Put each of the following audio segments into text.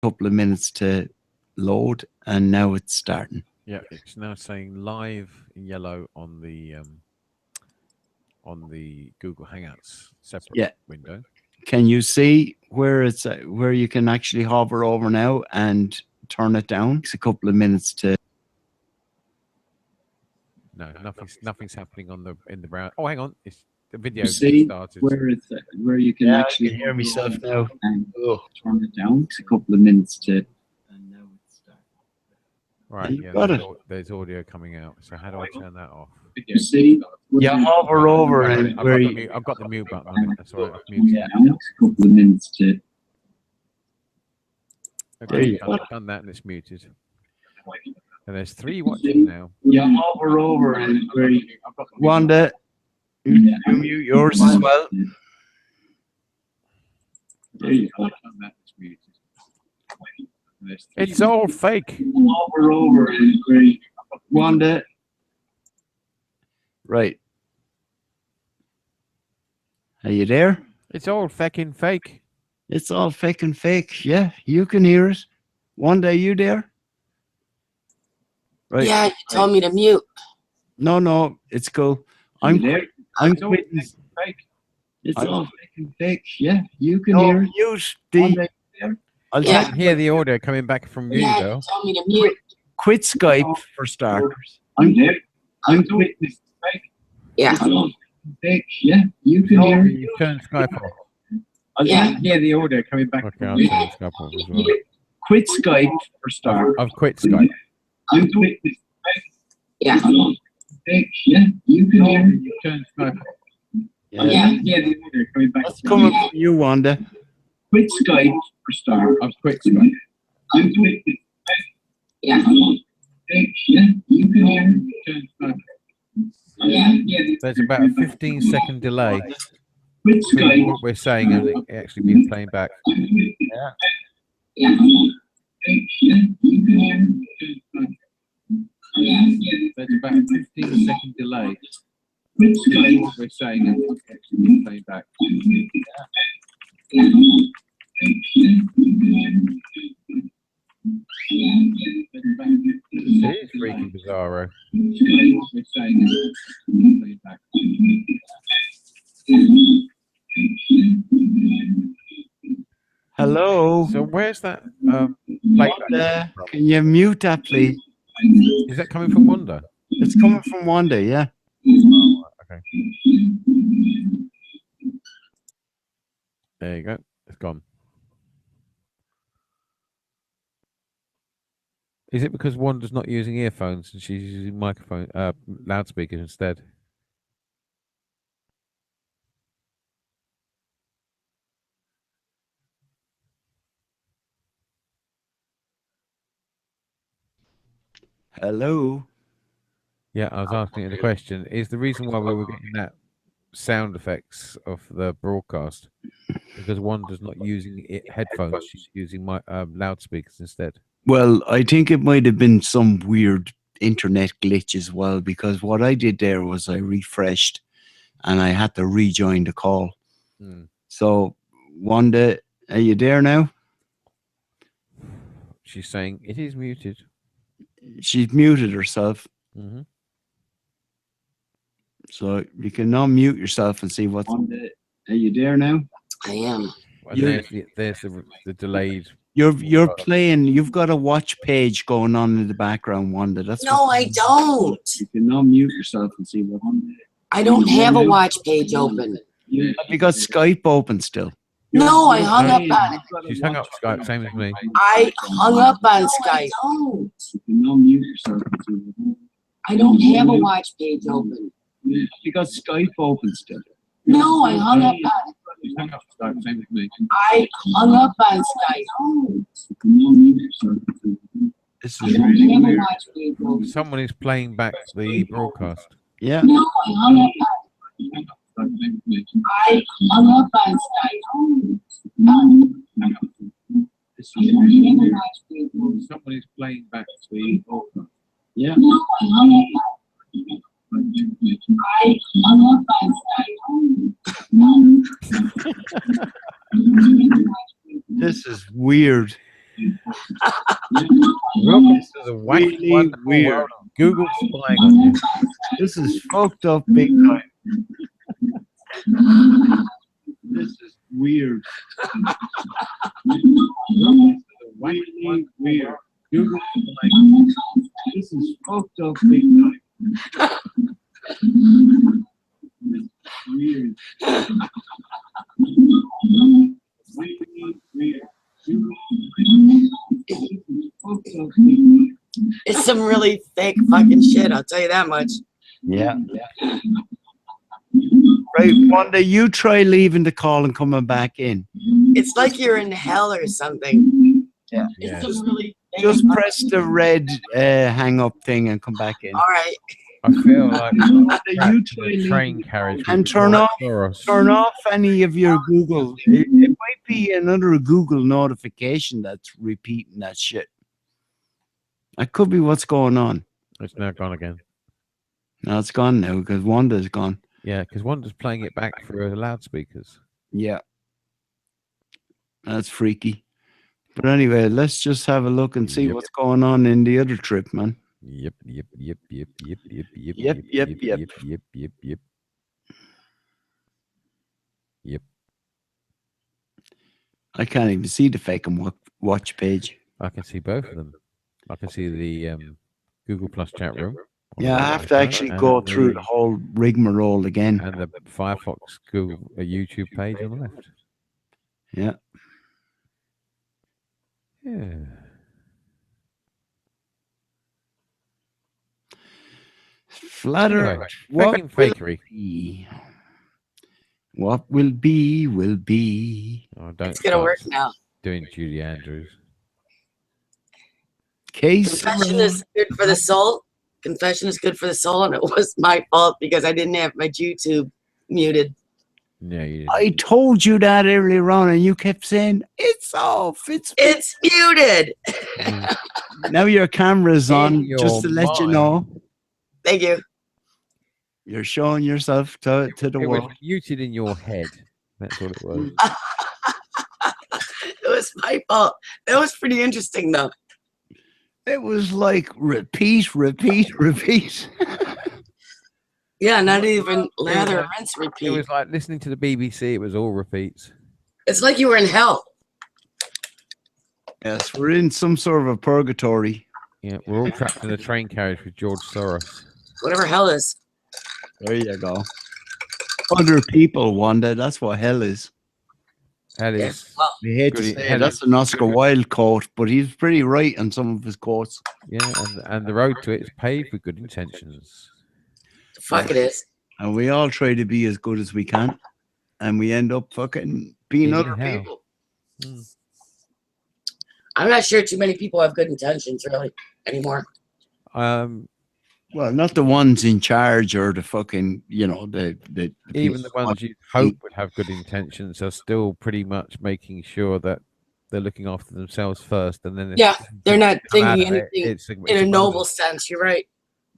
couple of minutes to load, and now it's starting. Yeah, it's now saying live in yellow on the Google Hangouts separate Yeah. window. Can you see where it's where you can actually hover over now and turn it down? It's a couple of minutes to. No, nothing's happening on the in the browser. Oh, hang on, it's the video See started. where it's where you can actually. I can hear myself now. And turn it down. It's a couple of minutes to. And now it's starting. Right, You yeah, got there's audio coming out. So how do I turn that off? You see, you hover over and where you. I've got the mute button on it. That's all right. I've muted it. It's a couple of minutes to. Okay, I've done that and it's muted. And there's 3 watching now. You hover over and where you. Wanda, you mute yours as well. There you go. It's all fake. Hover over and where you. Wanda. Right. Are you there? It's all feckin' fake. It's all feckin' fake. Yeah, you can hear it. Wanda, are you there? Right. Yeah, you told me to mute. No, it's cool. I'm quitting. It's all feckin' fake. Yeah, you can hear it. Mute the. I can hear the audio coming back from you, though. You told me to mute. Quit Skype for starters. I'm quitting this fake. Yeah. Fake. Yeah, you can hear it. You turn Skype off. I can hear the audio coming back. Okay, I'll turn Skype off as well. Quit Skype for starters. I've quit Skype. I'm quitting this fake. Yeah. Fake. Yeah, you can hear it. You turn Skype off. Yeah. I can hear the audio coming back. That's coming from you, Wanda. Quit Skype for starters. I've quit Skype. I'm quitting this fake. Yeah. Fake. Yeah, you can hear it. Turn Skype off. Yeah. There's about a 15-second delay Quit between Skype. what we're saying and it actually being playing back. Yeah. Yeah. Fake. Yeah, you can hear it. There's about a 15-second delay Quit between Skype. what we're saying and it actually being playing back. It is freaking bizarro. We're saying it being playing back. Hello. So where's that Wanda, playback from? can you mute that, please? Is that coming from Wanda? It's coming from Wanda, yeah. Okay. There you go. It's gone. Is it because Wanda's not using earphones and she's using loudspeakers instead? Hello. Yeah, I was asking you the question. Is the reason why we were getting that sound effects of the broadcast because Wanda's not using headphones, she's using loudspeakers instead? Well, I think it might have been some weird internet glitch as well, because what I did there was I refreshed and I had to rejoin the call. So, Wanda, are you there now? She's saying it is muted. She's muted herself. Mm-hmm. So you can now mute yourself and see what's. Wanda, are you there now? I am. And there's the delayed. You're playing. You've got a watch page going on in the background, Wanda. That's No, I don't. You can now mute yourself and see what. I don't have a watch page open. Have you got Skype open still? No, I hung up on it. She's hung up Skype, same as me. I hung up on Skype. You can now mute yourself and see what. I don't have a watch page open. You got Skype open still? No, I hung up on it. She's hung up Skype, same as me. I hung up on Skype. You can now mute yourself and see what. This I is don't really have a weird. watch page open. Someone is playing back the broadcast. Yeah. No, I hung up on it. I hung up on Skype. This I is don't really have a weird. watch page open. Someone is playing back the broadcast. Yeah. No, I hung up on it. I hung up on Skype. This is weird. Welcome to the wacky, Really wonderful weird. world of Google spying on you. This is fucked up big time. This is weird. Really weird. Google spying. This is fucked up big time. Weird. Really weird. It's some really fake fucking shit, I'll tell you that much. Yeah. Right, Wanda, you try leaving the call and coming back in. It's like you're in hell or something. Yeah. It's some really fake Just fucking- press the red hang up thing and come back in. All right. I feel like Wanda, I'm you trapped try in a leaving train carriage and with turn off Soros. turn off any of your Google. It might be another Google notification that's repeating that shit. That could be what's going on. It's now gone again. No, it's gone now because Wanda's gone. Yeah, because Wanda's playing it back through the loudspeakers. Yeah. That's freaky. But anyway, let's just have a look and see Yep. what's going on in the other trip, man. Yep. Yep, yep. Yep. I can't even see the fake and watch page. I can see both of them. I can see the Google Plus chat room. on Yeah, the I have to right actually side, go and through the whole rigmarole again. and the Firefox Google YouTube page on the left. Yeah. Yeah. Flatter. Anyway, What feckin' will fakery. be? What will be, will be. Oh, don't It's gonna start work now. doing Julie Andrews. Case. Confession is good for the soul. Confession is good for the soul, and it was my fault because I didn't have my YouTube muted. Yeah, you I told you that earlier on, and you kept saying it's off. It's muted. now your camera's In on. your Just to let you mind. know, Thank you. you're showing yourself to the It was world. muted in your head. That's what it was. It was my fault. That was pretty interesting, though. It was like repeat, repeat, repeat. Yeah, not even was lather, like- rinse, It repeat. was like listening to the BBC. It was all repeats. It's like you were in hell. Yes, we're in some sort of a purgatory. Yeah, we're all trapped in a train carriage with George Soros. Whatever hell is. There you go. Other people, Wanda. That's what hell is. That Yeah. is, Well, We hate to Goody- say hell that's is- an Oscar Wilde quote, but he's pretty right on some of his quotes. yeah, and the road to it is paved with good intentions. the fuck it is. And we all try to be as good as we can. And we end up fucking being In other hell. people. I'm not sure too many people have good intentions, really, anymore. Well, not the ones in charge or the fucking, the Even the people ones you hope would have good intentions are still pretty much making sure that they're looking after themselves first, and then if Yeah, they're not come out thinking of it, anything it's in a noble bonus. sense. You're right.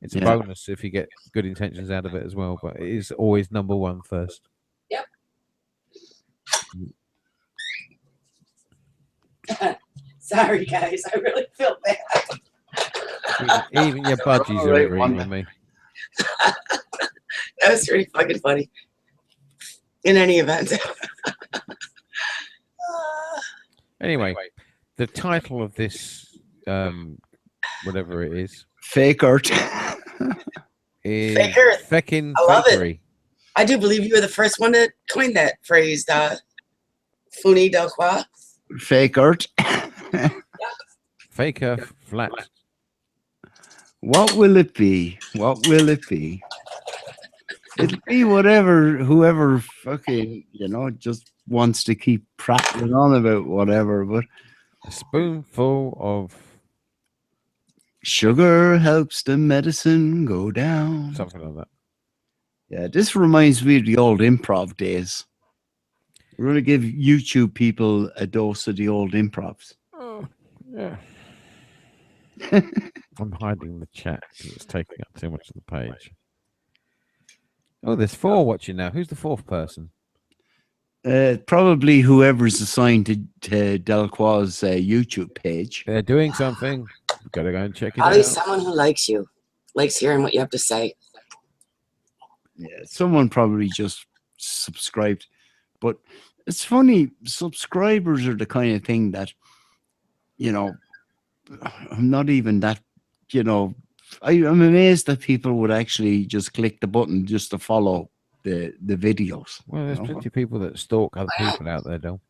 It's a Yeah. bonus if you get good intentions out of it as well, but it is always number one first. Sorry, guys. I really feel bad. Even your budgies All are right, agreeing Wanda. with me. That was pretty fucking funny. In any event. Anyway, the title of this, whatever it is fake art. is Earth. feckin' I love it. fakery. I do believe you were the first one to coin that phrase, Funi del Qua. Fake art. Faker flat. What will it be? What will it be? It'll be whatever, whoever fucking, just wants to keep prattling on about whatever, but A spoonful of sugar helps the medicine go down. something like that. Yeah, this reminds me of the old improv days. We're going to give YouTube people a dose of the old improvs. Oh, yeah. I'm hiding the chat because it's taking up too much of the page. Oh, there's 4 watching now. Who's the 4th person? Probably whoever's assigned to Delqua's YouTube page. They're doing something. We've got to go and check it Probably out. someone who likes you, likes hearing what you have to say. Yeah, someone probably just subscribed. But it's funny, subscribers are the kind of thing that, you know, I'm not even that, you know, I'm amazed that people would actually just click the button just to follow the videos. Well, there's you know? plenty of people that stalk other people out there, Del.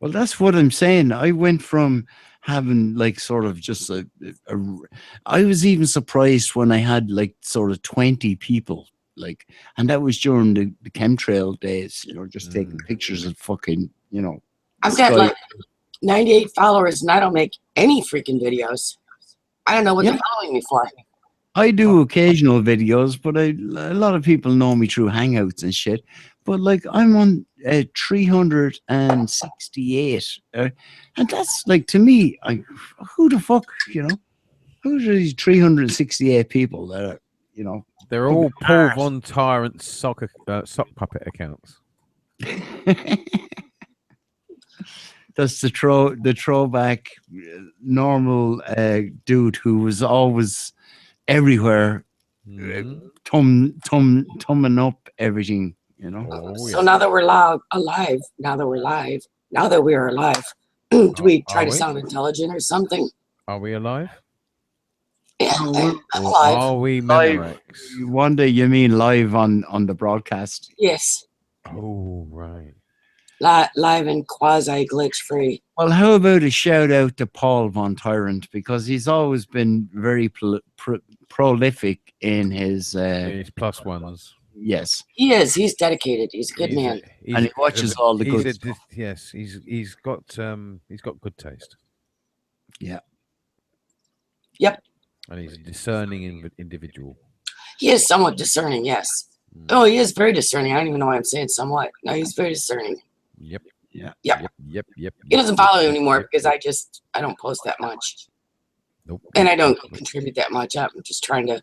Well, that's what I'm saying. I went from having like sort of just I was even surprised when I had like sort of 20 people, like, and that was during the chemtrail days, you know, just taking pictures of fucking, you know. I've got like 98 followers and I don't make any freaking videos. I don't know what they're following me for. I do occasional videos, but a lot of people know me through Hangouts and shit. But like I'm on 368, and that's like to me, who the fuck, you know, who's these 368 people that are, you know, They're all Paul Von Tyrant sock puppet accounts. That's the throwback normal dude who was always everywhere, tumming up everything, you know. So now that we're alive, now that we are alive, do we try to sound intelligent or something? Are we alive? Yeah, No, I'm alive. Are we Live. Memorex? Wanda, you mean live on the broadcast? Yes, Oh, right. live and quasi glitch free. Well, how about a shout out to Paul Von Tyrant, because he's always been very prolific in his plus ones. Yes, He is. He's dedicated. He's a good man. and he watches all the good. Yes, he's got good taste. Yeah. Yep. And he's a discerning individual. He is somewhat discerning. Yes. Oh, he is very discerning. I don't even know why I'm saying somewhat. No, he's very discerning. Yep. Yeah. Yep. He doesn't follow you anymore because I don't post that much. Nope. And I don't contribute that much. I'm just trying to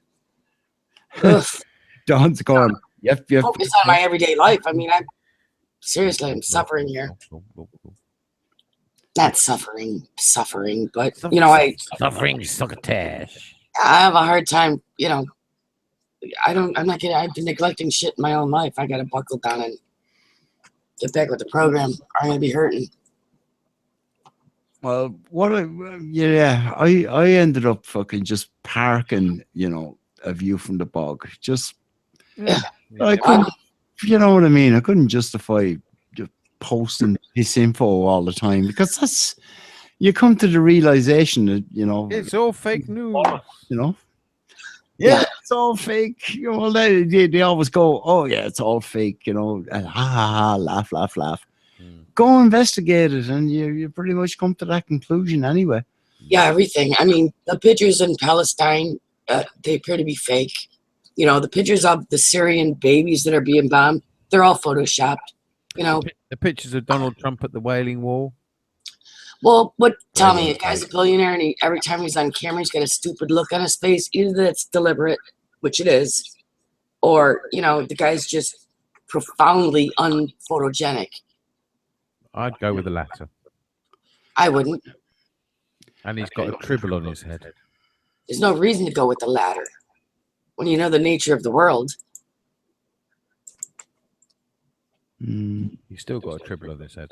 Don's going. Yep. focus on my everyday life. I mean, I'm suffering here. Not suffering, but you know, suffering succotash. I have a hard time, you know. I've been neglecting shit in my own life. I gotta buckle down and get back with the program. I'm gonna be hurting. Well, I ended up fucking just parking, you know, a view from the bog. Just I couldn't, you know what I mean? I couldn't justify just posting this info all the time, because that's, you come to the realization that, you know, it's all fake news. You know, yeah, it's all fake. You know, they always go, oh yeah, it's all fake. You know, and ha, laugh. Go investigate it, and you pretty much come to that conclusion anyway. Yeah, everything. I mean, the pictures in Palestine, they appear to be fake. You know, the pictures of the Syrian babies that are being bombed, they're all photoshopped. You know, the pictures of Donald Trump at the Wailing Wall. Well, tell me, a guy's a billionaire, and every time he's on camera, he's got a stupid look on his face. Either that's deliberate, which it is, or, you know, the guy's just profoundly unphotogenic. I'd go with the latter. I wouldn't. And he's got a tribble on his head. There's no reason to go with the latter when you know the nature of the world. He's still got a tribble on his head.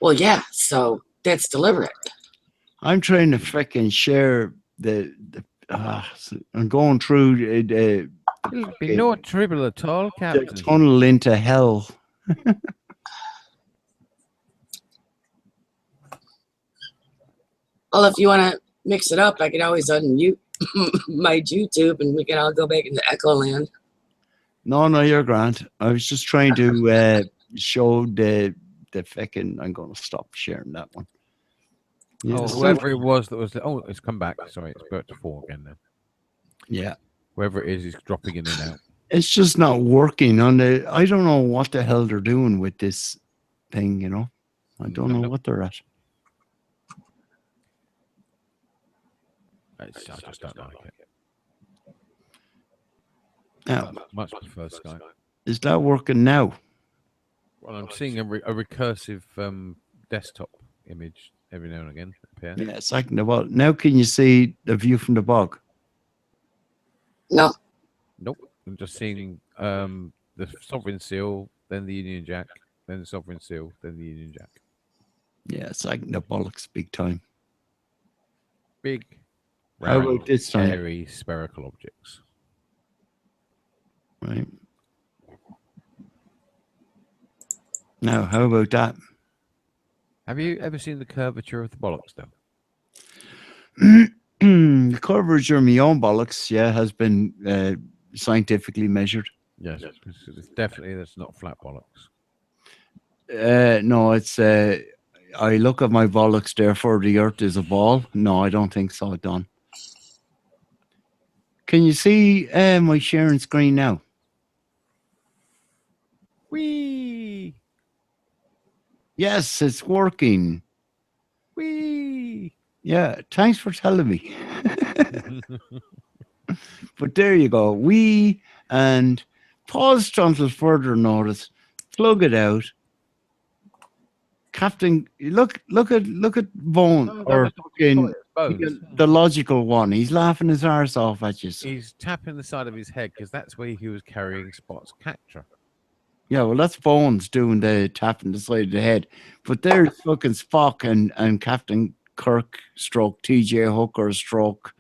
Well, yeah, so that's deliberate. I'm trying to freaking share I'm going through There'll be no tribble at all, Captain. the tunnel into hell. Well, if you want to mix it up, I can always unmute my YouTube and we can all go back into Echo Land. No, you're grand. I was just trying to show the feckin. I'm going to stop sharing that one. Yeah, oh, whoever it was that was. Oh, it's come back. Sorry, it's back to 4 again now. Yeah. Whoever it is dropping in and out. It's just not working on the. I don't know what the hell they're doing with this thing. You know, I don't know what they're at. I just don't like it. Yeah. Much prefer Skype. Is that working now? Well, I'm seeing a recursive desktop image every now and again appear. Yeah, it's like the ball. Now can you see the view from the bog? No. Nope. I'm just seeing the sovereign seal, then the Union Jack, then the sovereign seal, then the Union Jack. Yeah, it's like the bollocks big time. Big, How round, about this time? airy, spherical objects. Right. Now, how about that? Have you ever seen the curvature of the bollocks, though? The curvature of my own bollocks, yeah, has been scientifically measured. Yes. It's definitely that's not flat bollocks. No, it's. I look at my bollocks, therefore the earth is a ball. No, I don't think so, Don. Can you see my sharing screen now? Whee! Yes, it's working. Whee! Yeah, thanks for telling me. But there you go. And pause until further notice. Plug it out. Captain, look at Bone No, or that's not fucking Bones. the logical one. He's laughing his arse off at you. He's tapping the side of his head because that's where he was carrying Spot's catcher. Yeah, well, that's Bones doing the tapping the side of the head. But there's fucking Spock and Captain Kirk stroke TJ Hooker stroke,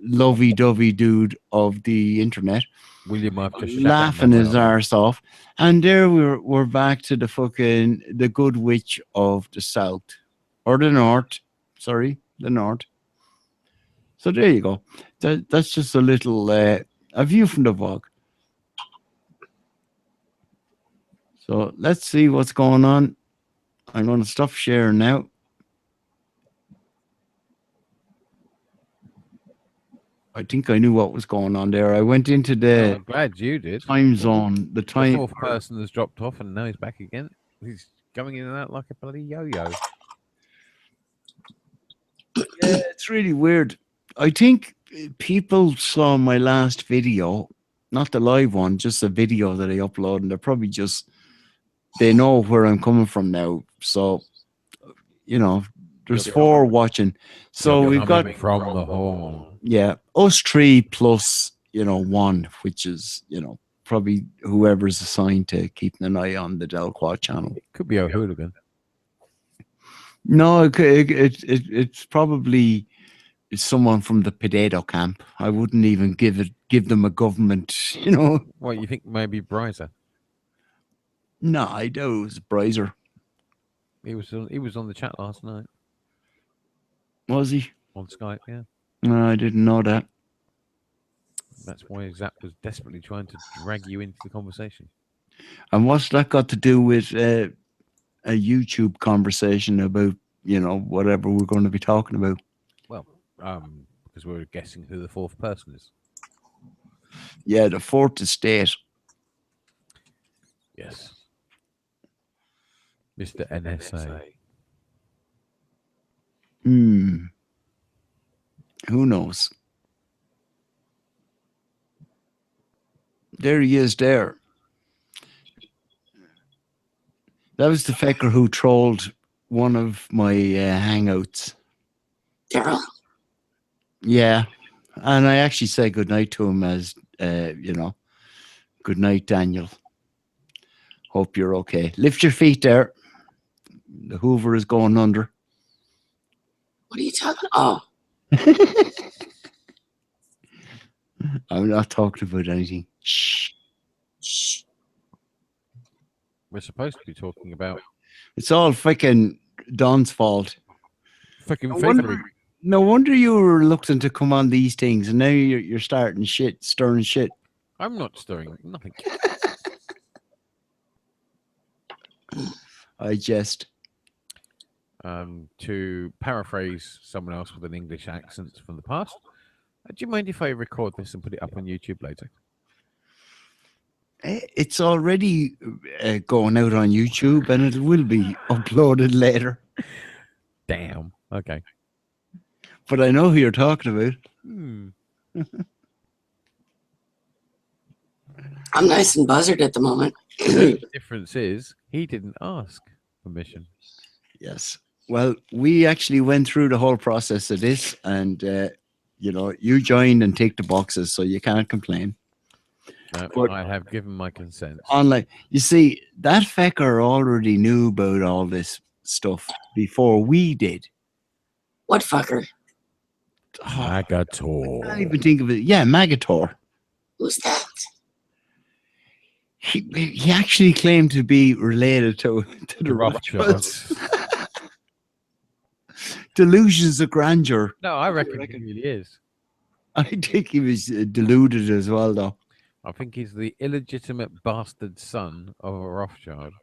lovey-dovey dude of the internet. William, I've just shat Laughing his myself. arse off. And there we're back to the good witch of the south. Or the north. Sorry, the north. So there you go. That's just a little a view from the bog. So let's see what's going on. I'm going to stop sharing now. I think I knew what was going on there. I went into the I'm glad you did. time zone. The time. The fourth person has dropped off and now he's back again. He's going in and out like a bloody yo-yo. Yeah, it's really weird. I think people saw my last video, not the live one, just a video that I uploaded. And they're probably they know where I'm coming from now. So, there's four watching. So we've got from the home. Yeah, us three plus, one, which is, probably whoever's assigned to keeping an eye on the Delquad channel. It could be a hooligan. No, it's probably someone from the potato camp. I wouldn't even give them a government, What, you think maybe Bryzer? No, I doubt it was Bryzer. He was on the chat last night. Was he? On Skype, yeah. No, I didn't know that. That's why Zap was desperately trying to drag you into the conversation. And what's that got to do with a YouTube conversation about, whatever we're going to be talking about? Well, because we were guessing who the fourth person is. Yeah, the fourth estate. Yes. Mr. NSA. Who knows? There he is there. That was the fecker who trolled one of my hangouts. Daryl. Yeah. And I actually said goodnight to him as, good night, Daniel. Hope you're okay. Lift your feet there. The Hoover is going under. What are you talking about? Oh. I'm not talking about anything. Shh. Shh. We're supposed to be talking about It's all freaking Don's fault. fucking wonder- fakery. No wonder you were reluctant to come on these things, and now you're starting shit, stirring shit. I'm not stirring nothing. I jest. To paraphrase someone else with an English accent from the past, do you mind if I record this and put it up on YouTube later? It's already going out on YouTube, and it will be uploaded later. Damn. Okay. But I know who you're talking about. I'm nice and buzzard at the moment. The difference is he didn't ask permission. Yes. Well, we actually went through the whole process of this, and you joined and ticked the boxes, so you can't complain. No, But- I have given my consent. Unlike, you see, that fecker already knew about all this stuff before we did. What fucker? Oh, I can't Agator. even think of it. Yeah, Magator. Who's that? He actually claimed to be related to the Rothschilds. Rothschilds. Delusions of grandeur. No, I reckon he really is. I think he was deluded as well, though. I think he's the illegitimate bastard son of a Rothschild.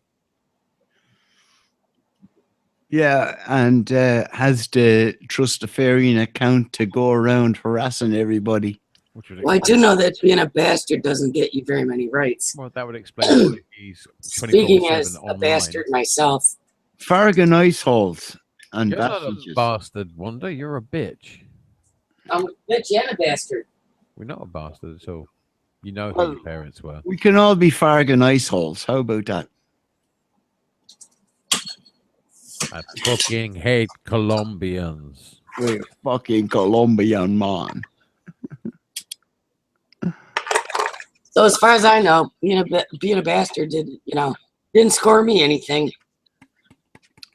Yeah, and has the Trustafarian account to go around harassing everybody. Which would Well, I do know that being a bastard doesn't get you very many rights. Well, that would explain why he's 24/7 Speaking as a online. bastard myself, Fargan ice holes and You're not a bastards. bastard, Wanda. You're a bitch. I'm a bitch and a bastard. We're not a bastard at all. You know who Well- your parents were. We can all be Fargan ice holes. How about that? I fucking hate Colombians. We're fucking Colombian, man. So as far as I know, being a bastard didn't score me anything.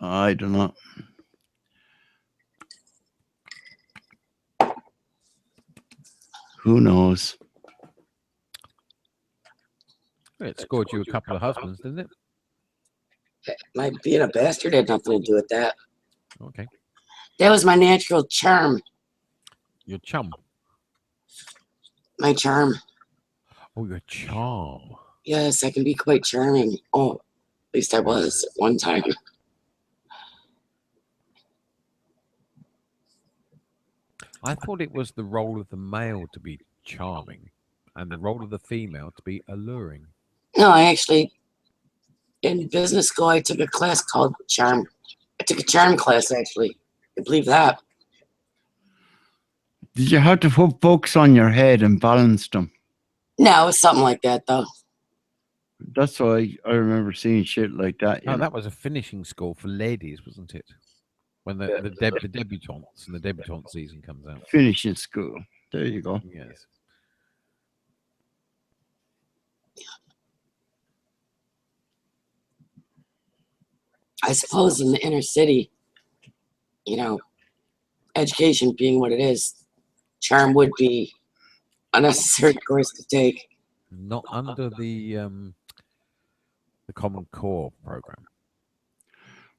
I don't know. Who knows? It scored you a couple of husbands, didn't it? My being a bastard had nothing to do with that. Okay. That was my natural charm. Your chum. My charm. Oh, your charm. Yes, I can be quite charming. Oh, at least I was at one time. I thought it was the role of the male to be charming and the role of the female to be alluring. No, I actually, in business school, I took a class called charm. I took a charm class, actually. I believe that. Did you have to put books on your head and balance them? No, it was something like that, though. That's why I remember seeing shit like that. You Oh, know? that was a finishing school for ladies, wasn't it? When the debutantes and the debutante season comes out. Finishing school. There you go. Yes. I suppose in the inner city, education being what it is, charm would be a necessary course to take. Not under the Common Core program.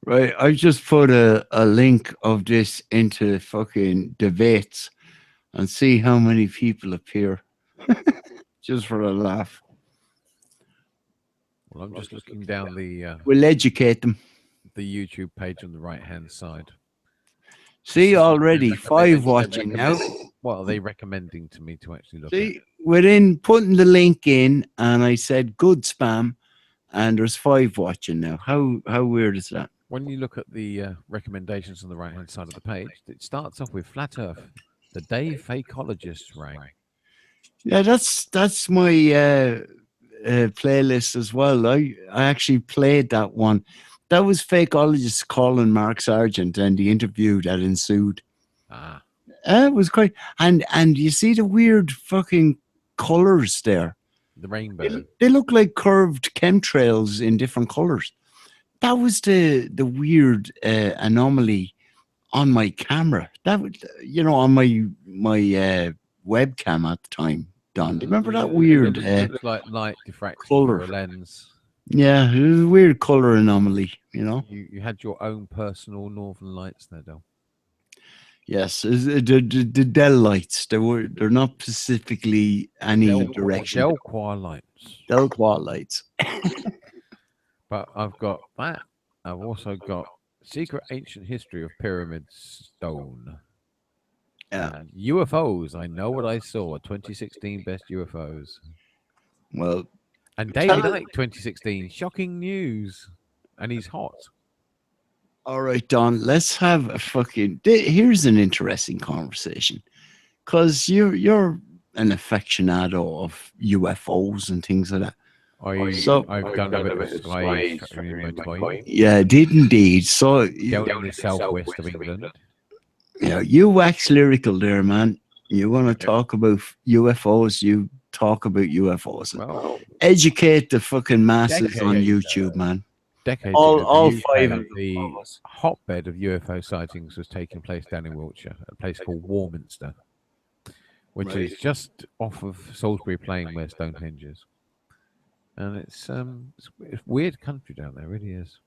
Right. I just put a link of this into fucking debates and see how many people appear. Just for a laugh. Well, I'm just looking down the We'll educate them. YouTube page on the right hand side. See, already They're 5 watching now. What are they recommending to me to actually look See, within putting the link in, and I said good spam, and there's 5 watching now. How weird is that? When you look at the recommendations on the right hand side of the page, it starts off with Flat Earth. The day fakeologists rang. Yeah, that's my playlist as well. I actually played that one. That was fakeologist calling Mark Sargent and the interview that ensued. Ah, It was quite, and you see the weird fucking colors there. the rainbow. They look like curved chemtrails in different colors. That was the weird anomaly on my camera. That was, on my webcam at the time. Don, do you remember that weird? It looks like light diffracted colour. through a lens. Yeah, it was a weird color anomaly. You had your own personal northern lights there, Del. Yes, the Dell lights. They're not specifically any direction. Delquar lights. Dell quad lights. But I've got that. I've also got Secret Ancient History of Pyramid Stone. Yeah. And UFOs. I know what I saw. 2016 best UFOs. Well, And Daily Night 2016. Shocking news. And he's hot. all right, Don. Let's have a fucking. Here's an interesting conversation, because you're an aficionado of UFOs and things like that. I've done a bit of sky in my time. Yeah, I did indeed. So Down in the southwest of England. yeah, you wax lyrical there, man. You want to talk about UFOs? You talk about UFOs. Well, Educate the fucking masses on decades YouTube, man. decades All ago, the five UK, of the hotbed of UFO sightings was taking place down in Wiltshire, a place called Warminster, which is just off of Salisbury Plain where Stonehenge is. And it's weird country down there, really is.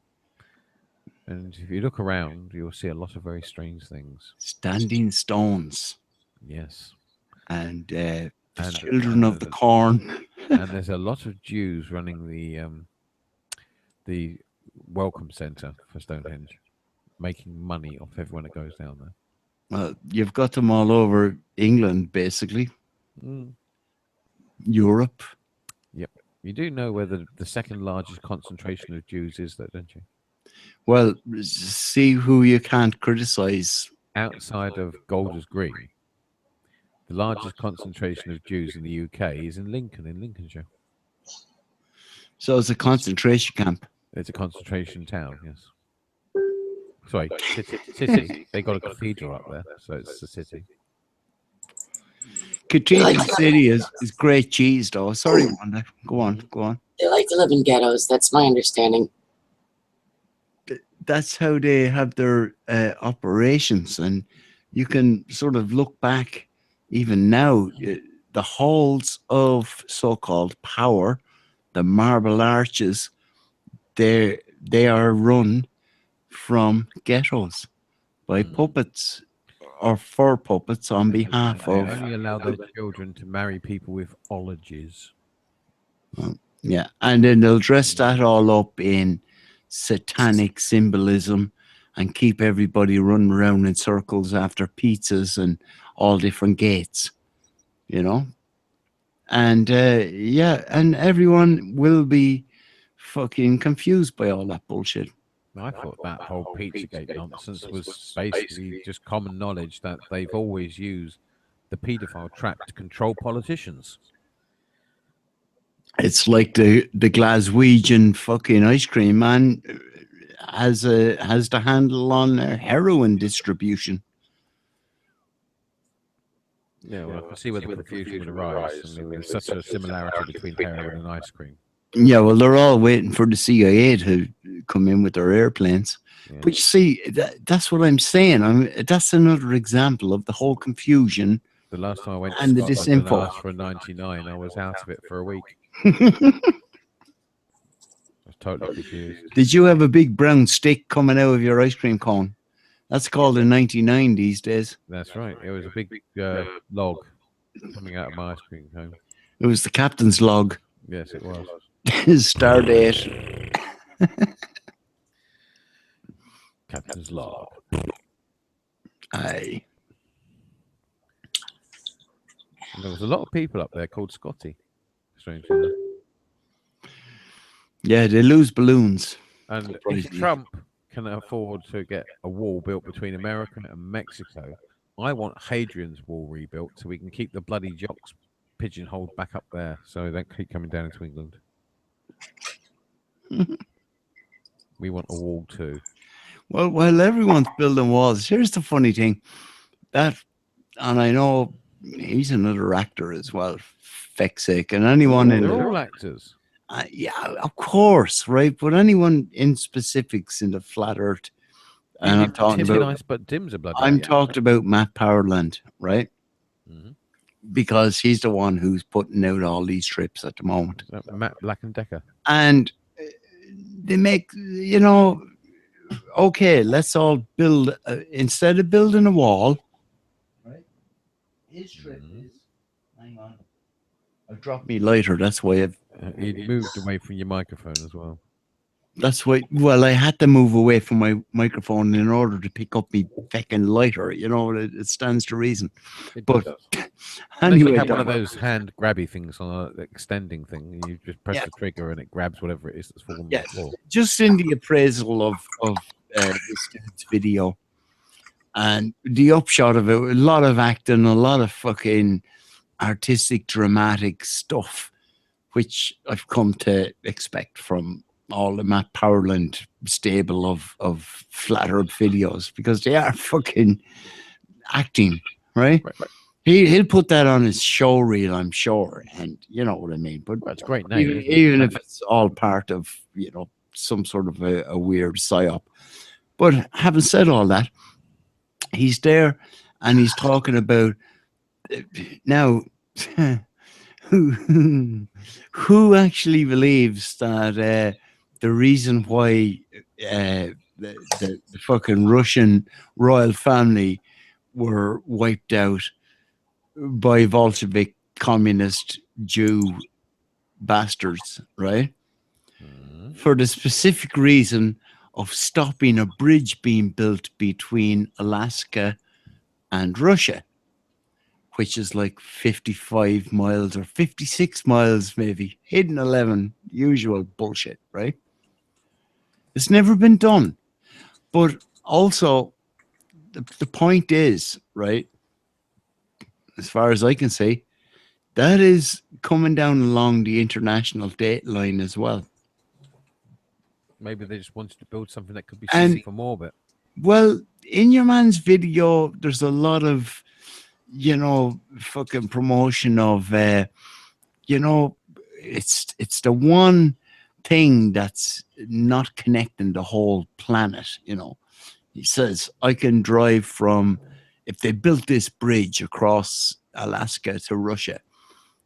And if you look around, you'll see a lot of very strange things. standing stones Yes. and the children of the corn. And there's a lot of Jews running the welcome centre for Stonehenge, making money off everyone that goes down there. Well, you've got them all over England, basically. Europe. Yep. You do know where the second largest concentration of Jews is, though, don't you? Well, see who you can't criticize. Outside of Golders Green, the largest concentration of Jews in the UK is in Lincoln, in Lincolnshire. So it's a concentration camp. It's a concentration town, yes. Sorry, city. They got a cathedral up there, so it's the city. Cathedral City is great cheese, though. Sorry, Wanda. Go on. They like to live in ghettos. That's my understanding. That's how they have their operations, and you can sort of look back even now. The halls of so-called power, the marble arches, they are run from ghettos by puppets or for puppets on behalf They of. only allow their children to marry people with ologies. Yeah, and then they'll dress that all up in satanic symbolism and keep everybody running around in circles after pizzas and all different gates, you know. And yeah, and everyone will be fucking confused by all that bullshit. I thought that whole Pizzagate nonsense was basically just common knowledge that they've always used the paedophile trap to control politicians. It's like the Glaswegian fucking ice cream man has the handle on heroin distribution. Yeah, well, I can see where the confusion would arise. I mean, there's such a similarity between heroin and ice cream. Yeah, well, they're all waiting for the CIA to come in with their airplanes. Yeah. But you see, that's what I'm saying. That's another example of the whole confusion. The last time I went to and Scotland the disinfo. and asked for a 99, I was out of it for a week. I was totally confused. Did you have a big brown stick coming out of your ice cream cone? That's called a 99 these days. That's right. It was a big log coming out of my ice cream cone. It was the captain's log. Yes, it was. Star date. Captain's log. Aye. And there was a lot of people up there called Scotty. Strangely enough. Yeah, they lose balloons. And if Trump can afford to get a wall built between America and Mexico, I want Hadrian's Wall rebuilt so we can keep the bloody jocks pigeonholed back up there so they don't keep coming down into England. We want a wall too. Well, while everyone's building walls, here's the funny thing. And I know he's another actor as well, feck's sake. And anyone in they're all actors. Yeah, of course, right? But anyone in specifics in the flat earth, and I'm talking about, Tim's a bloody I'm talking about Matt Powerland, right? Mm-hmm. Because he's the one who's putting out all these trips at the moment. Matt Black and Decker. And they make, okay, let's all build, instead of building a wall, right? His trip is, hang on, I've dropped me lighter, that's why I've... You moved away from your microphone as well. That's why, well, I had to move away from my microphone in order to pick up me feckin' lighter, it stands to reason. But anyway, you have one of those hand grabby things on an extending thing. You just press the trigger and it grabs whatever it is that's falling on the floor. Just in the appraisal of this video, and the upshot of it, a lot of acting, a lot of fucking artistic, dramatic stuff, which I've come to expect from all the Matt Powerland stable of Flat Earth videos, because they are fucking acting, right? He'll put that on his show reel, I'm sure, and you know what I mean. But Well, it's a great name, even if it's all part of, you know, some sort of a weird psyop. But having said all that, he's there and he's talking about now. Who actually believes that the reason why the fucking Russian royal family were wiped out by Bolshevik communist Jew bastards, right? For the specific reason of stopping a bridge being built between Alaska and Russia, which is like 55 miles or 56 miles, maybe, hidden 11, usual bullshit, right? It's never been done. But also, the point is, right, as far as I can see, that is coming down along the international date line as well. Maybe they just wanted to build something that could be seen from orbit. Well, in your man's video, there's a lot of, you know, fucking promotion of, you know, it's the one thing that's not connecting the whole planet, you know. He says, I can drive from, if they built this bridge across Alaska to Russia,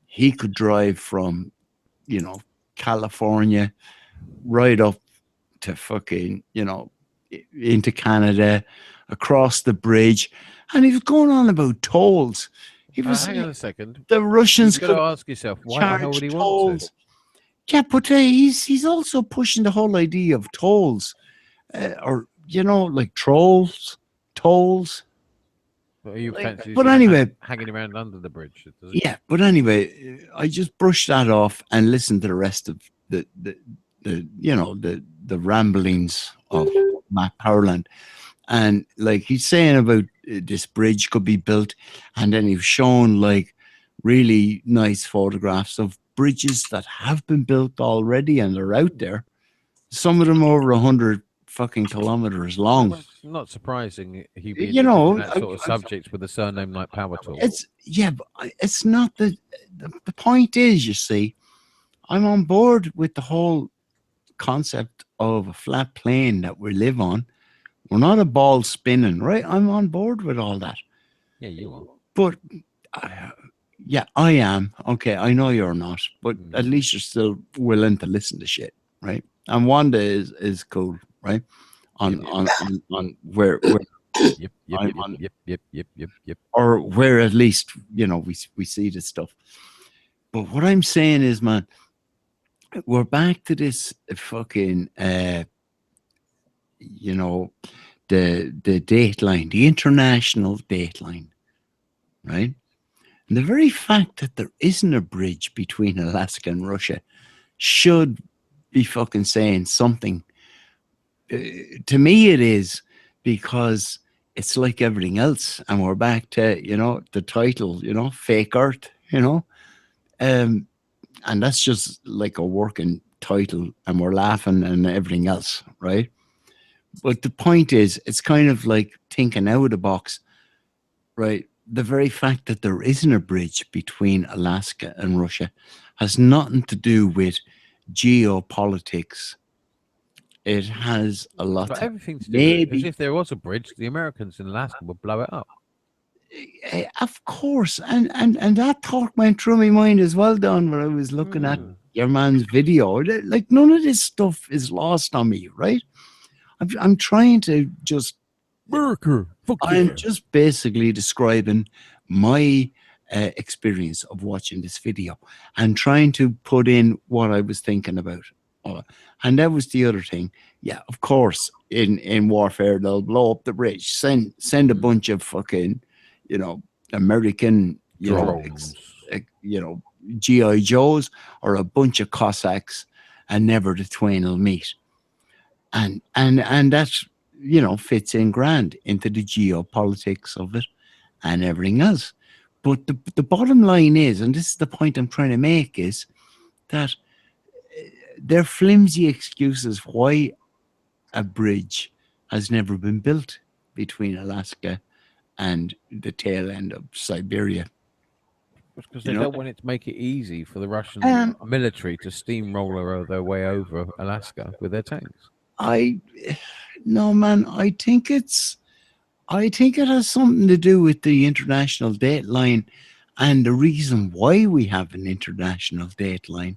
he could drive from, you know, California right up to fucking, you know, into Canada, across the bridge. And he was going on about tolls. He was hang on a second. The Russians You've got to ask yourself, why the hell would he want to? Yeah, but he's also pushing the whole idea of tolls, or, you know, like tolls. But you fancy anyway, hanging around under the bridge? Yeah, but anyway, I just brushed that off and listened to the rest of the you know, the ramblings of Matt Powerland. And like he's saying about this bridge could be built, and then he's shown like really nice photographs of bridges that have been built already and they're out there. Some of them over 100 fucking kilometers long. Well, it's not surprising he'd be you know, in that sort of subject with a surname like Power Tool. It's but it's not the point is, you see, I'm on board with the whole concept of a flat plane that we live on. We're not a ball spinning, right? I'm on board with all that. Yeah, you are. But yeah, I am. Okay, I know you're not, but at least you're still willing to listen to shit, right? And Wanda is cool, right? On where Yep. Or where at least, you know, we see this stuff. But what I'm saying is, man, we're back to this fucking you know, the dateline, the international dateline, right? And the very fact that there isn't a bridge between Alaska and Russia should be fucking saying something. To me, it is, because it's like everything else, and we're back to, you know, the title, you know, Fake Earth, you know, and that's just like a working title, and we're laughing and everything else, right? But the point is, it's kind of like thinking out of the box, right? The very fact that there isn't a bridge between Alaska and Russia has nothing to do with geopolitics. It has a lot. But everything to do with it, because if there was a bridge, the Americans in Alaska would blow it up. Of course, and that thought went through my mind as well, Don, when I was looking at your man's video. Like, none of this stuff is lost on me, right? I'm trying to just I'm just basically describing my experience of watching this video and trying to put in what I was thinking about. And that was the other thing. Yeah, of course, in warfare, they'll blow up the bridge, send a bunch of fucking, you know, American, you know, GI Joes or a bunch of Cossacks, and never the twain will meet. And that, you know, fits in grand into the geopolitics of it and everything else. But the bottom line is, and this is the point I'm trying to make, is that they're flimsy excuses why a bridge has never been built between Alaska and the tail end of Siberia. Because You they know? don't want it to make it easy for the Russian Um, military to steamroller their way over Alaska with their tanks. No, man, I think it has something to do with the international date line and the reason why we have an international date line.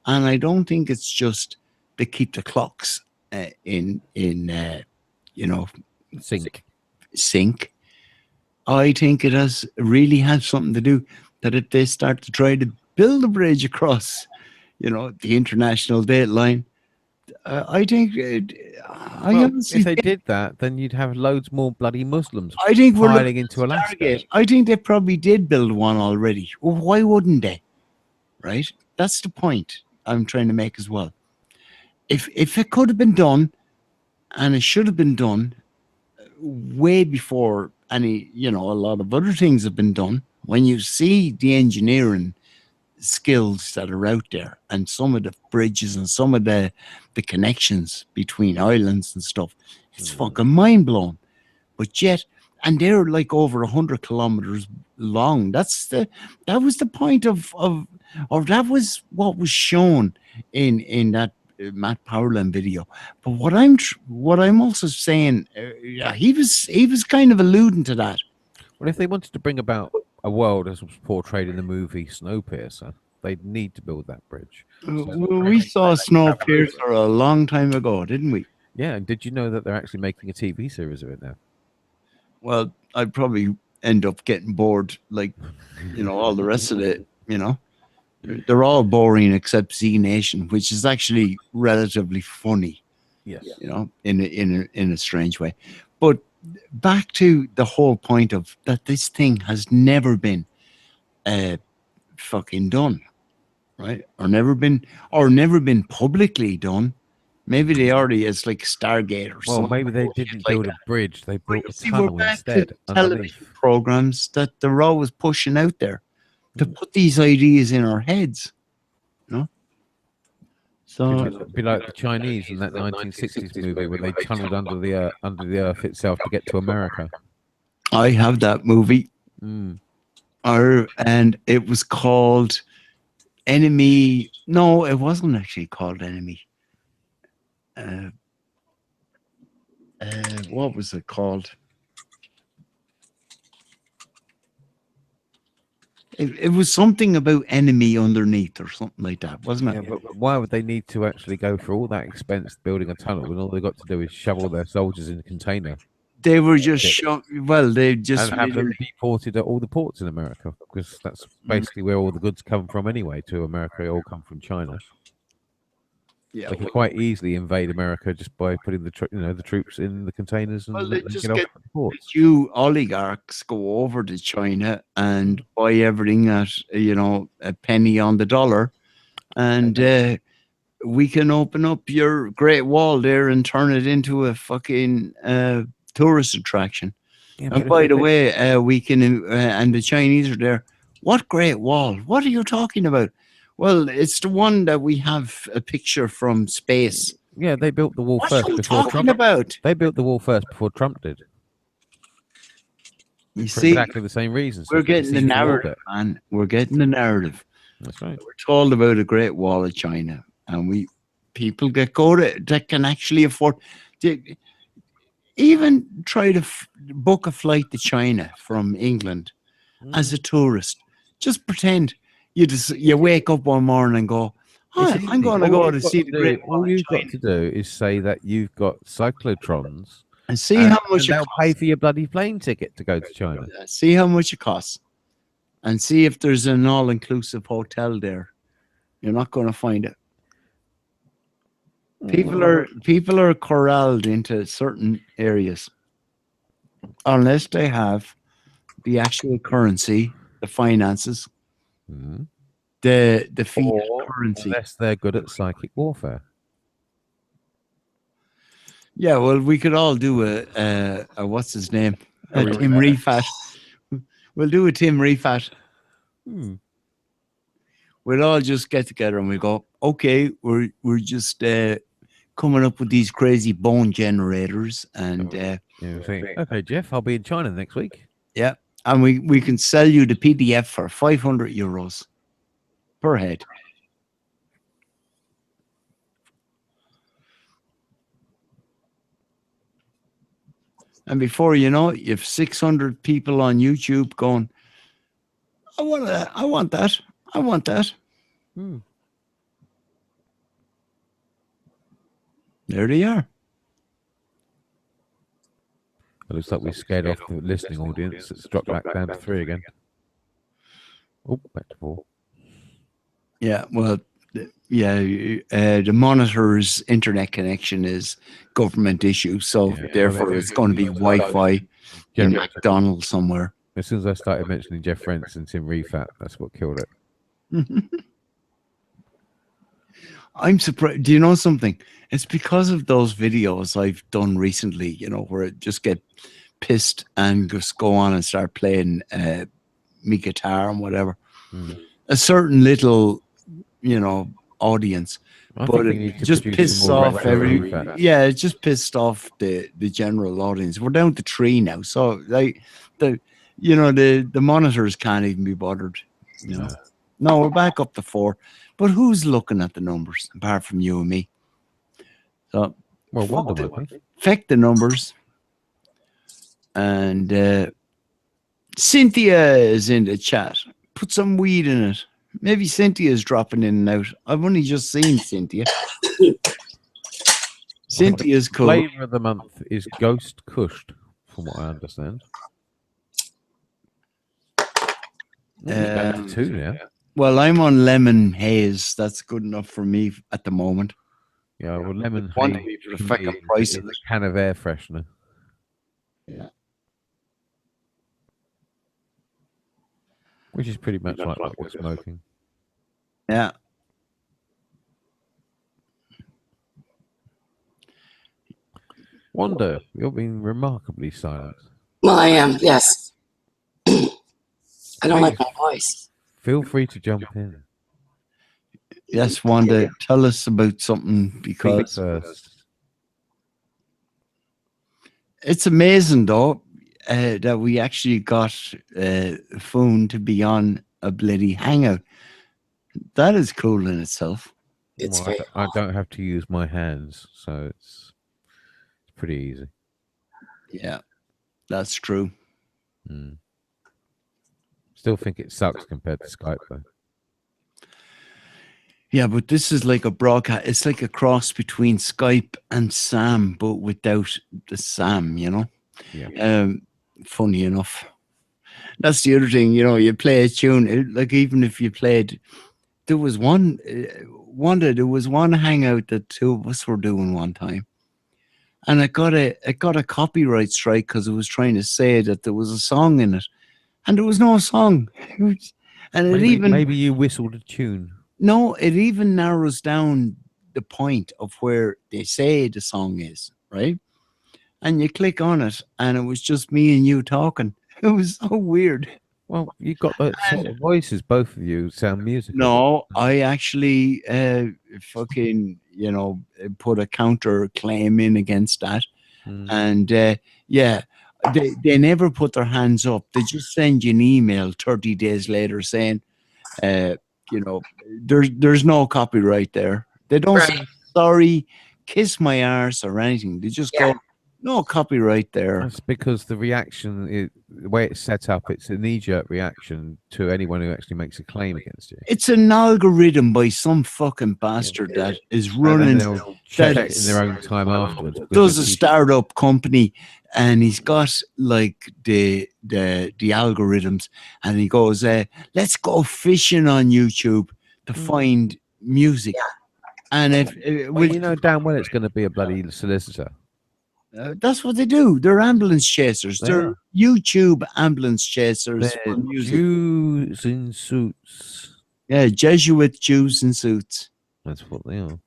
And I don't think it's just to keep the clocks in sync. I think it really has something to do that if they start to try to build a bridge across, the international date line, I think if they did that, then you'd have loads more bloody Muslims I think we're piling looking into Alaska. Stargate. I think they probably did build one already. Well, why wouldn't they? Right? That's the point I'm trying to make as well. If it could have been done, and it should have been done way before any, a lot of other things have been done. When you see the engineering skills that are out there and some of the bridges and some of the connections between islands and stuff, it's fucking mind blowing. But yet, and they're like over 100 kilometers long. That was the point or that was what was shown in that Matt Powerland video. But what I'm also saying, he was kind of alluding to that. Well, if they wanted to bring about a world as was portrayed in the movie Snowpiercer, they'd need to build that bridge. We saw Snowpiercer a long time ago, didn't we? Yeah, and did you know that they're actually making a TV series of it now? Well, I'd probably end up getting bored, like, all the rest of it, They're all boring except Z Nation, which is actually relatively funny. Yes. In a strange way. But back to the whole point of that this thing has never been fucking done, right? Or never been publicly done. Maybe they already, it's like Stargate or something. Well, maybe they didn't build a bridge. They built a See, tunnel we're back instead to underneath. television programs that they're always pushing out there to put these ideas in our heads. So It'd be like the Chinese in that 1960s movie where they tunneled under the earth itself to get to America. I have that movie. Mm. And it was called Enemy. No, it wasn't actually called Enemy. What was it called? It was something about enemy underneath or something like that, wasn't it? Yeah, but why would they need to actually go through all that expense building a tunnel when all they've got to do is shovel their soldiers in a container? They were just they just and have them deported at all the ports in America, because that's basically where all the goods come from anyway. To America, they all come from China. Yeah, they can quite easily invade America just by putting the troops in the containers and they let just them get get off the ports. you oligarchs go over to China and buy everything at a penny on the dollar, and we can open up your Great Wall there and turn it into a fucking tourist attraction. Yeah, And by the way, we can, and the Chinese are there. What Great Wall? What are you talking about? Well, it's the one that we have a picture from space. Yeah, they built the wall What first are you before talking Trump. about? They built the wall first before Trump did. You For see, exactly the same reasons. we're getting the narrative, man. We're getting the narrative. That's right. We're told about a Great Wall of China, and people that can actually afford to even try to book a flight to China from England as a tourist. Just pretend you wake up one morning and go, "Hi, I'm going to go to see the Great Wall." All you've got to do is say that you've got cyclotrons, and see how much they'll pay for your bloody plane ticket to go to China. See how much it costs, and see if there's an all-inclusive hotel there. You're not going to find it. People are corralled into certain areas unless they have the actual currency, the finances, the fiat currency. Unless they're good at psychic warfare. Yeah, well, we could all do a what's his name? Tim Refat. We'll do a Tim Refat. Hmm. We'll all just get together and we go, okay, we're just coming up with these crazy bone generators, and Yeah, we think, okay, Jeff, I'll be in China next week. yeah, and we can sell you the PDF for €500 per head. And before you know it, you have 600 people on YouTube going, I want that, I want that, I want that. Hmm. There they are. It looks like we scared off the listening audience. It's dropped back down to 3 again. Oh, back to 4. Yeah, well, yeah, the monitor's internet connection is government issue, so Yeah, therefore well, it's going to be Wi-Fi in McDonald's somewhere. As soon as I started mentioning Jeff Rents and Tim Refat, that's what killed it. I'm surprised. Do you know something? It's because of those videos I've done recently, you know, where I just get pissed and just go on and start playing me guitar and whatever. A certain little, you know, audience. I But think we need it to just produce pisses some more off retro every. Refats. Yeah, it just pissed off the general audience. We're down to 3 now, so like the monitors can't even be bothered. You know, no, we're back up to 4. But who's looking at the numbers apart from you and me? So, well, Wanda might be. Feck the numbers. And Cynthia is in the chat. Put some weed in it. Maybe Cynthia's dropping in and out. I've only just seen Cynthia. Cynthia's cool. Flavor of the month is Ghost Cushed, from what I understand. Down to 2 now. Well, I'm on lemon haze. That's good enough for me at the moment. Yeah, well, lemon One haze for the to fucking me price is of a it. can of air freshener. Yeah. Which is pretty much like what you're smoking. Yeah. Wanda, you're being remarkably silent. Well, I am, yes. I don't like my voice. Feel free to jump in. Yes, Wanda, tell us about something, Feet because first. it's amazing, though, that we actually got Foon to be on a bloody hangout. That is cool in itself. It's Well, very I don't have to use my hands, so it's pretty easy. Yeah, that's true. Still think it sucks compared to Skype, though. Yeah, but this is like a broadcast. It's like a cross between Skype and Sam, but without the Sam, you know? Yeah. Funny enough. That's the other thing, you know, you play a tune, like even if you played, there was one, there was one hangout that 2 of us were doing one time. And it got a copyright strike because it was trying to say that there was a song in it. And there was no song. And maybe you whistled a tune. No, it even narrows down the point of where they say the song is, right? And you click on it, and it was just me and you talking. It was so weird. Well, you got that sort of voices, both of you sound musical. No, I actually fucking, you know, put a counter claim in against that. And yeah, they never put their hands up. They just send you an email 30 days later saying, you know, there's no copyright there. They don't say sorry, kiss my arse or anything. They just go, no copyright there. That's because the reaction, the way it's set up, it's a knee-jerk reaction to anyone who actually makes a claim against you. It's an algorithm by some fucking bastard that is running. They'll check it in their own time afterwards. Does a startup company, and he's got like the algorithms, and he goes, let's go fishing on YouTube to find music. And if well, you know damn well it's going to be a bloody solicitor. That's what they do. They're ambulance chasers. They're YouTube ambulance chasers for music. Jews in suits. Yeah, Jesuit Jews in suits. That's what they are.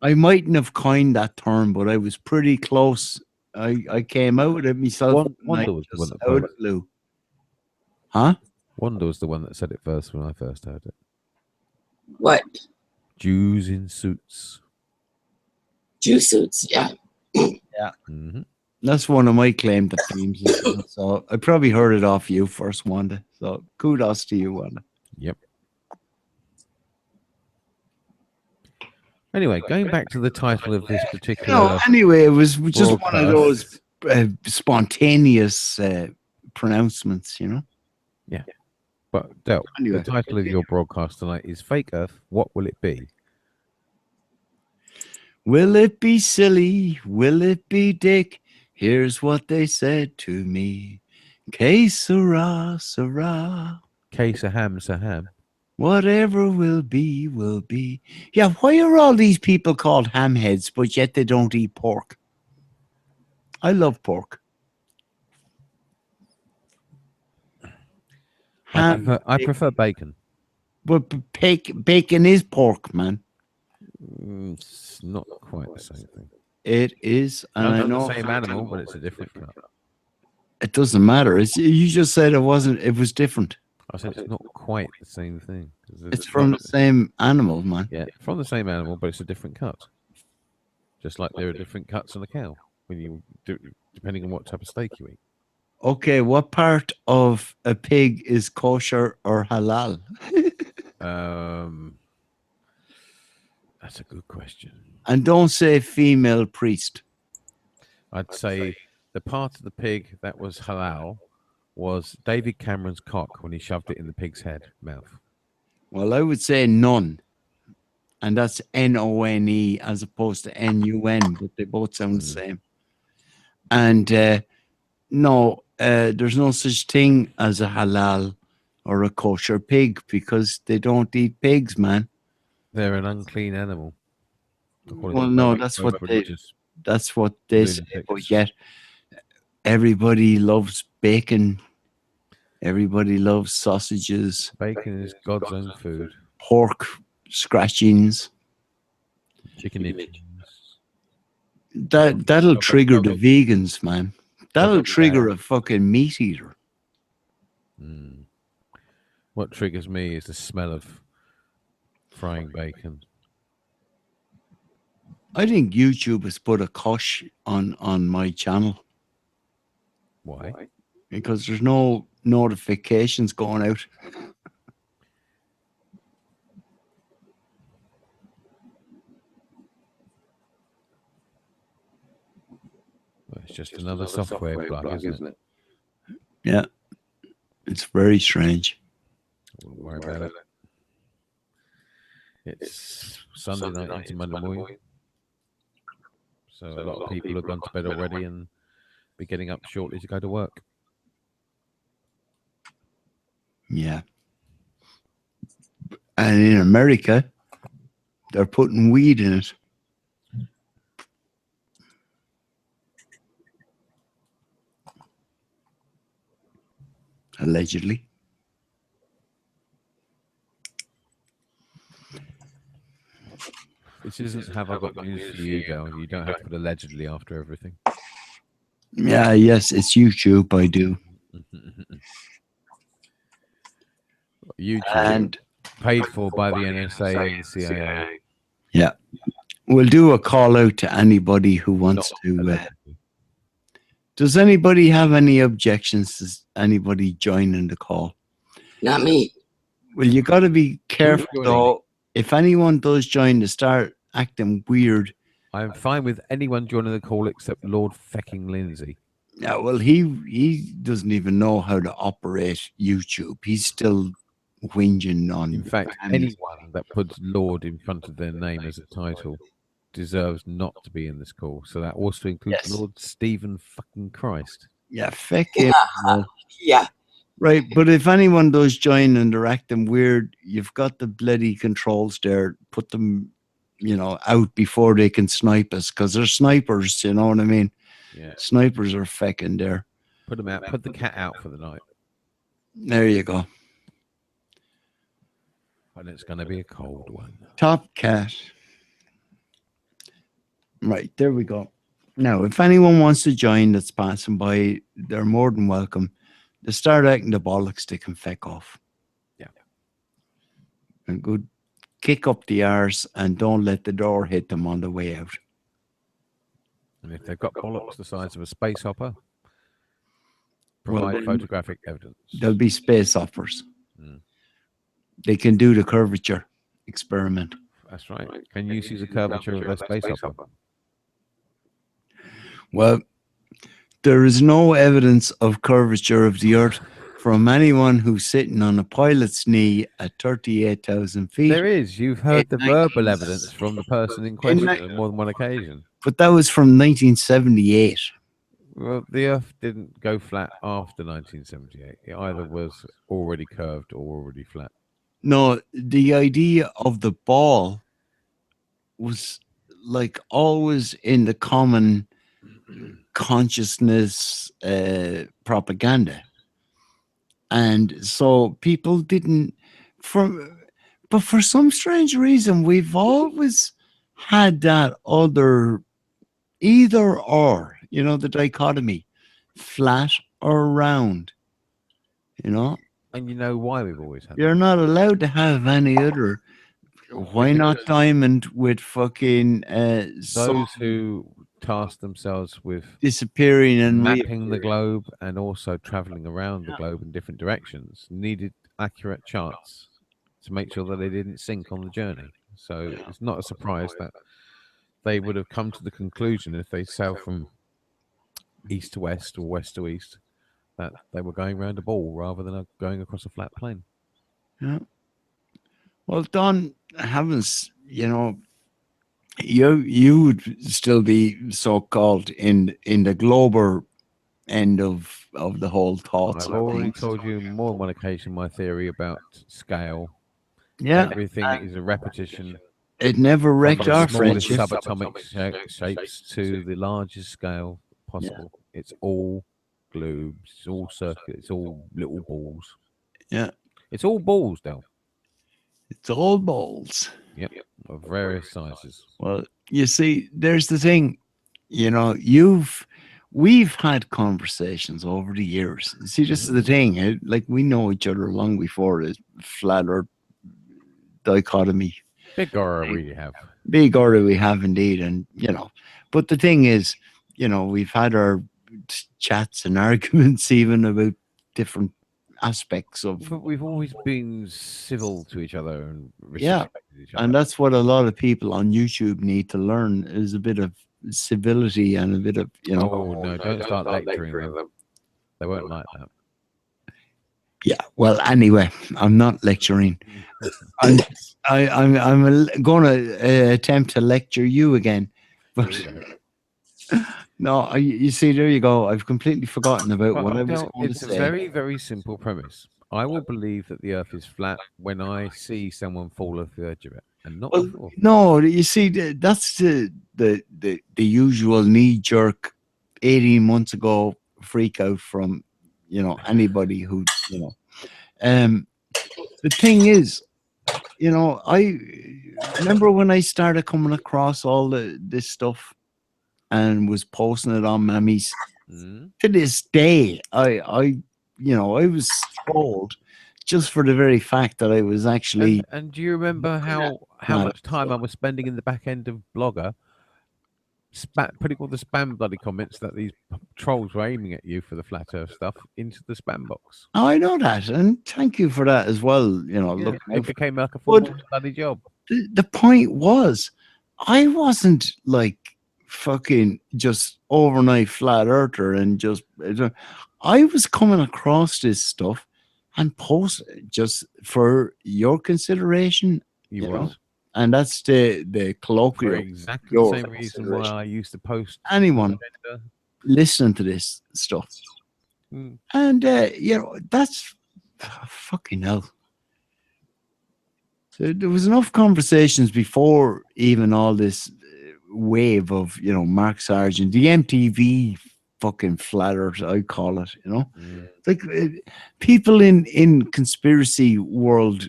I mightn't have coined that term, but I was pretty close. I came out with it myself. Wanda was the one that out of the blue. Huh? Wanda was the one that said it first when I first heard it. What? Jews in suits. Jew suits. Yeah. Hmm. That's one of my claim to fame. So I probably heard it off you first, Wanda. So kudos to you, Wanda. Yep. Anyway, going back to the title of this particular Anyway, it was just one of broadcast. those spontaneous pronouncements, But Del, Anyway. the title of your broadcast tonight is Fake Earth. What will it be? Will it be silly? Will it be dick? Here's what they said to me. Que sera, sera. Case a ham. Whatever will be, will be. Yeah, why are all these people called hamheads, but yet they don't eat pork? I love pork. I prefer bacon. But bacon is pork, man. It's not quite the same thing. It is, and I know the same animal, but it's a different cut. it doesn't matter. You just said it wasn't. It was different. I said it's not quite the same thing. It's from the same animal, man. Yeah, from the same animal, but it's a different cut. Just like there are different cuts on a cow when you do, depending on what type of steak you eat. Okay, what part of a pig is kosher or halal? That's a good question. And don't say female priest. I'd say the part of the pig that was halal was David Cameron's cock when he shoved it in the pig's mouth. Well, I would say none. And that's None as opposed to NUN, but they both sound the same. And no, there's no such thing as a halal or a kosher pig because they don't eat pigs, man. They're an unclean animal. Well, no, that's what they say. But yet, everybody loves bacon. Everybody loves sausages. Bacon is God's own food. Pork scratchings. Chicken itches. That'll trigger the vegans, man. That'll trigger a fucking meat eater. What triggers me is the smell of frying bacon. I think YouTube has put a cosh on my channel. Why? Because there's no notifications going out. Well, it's just another software bug, isn't it? Yeah. It's very strange. I wouldn't worry about it. It's Sunday night into Monday morning. So a lot of people have gone to bed already and be getting up shortly to go to work. Yeah. And in America, they're putting weed in it. Allegedly. This isn't Have I Got News for You, Del. You don't have to put allegedly after everything. Yeah, yes, it's YouTube. I do. YouTube And paid for by the NSA and the CIA. yeah, we'll do a call out to anybody who wants to. Does anybody have any objections to anybody joining the call? Not me. Well, you got to be careful though. If anyone does join to start acting weird, I'm fine with anyone joining the call except Lord Fecking Lindsay. Yeah, well, he doesn't even know how to operate YouTube. He's still whinging on. In fact, anyone that puts Lord in front of their name as a title deserves not to be in this call. So that also includes Lord Stephen fucking Christ. Yeah, feckin. Yeah. Right, but if anyone does join and they're acting weird, you've got the bloody controls there. Put them, out before they can snipe us, because they're snipers, you know what I mean? Yeah. Snipers are feckin' there. Put them out. Put the cat out for the night. There you go. And it's going to be a cold one. Top cat. Right, there we go. Now, if anyone wants to join that's passing by, they're more than welcome. they start acting the bollocks, they can feck off. Yeah. And good, kick up the arse and don't let the door hit them on the way out. And if they've got bollocks the size of a space hopper, Well, provide then photographic evidence. They'll be space hoppers. Mm. They can do the curvature experiment. That's right. Can you see the curvature of a space hopper? Well, there is no evidence of curvature of the Earth from anyone who's sitting on a pilot's knee at 38,000 feet. There is. You've heard the In verbal evidence from the person in question on more than one occasion. But that was from 1978. Well, the Earth didn't go flat after 1978. It either was already curved or already flat. No, the idea of the ball was like always in the common consciousness propaganda. And so people didn't, but for some strange reason, we've always had that other either or, the dichotomy, flat or round, And you know why we've always had You're that? not allowed to have any other. Why not diamond with fucking Those who task themselves with disappearing and mapping the globe and also traveling around the globe in different directions needed accurate charts to make sure that they didn't sink on the journey. So it's not a surprise that they would have come to the conclusion if they sailed from east to west or west to east that they were going around a ball rather than going across a flat plane. Yeah. Well, Don, heavens, you would still be so-called in the global end of the whole thoughts. I've already told you more than one occasion my theory about scale. Yeah, Everything is a repetition. it never wrecked From our the smallest friendship. subatomic shapes to the largest scale possible. It's all globes, it's all circular, it's all little balls. Yeah, It's all balls, Del. it's all balls. Yep, of various sizes. Well, you see, there's the thing, we've had conversations over the years. See, this is the thing, like we know each other long before the flat Earth dichotomy. Big or we have. Big order we have indeed, and but the thing is, we've had our chats and arguments even about different aspects of. But we've always been civil to each other and Yeah, respected each other. and that's what a lot of people on YouTube need to learn is a bit of civility and a bit of Oh no! Don't start lecturing them. They won't like that. Yeah. Well, anyway, I'm not lecturing. I'm going to attempt to lecture you again, but no. You see, there you go. I've completely forgotten about what I was going to It's a say. very, very simple premise. I will believe that the Earth is flat when I see someone fall off the edge of it, and not Well, before. no, you see, that's the usual knee jerk 18 months ago freak out from anybody who the thing is, I remember when I started coming across all this stuff and was posting it on Mammies. Mm. To this day, I was told just for the very fact that I was actually. And do you remember how much time I was spending in the back end of Blogger, putting all the spam bloody comments that these trolls were aiming at you for the flat Earth stuff into the spam box? Oh, I know that, and thank you for that as well. Yeah, look, it became like a full-time bloody job. the point was, I wasn't like fucking just overnight flat earther and just. I was coming across this stuff and post just for your consideration. You was. And that's the For colloquial. exactly the same reason why I used to post. Anyone listening to this stuff, and that's fucking hell. So there was enough conversations before even all this wave of Mark Sargent, the MTV fucking flat earth, I call it. Like people in conspiracy world,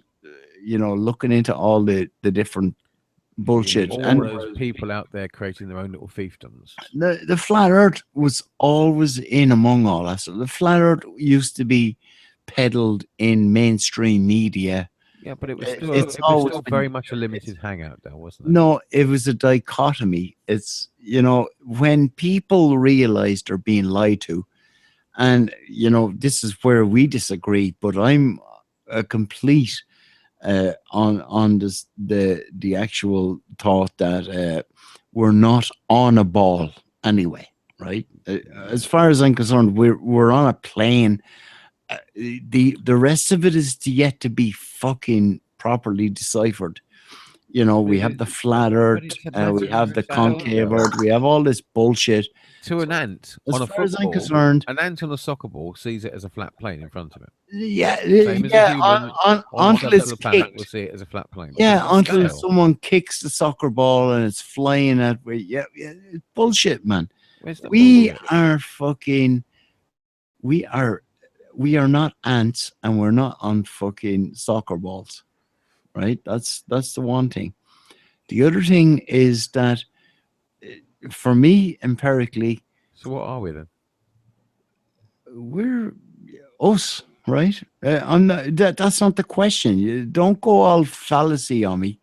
looking into all the different bullshit. All And those people out there creating their own little fiefdoms. the flat Earth was always in among all that. So the flat Earth used to be peddled in mainstream media. Yeah, but it was still It's always been, very much a limited hangout, though, wasn't it? no, it was a dichotomy. It's, you know, when people realize they're being lied to, and, you know, this is where we disagree, but I'm a complete on this, the actual thought that we're not on a ball anyway, right? As far as I'm concerned, we're on a plane. The rest of it is yet to be fucking properly deciphered. You know, we have the flat Earth, we have the concave Earth, we have all this bullshit. To an ant As on a far as I'm football, concerned, an ant on a soccer ball sees it as a flat plane in front of it. yeah, Same as a yeah, human on until the it's planet kicked. will see it as a flat plane. Yeah, It's a until scale. someone kicks the soccer ball and it's flying at way. Yeah, it's bullshit, man. Where's the We bullshit? are fucking. We are. We are not ants, and we're not on fucking soccer balls, right? That's the one thing. The other thing is that, for me, empirically, So what are we then? we're us, right? I'm not. That's not the question. You don't go all fallacy on me.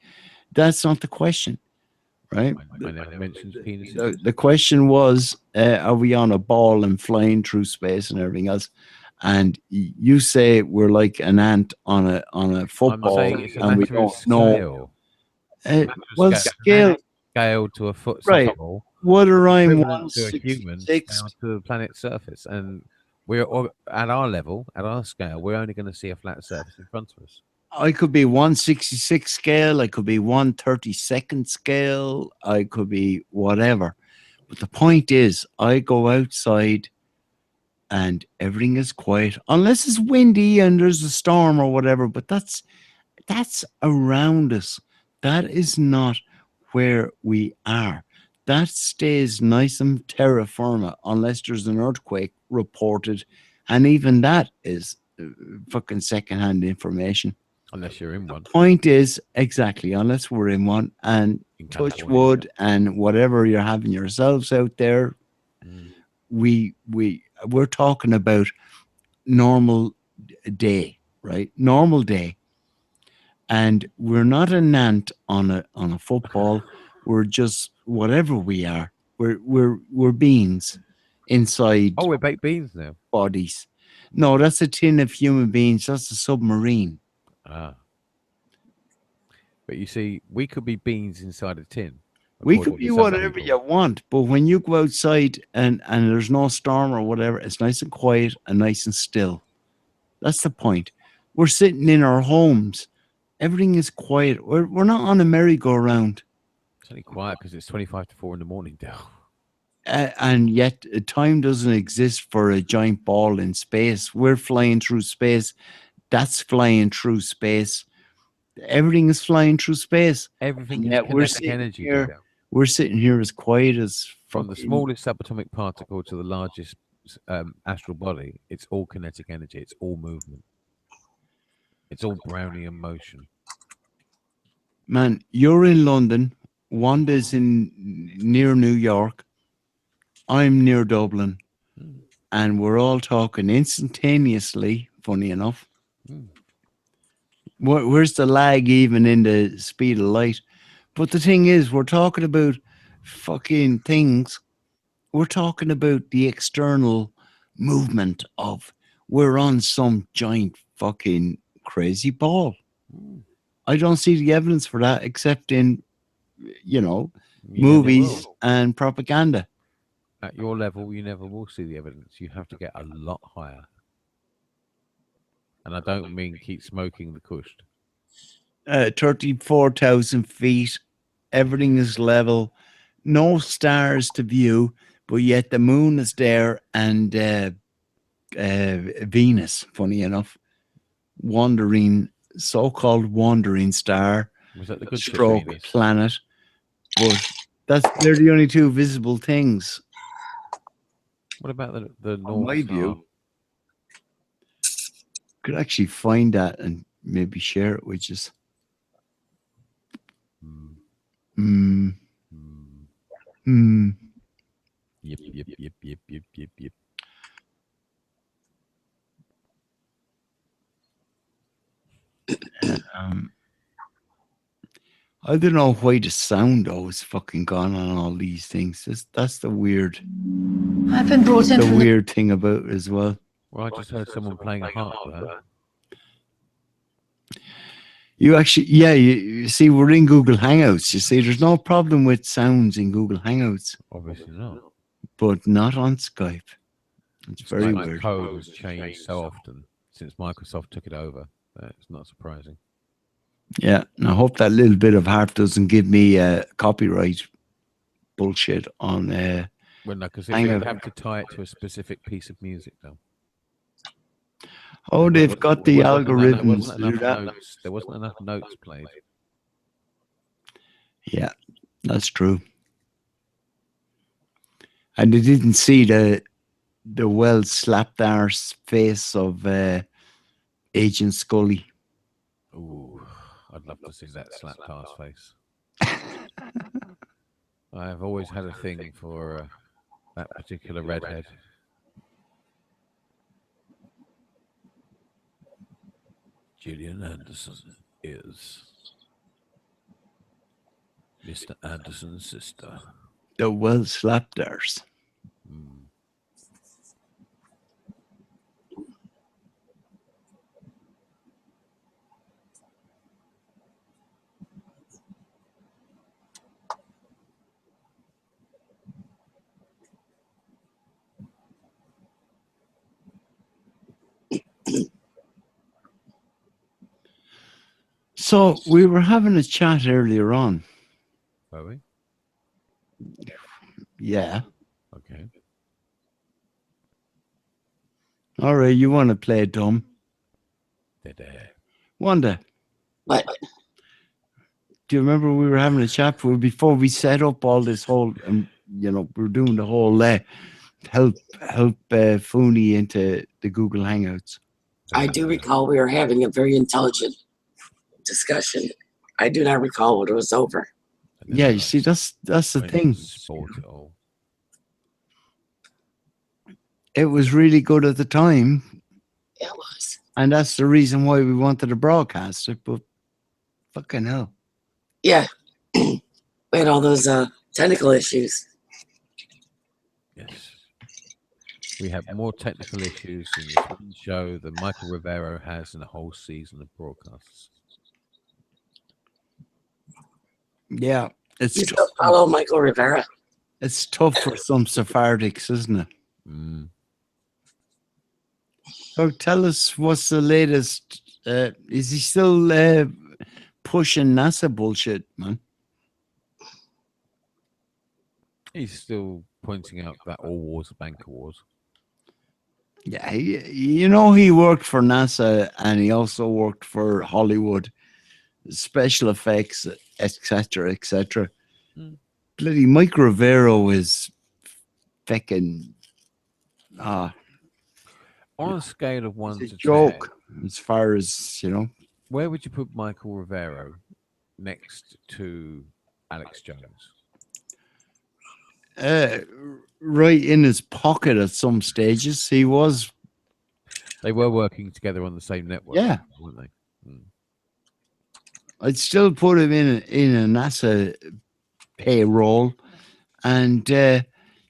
That's not the question. Right? I never mentioned penises. The question was, are we on a ball and flying through space and everything else? And you say we're like an ant on a football, I'm saying it's a and we matter of don't know. scale. Well, scale, Scale to a foot right? soccer ball, What are I? equivalent to a human 166. scale to the planet's surface, and we're at our level, at our scale, we're only going to see a flat surface in front of us. I could be 166 scale. I could be 132nd scale. I could be whatever. But the point is, I go outside and everything is quiet unless it's windy and there's a storm or whatever. But that's around us. That is not where we are. That stays nice and terra firma unless there's an earthquake reported, and even that is fucking secondhand information. Unless you're in one. Point is, exactly, unless we're in one, and In touch California. wood and whatever you're having yourselves out there, we're talking about normal day, right? Normal day. And we're not an ant on a football. We're just whatever we are. We're beings inside Oh, we're baked beans now. bodies. No, that's a tin of human beings. That's a submarine. Ah. But you see, we could be beans inside a tin. We according could be to some whatever people. you want, but when you go outside and there's no storm or whatever, it's nice and quiet and nice and still. That's the point. We're sitting in our homes. Everything is quiet. We're not on a merry-go-round. It's only quiet because it's 25 to 4 in the morning, Dale. And yet time doesn't exist for a giant ball in space. We're flying through space. That's flying through space. Everything is flying through space. Everything And is yet we're kinetic sitting energy, here. Dale. We're sitting here as quiet as From the fucking- smallest subatomic particle to the largest astral body, it's all kinetic energy. It's all movement. It's all Brownian motion. Man, you're in London. Wanda's in near New York. I'm near Dublin. And we're all talking instantaneously, funny enough. Where's the lag even in the speed of light? But the thing is, we're talking about fucking things. We're talking about the external movement of we're on some giant fucking crazy ball. I don't see the evidence for that except in, movies and propaganda. At your level, you never will see the evidence. You have to get a lot higher. And I don't mean keep smoking the kush. 34,000 feet. Everything is level. No stars to view, but yet the moon is there and Venus, funny enough, so-called wandering star, Was that the good ship, stroke Venus? planet. But they're the only two visible things. What about the In North my Star? view, could actually find that and maybe share it with us. Hmm. Hmm. Hmm. Yep, yep, yep, yep, yep, yep, yep. Um, I don't know why the sound though is fucking gone on all these things. That's the weird, I've been brought in the from weird thing about it as well. Well, I just heard someone playing a harp there. You actually, yeah, you see, we're in Google Hangouts. You see, there's no problem with sounds in Google Hangouts, Obviously not. but not on Skype. It's very Skype's weird. code has changed so often since Microsoft took it over. It's not surprising. Yeah, and I hope that little bit of harp doesn't give me copyright bullshit on. Well, no, because Hang they on. have to tie it to a specific piece of music, though. Oh, they've got the algorithms to do enough that. notes. There wasn't enough notes played. Yeah, that's true. And they didn't see the well slapped arse face of Agent Scully. Ooh, I'd love to see that slapped ass face. I've always had a thing for that particular redhead. Gillian Anderson is Mr. Anderson's sister. The well slapped arse. Mm. So we were having a chat earlier on. Were we? Yeah. Okay. All right, you want to play dumb? Wanda, What? do you remember we were having a chat before we set up all this whole, we're doing the whole help Foony into the Google Hangouts. I do recall we were having a very intelligent discussion. I do not recall what it was over. Yeah, you see, that's the thing. Sport it all. It was really good at the time, It was. and that's the reason why we wanted to broadcast it. But fucking hell, Yeah. We had all those technical issues. Yes. We have more technical issues in this one show than Michael Rivero has in a whole season of broadcasts. yeah, it's You still follow Michael Rivera? it's tough for some Sephardics, isn't it? Mm. So tell us, what's the latest? Is he still pushing NASA bullshit, man? He's still pointing out that all wars are banker wars. Yeah, he worked for NASA and he also worked for Hollywood, special effects, etc., etc. Mm. Bloody Mike Rivero is feckin' On a scale of 1 it's a to joke as far as 10, where would you put Michael Rivero next to Alex Jones? Right in his pocket at some stages. He was. They were working together on the same network, Yeah, weren't they? Mm. I'd still put him in a NASA payroll, and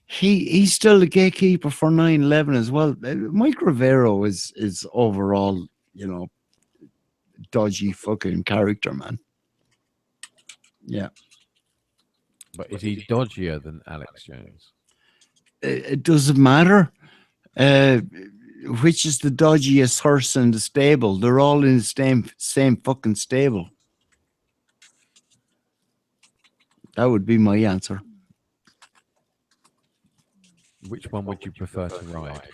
he's still the gatekeeper for 9/11 as well. Mike Rivero is overall, dodgy fucking character, man. Yeah. But is he dodgier than Alex Jones? It doesn't matter. Which is the dodgiest horse in the stable? They're all in the same fucking stable. That would be my answer. Which one would you prefer to ride?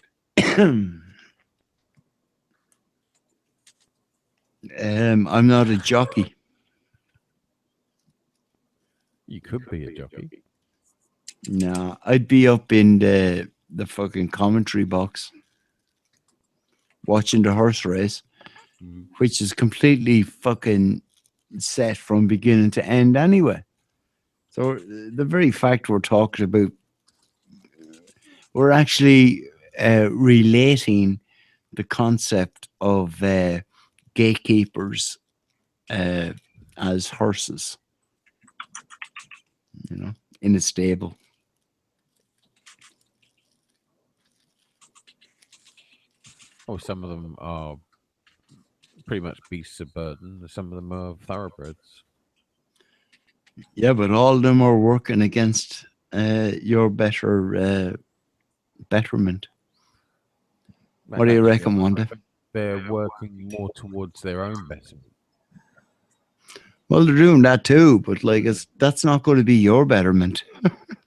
I'm not a jockey. You could be a jockey. No, I'd be up in the fucking commentary box watching the horse race, which is completely fucking set from beginning to end anyway. So the very fact we're talking about, we're actually relating the concept of gatekeepers as horses, in a stable. Oh, some of them are pretty much beasts of burden. Some of them are thoroughbreds. Yeah, but all of them are working against your betterment. What do you reckon, Wanda? They're working more towards their own betterment. Well, they're doing that too, but like that's not going to be your betterment.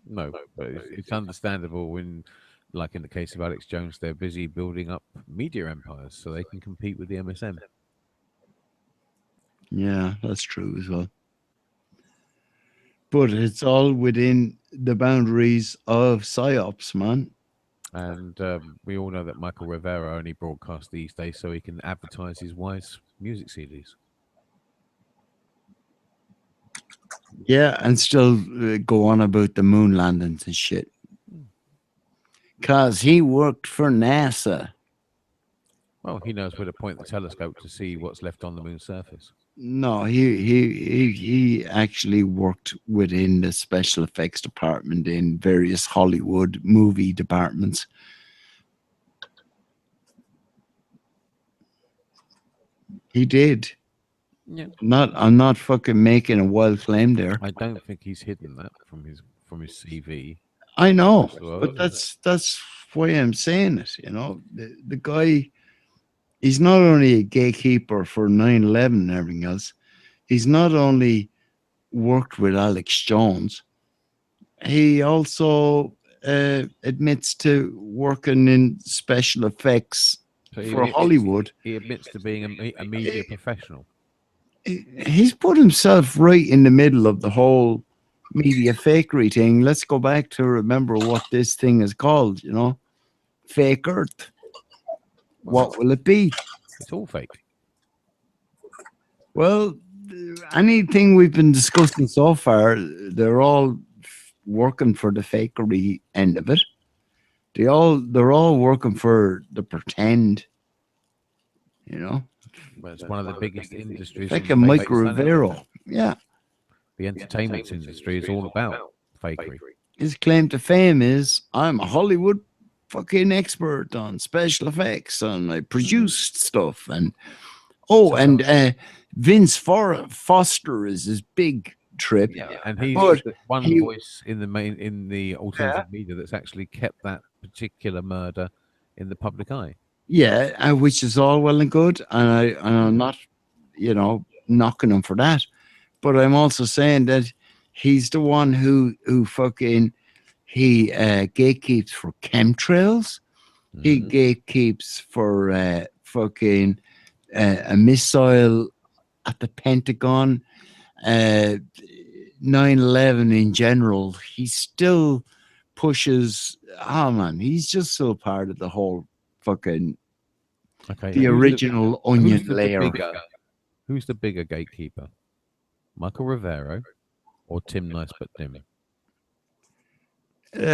No, but it's understandable when, like in the case of Alex Jones, they're busy building up media empires so they can compete with the MSM. Yeah, that's true as well. But it's all within the boundaries of psyops, man. And we all know that Michael Rivera only broadcasts these days so he can advertise his wife's music CDs. Yeah, and still go on about the moon landings and shit. Because he worked for NASA. Well, he knows where to point the telescope to see what's left on the moon's surface. No, he actually worked within the special effects department in various Hollywood movie departments. He did. Yeah. I'm not fucking making a wild claim there. I don't think he's hidden that from his CV. I know, but that's why I'm saying it. The guy, he's not only a gatekeeper for 9/11 and everything else. He's not only worked with Alex Jones, he also admits to working in special effects for Hollywood. He admits to being a media professional. He's put himself right in the middle of the whole media fakery thing. Let's go back to remember what this thing is called, fake Earth. What will it be? It's all fake. Well, anything we've been discussing so far, they're all working for the fakery end of it. They're all working for the pretend, Well, it's one of the biggest industries. Like a Michael Rivera. Yeah. The entertainment industry is all about fakery. His claim to fame is, I'm a Hollywood fucking expert on special effects and I produced stuff. And Vince Foster is his big trip. Yeah, and he's the one voice in the alternative media that's actually kept that particular murder in the public eye. Yeah, which is all well and good, and I'm not, knocking him for that, but I'm also saying that he's the one who fucking gatekeeps for chemtrails. Mm-hmm. He gatekeeps for fucking a missile at the Pentagon, 9/11 in general. He still pushes. Oh man, he's just so part of the whole fucking the original onion layer. Who's the bigger gatekeeper, Michael Rivera or Tim Nice but Dim?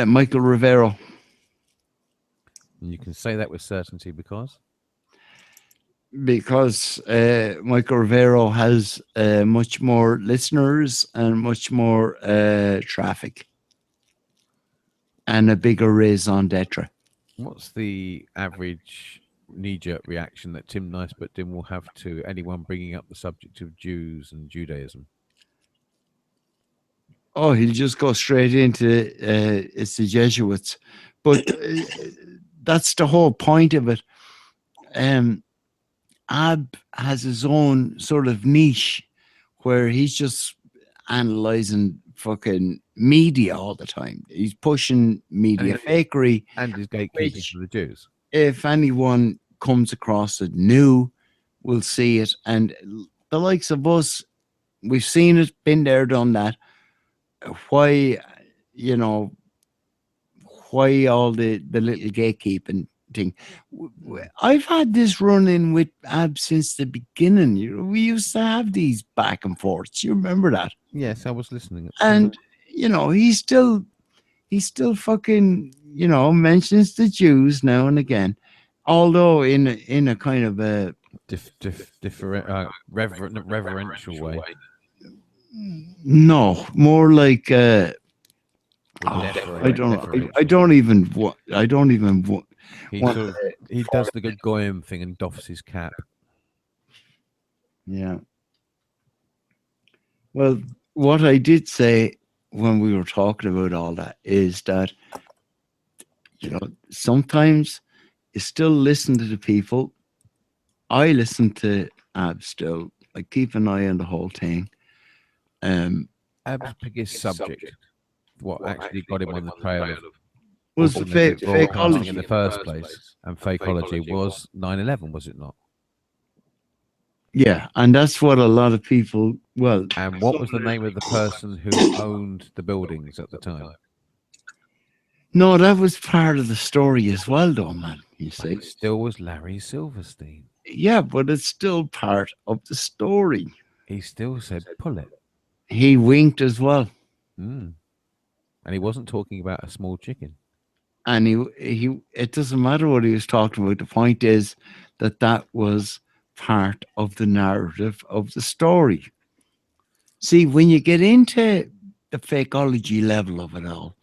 Michael Rivera. And you can say that with certainty because Michael Rivera has much more listeners and much more traffic and a bigger raison d'etre. What's the average knee-jerk reaction that Tim Nice but Dim will have to anyone bringing up the subject of Jews and Judaism? Oh, he'll just go straight into it's the Jesuits. But that's the whole point of it. Ab has his own sort of niche where he's just analyzing fucking media all the time. He's pushing media fakery. And his gatekeeping for the Jews. If anyone comes across it new, will see it. And the likes of us, we've seen it, been there, done that. Why all the little gatekeeping thing? I've had this run-in with Ab since the beginning. We used to have these back and forths. You remember that? Yes, I was listening. And you know, he still fucking, you know, mentions the Jews now and again, although in a kind of a reverential way. no, more like Or I don't even He want sort of he does the good goyim thing and doffs his cap. yeah. Well, what I did say when we were talking about all that is that, you know, sometimes you still listen to the people. I listen to Ab still. I keep an eye on the whole thing. Ab's biggest subject, what actually got him on the trail of Was the alternative broadcasting in fakeology. the first place, and fakeology was 9/11, was it not? Yeah, and that's what a lot of people. Well, And what was the name of the person who owned the buildings at the time? no, that was part of the story as well, though, man. You But see, it still was Larry Silverstein. yeah, but it's still part of the story. He still said, "Pull it." He winked as well, And he wasn't talking about a small chicken. and he. It doesn't matter what he was talking about. The point is that was part of the narrative of the story. See, when you get into the fakeology level of it all,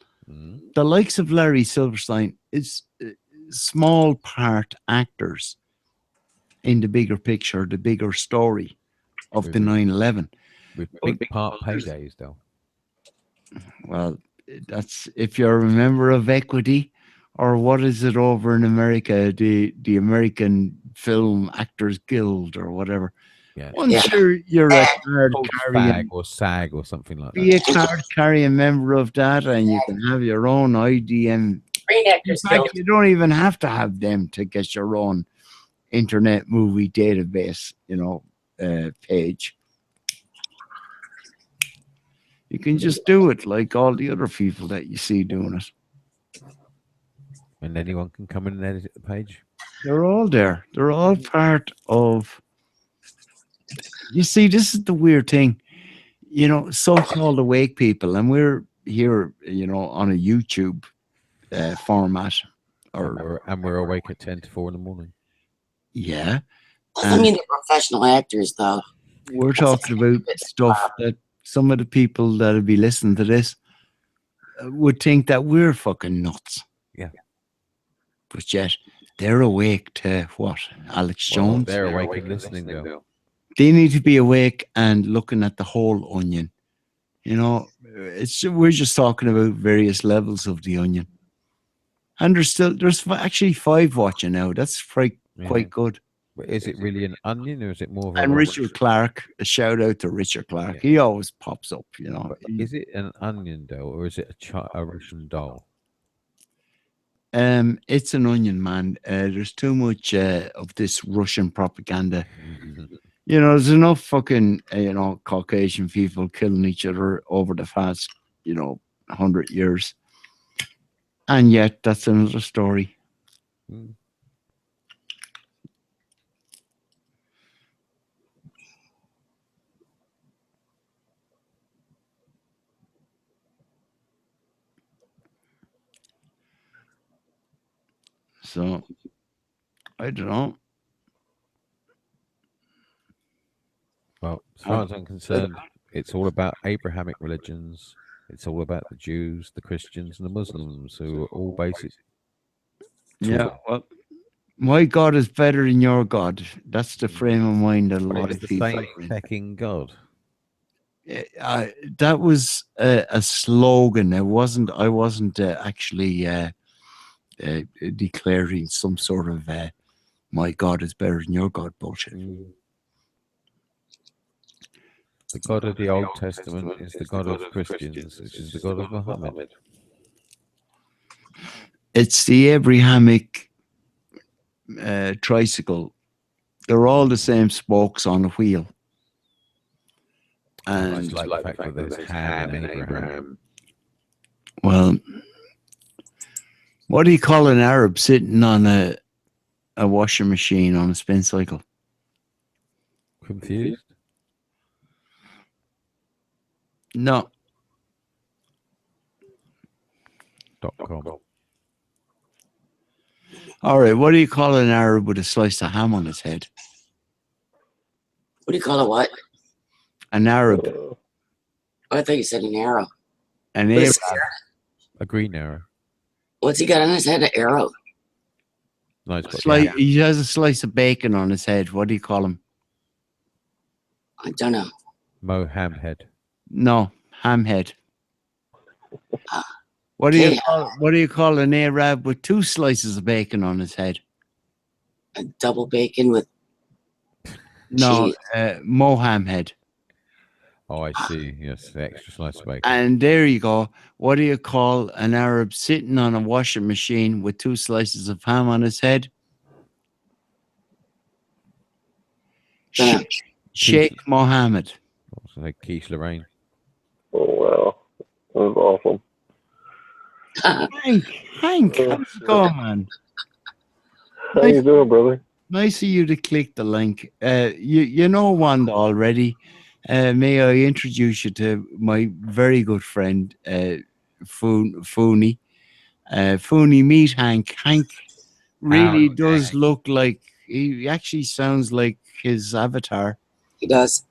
the likes of Larry Silverstein is small part actors in the bigger picture, the bigger story of the 9/11. With big part paydays, though. Well, that's if you're a member of Equity, or what is it over in America, the American Film Actors Guild or whatever. Yeah. Once you're a card carrying SAG or SAG or something like be a that. card carrying member of that, and you can have your own IDM. Screen In Actors fact, Guild. you don't even have to have them to get your own internet movie database, you know, page. You can just do it like all the other people that you see doing it. And anyone can come in and edit the page. They're all there. They're all part of. You see, this is the weird thing. You know, so-called awake people, and we're here, you know, on a YouTube format. And we're awake at 10 to 4 in the morning. Yeah. Doesn't mean they're professional actors, though. We're talking about stuff that some of the people that'll be listening to this would think that we're fucking nuts. Yeah. But yet, they're awake to what? Alex Jones? They're awake and listening, though. They need to be awake and looking at the whole onion. You know, we're just talking about various levels of the onion. And there's actually 5 watching now. That's quite good. But is it really an onion, or is it more of a... And Richard Clark, a shout out to Richard Clark. Yeah. He always pops up, you know. But is it an onion dough, or is it a Russian doll? It's an onion, man. There's too much of this Russian propaganda. You know, there's enough fucking, you know, Caucasian people killing each other over the past, you know, 100 years. And yet, that's another story. So, I don't know. Well, as far as I'm concerned, it's all about Abrahamic religions. It's all about the Jews, the Christians, and the Muslims, who are all basic. Yeah, well, my God is better than your God. That's the frame of mind that a lot of people. It's the same feckin God. That was a slogan. I wasn't actually declaring some sort of my God is better than your God bullshit. The God of the Old Testament is the God of Christians, which is the God of Muhammad. It's the Abrahamic tricycle. They're all the same spokes on a wheel. And like the fact that there's Ham and Abraham. Well, what do you call an Arab sitting on a washing machine on a spin cycle? Confused? No. .com. All right, what do you call an Arab with a slice of ham on his head? What do you call it? What? An Arab. Oh, I thought you said an arrow. An What Arab. is- A green arrow. What's he got on his head? An arrow. No, it's got the ham. He has a slice of bacon on his head. What do you call him? I don't know. Mo Hamhead. No, ham head. What do you call an Arab with 2 slices of bacon on his head? A double bacon with No, cheese. Moham head. Oh, I see. Yes, the extra slice of bacon. And there you go. What do you call an Arab sitting on a washing machine with 2 slices of ham on his head? Sheikh Mohammed. Also, like Quiche Lorraine. Oh, wow. That was awesome. Hank, how's it going, man? How you doing, brother? Nice of you to click the link. You know Wanda already. May I introduce you to my very good friend, Foony. Foony, meet Hank. Hank really does look like, he actually sounds like his avatar. He does.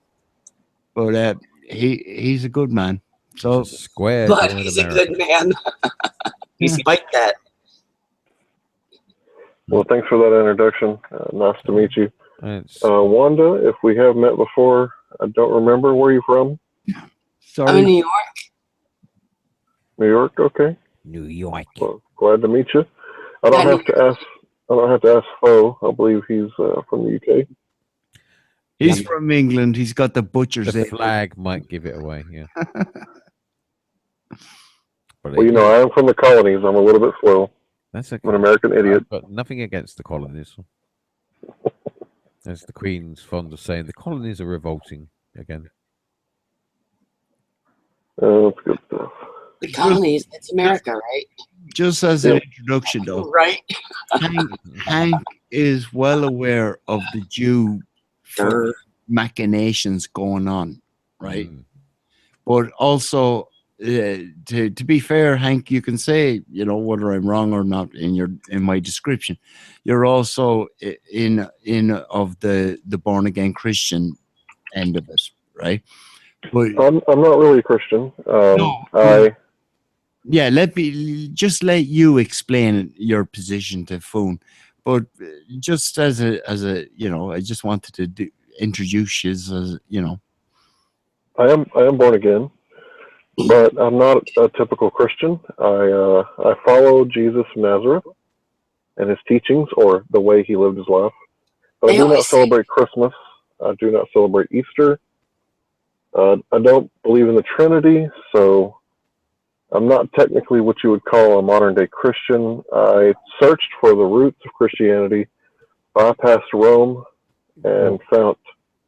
But he's a good man. So square, but he's a good man. Despite that. Well, thanks for that introduction. Nice to meet you. Wanda, if we have met before, I don't remember. Where are you from? Sorry. I'm in New York. New York, okay. New York. Well, glad to meet you. I don't have to ask Fo. I believe he's from the UK. He's from England. He's got the butcher's The apron. flag might give it away, yeah. Well, you know, I am from the colonies. I'm a little bit slow. That's okay. I'm an American idiot. But nothing against the colonies. As the Queen's fond of saying, the colonies are revolting again. That's good stuff. The colonies, it's America, right? Just as an introduction, though, Right. Hank is well aware of the Jew machinations going on, right? But also, to be fair, Hank, you can say, you know, whether I'm wrong or not in my description. You're also in of the born again Christian end of it, right? But I'm not really a Christian. let you explain your position to Foon. But just as a you know, I just wanted to introduce you as, you know. I am born again, but I'm not a typical Christian. I follow Jesus of Nazareth and his teachings, or the way he lived his life. But I do not celebrate Christmas. I do not celebrate Easter. I don't believe in the Trinity, so I'm not technically what you would call a modern day Christian. I searched for the roots of Christianity, bypassed Rome, and found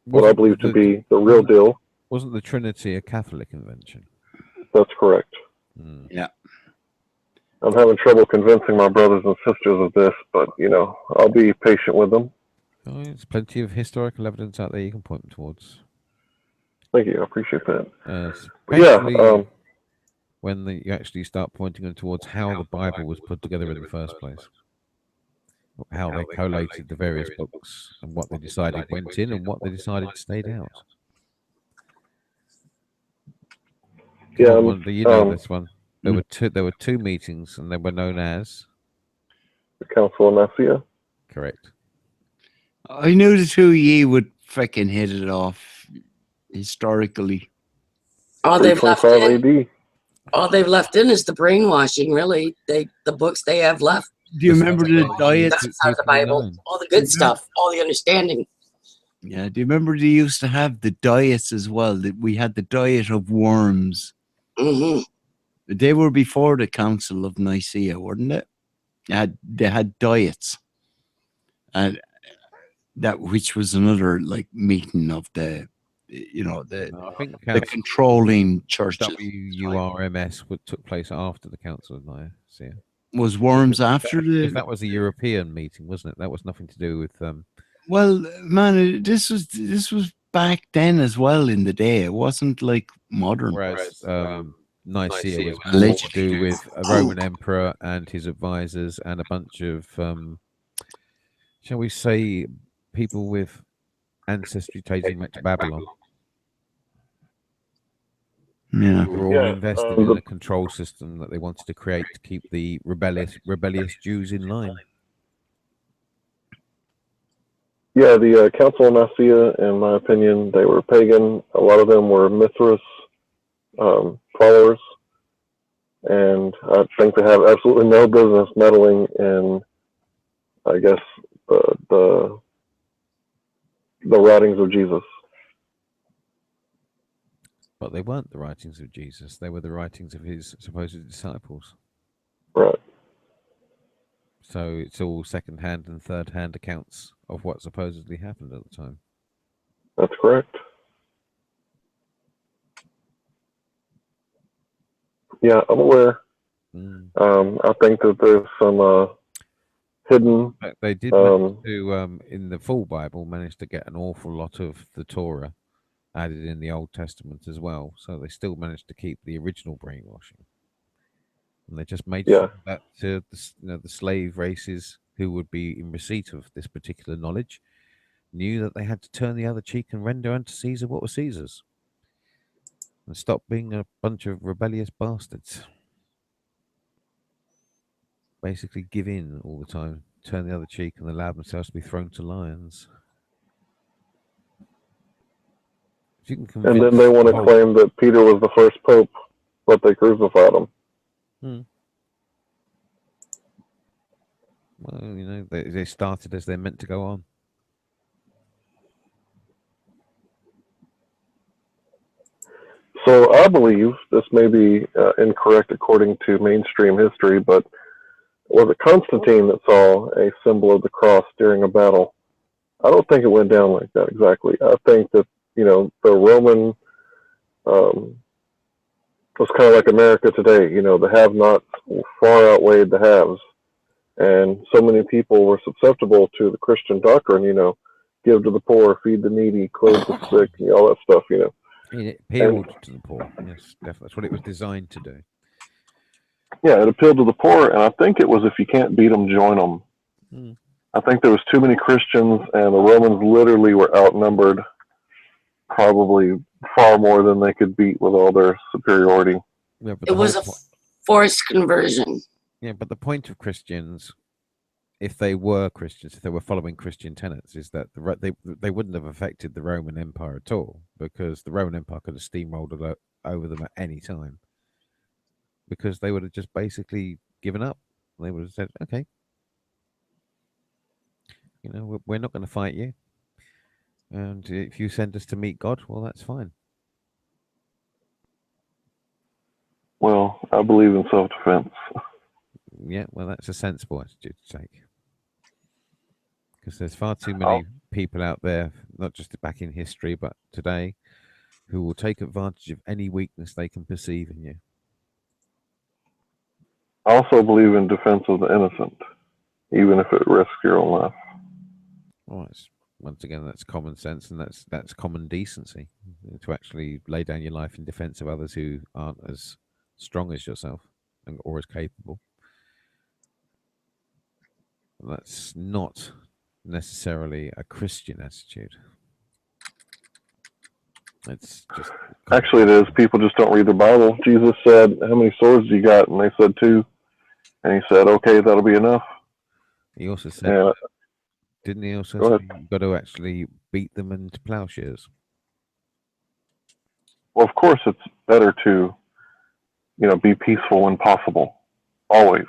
what I believe to be the real deal. Wasn't the Trinity a Catholic invention? That's correct. Yeah. I'm having trouble convincing my brothers and sisters of this, but, you know, I'll be patient with them. Oh, there's plenty of historical evidence out there you can point them towards. Thank you. I appreciate that. Especially when you actually start pointing them towards how the Bible was put together in the first place. How they collated the various books and what they decided went in and what they decided stayed out. You know this one. There were two meetings, and they were known as the Council of Nicaea. Correct. I knew the two of ye would freaking hit it off historically. All they've left in is the brainwashing. Really, the books they have left. Do you remember the diet? That's out of the Bible. All the good stuff, all the understanding. Yeah. Do you remember they used to have the diets as well? That we had the diet of worms. Mm-hmm. They were before the Council of Nicaea, weren't it? They had diets, and that which was another like meeting of the, you know, the controlling churches. WURMS took place after the Council of Nicaea. Was Worms after the? That was a European meeting, wasn't it? That was nothing to do with. Well, man, this was back then as well in the day. It wasn't like modern. Whereas Nicaea was more to do with a Roman emperor and his advisors and a bunch of, shall we say, people with ancestry dating back to Babylon. Yeah. Who were all invested in a control system that they wanted to create to keep the rebellious Jews in line. Yeah, the Council of Nicaea, in my opinion, they were pagan. A lot of them were Mithras followers, and I think they have absolutely no business meddling in, I guess, the writings of Jesus. But they weren't the writings of Jesus. They were the writings of his supposed disciples. Right. So it's all second-hand and third-hand accounts of what supposedly happened at the time. That's correct. Yeah, I'm aware. I think that there's some hidden. They did manage to, in the full Bible, manage to get an awful lot of the Torah added in the Old Testament as well. So they still managed to keep the original brainwashing. And they just made sure that the slave races who would be in receipt of this particular knowledge knew that they had to turn the other cheek and render unto Caesar what was Caesar's. And stop being a bunch of rebellious bastards. Basically give in all the time, turn the other cheek, and allow themselves to be thrown to lions. If you can And then they want to claim that Peter was the first pope, but they crucified him. Well, they started as they're meant to go on. So I believe, this may be incorrect according to mainstream history, but was it Constantine that saw a symbol of the cross during a battle? I don't think it went down like that exactly. I think that, the Roman was kind of like America today. The have-nots far outweighed the haves. And so many people were susceptible to the Christian doctrine, give to the poor, feed the needy, clothe the sick, all that stuff, It appealed to the poor. Yes, definitely. That's what it was designed to do. Yeah, it appealed to the poor, and I think it was if you can't beat them, join them. I think there was too many Christians, and the Romans literally were outnumbered probably far more than they could beat with all their superiority. Yeah, but it was a forced conversion. Yeah, but the point of Christians, if they were Christians, if they were following Christian tenets, is that they wouldn't have affected the Roman Empire at all, because the Roman Empire could have steamrolled over them at any time, because they would have just basically given up. They would have said, okay, we're not going to fight you. And if you send us to meet God, well, that's fine. Well, I believe in self-defense. Yeah, well, that's a sensible attitude to take. Because there's far too many people out there, not just back in history, but today, who will take advantage of any weakness they can perceive in you. I also believe in defense of the innocent, even if it risks your own life. Well, once again, that's common sense, and that's common decency, to actually lay down your life in defense of others who aren't as strong as yourself or as capable. That's not necessarily a Christian attitude. It's just actually it is. People just don't read the Bible. Jesus said, "How many swords do you got?" And they said 2, and he said, "Okay, that'll be enough." He also said, didn't he also say you've got to actually beat them into plowshares? Well, of course, it's better to, be peaceful when possible, always.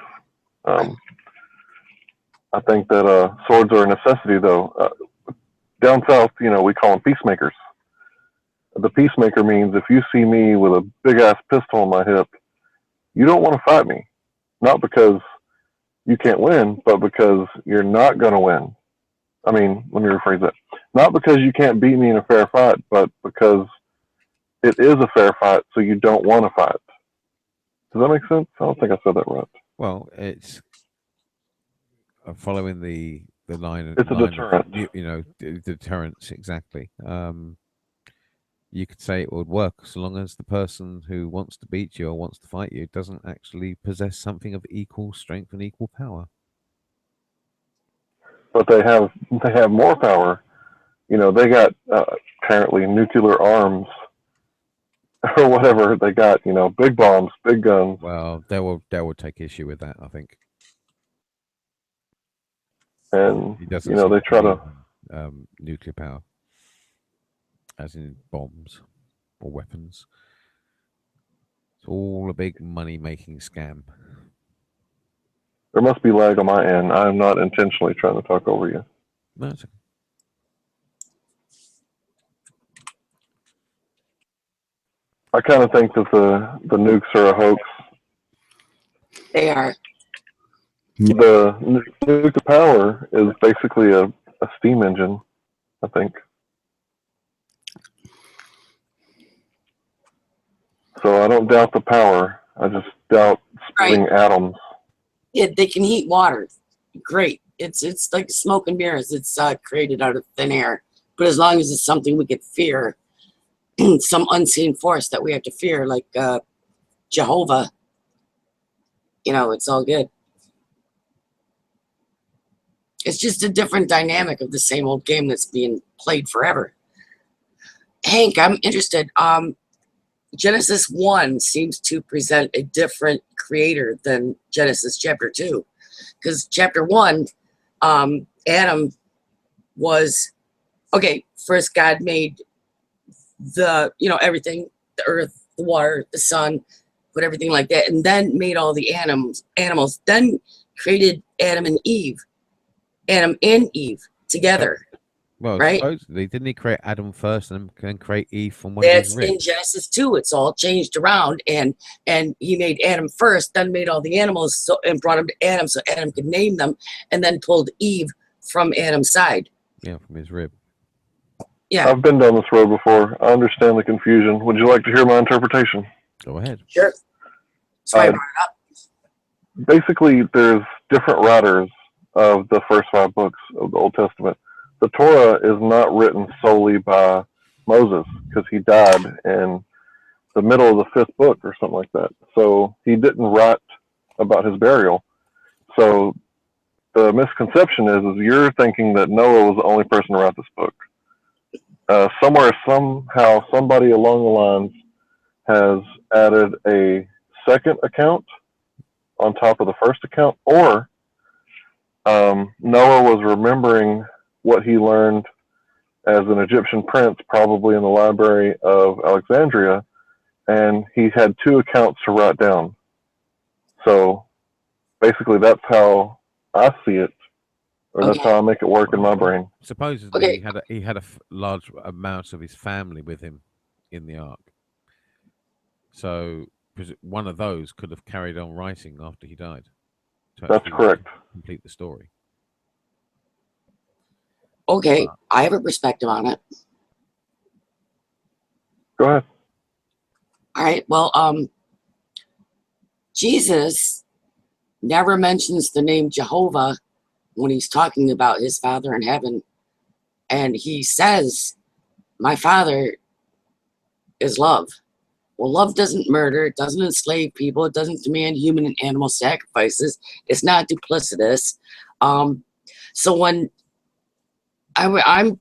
I think that swords are a necessity, though. Down south, we call them peacemakers. The peacemaker means if you see me with a big-ass pistol on my hip, you don't want to fight me. Not because you can't win, but because you're not going to win. I mean, let me rephrase that. Not because you can't beat me in a fair fight, but because it is a fair fight, so you don't want to fight. Does that make sense? I don't think I said that right. Well, it's following the line. It's a deterrent. Deterrence, exactly. you could say it would work so long as the person who wants to beat you or wants to fight you doesn't actually possess something of equal strength and equal power. But they have more power. You know, they got apparently nuclear arms or whatever. They got, you know, big bombs, big guns. Well, they will take issue with that, I think. And He doesn't you know, seem they try believe to. in, nuclear power, as in bombs or weapons. It's all a big money-making scam. There must be lag on my end. I'm not intentionally trying to talk over you. No, it's okay. I kind of think that the nukes are a hoax. They are. The nuclear power is basically a steam engine, I think. So I don't doubt the power. I just doubt splitting atoms. Yeah, they can heat water. Great. It's like smoke and mirrors. It's created out of thin air. But as long as it's something we could fear, some unseen force that we have to fear, like Jehovah, you know, it's all good. It's just a different dynamic of the same old game that's being played forever. Hank, I'm interested. Genesis 1 seems to present a different creator than Genesis chapter 2. Because chapter 1, Adam was, okay, first God made the, you know, everything, the earth, the water, the sun, put everything like that, and then made all the animals, then created Adam and Eve together. Well, right? supposedly, didn't he create Adam first and then create Eve from one of his That's ribs? in Genesis 2. It's all changed around, and he made Adam first, then made all the animals, and brought them to Adam so Adam could name them, and then pulled Eve from Adam's side. Yeah, from his rib. Yeah, I've been down this road before. I understand the confusion. Would you like to hear my interpretation? Go ahead. sure. So I brought it up. Basically, there's different writers of the first 5 books of the Old Testament. The Torah is not written solely by Moses because he died in the middle of the 5th book or something like that. So he didn't write about his burial. So the misconception is you're thinking that Noah was the only person to write this book. Somewhere, somehow, somebody along the lines has added a second account on top of the first account, or Noah was remembering what he learned as an Egyptian prince, probably in the library of Alexandria, and he had 2 accounts to write down. So basically, that's how I see it, or that's how I make it work in my brain. Supposedly, Okay. he had a large amount of his family with him in the ark. So one of those could have carried on writing after he died. To That's actually correct. Complete the story. Okay, I have a perspective on it. Go ahead. All right, well, Jesus never mentions the name Jehovah when he's talking about his Father in heaven. And he says, my Father is love. Well, love doesn't murder. It doesn't enslave people. It doesn't demand human and animal sacrifices. It's not duplicitous. So when I'm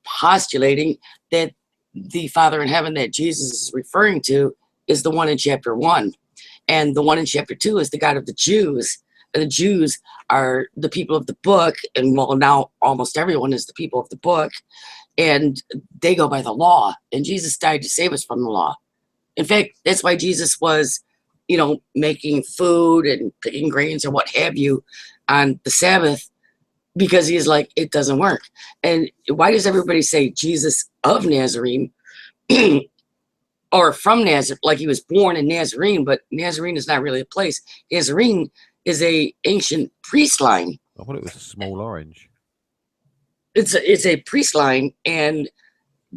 postulating that the Father in heaven that Jesus is referring to is the one in chapter 1. And the one in chapter 2 is the God of the Jews. And the Jews are the people of the book. And well, now almost everyone is the people of the book. And they go by the law. And Jesus died to save us from the law. In fact, that's why Jesus was, you know, making food and picking grains or what have you on the Sabbath, because he's like, it doesn't work. And why does everybody say Jesus of Nazarene or from Nazareth, like he was born in Nazarene, but Nazarene is not really a place. Nazarene is a ancient priest line. I thought it was a small orange. It's a priest line, and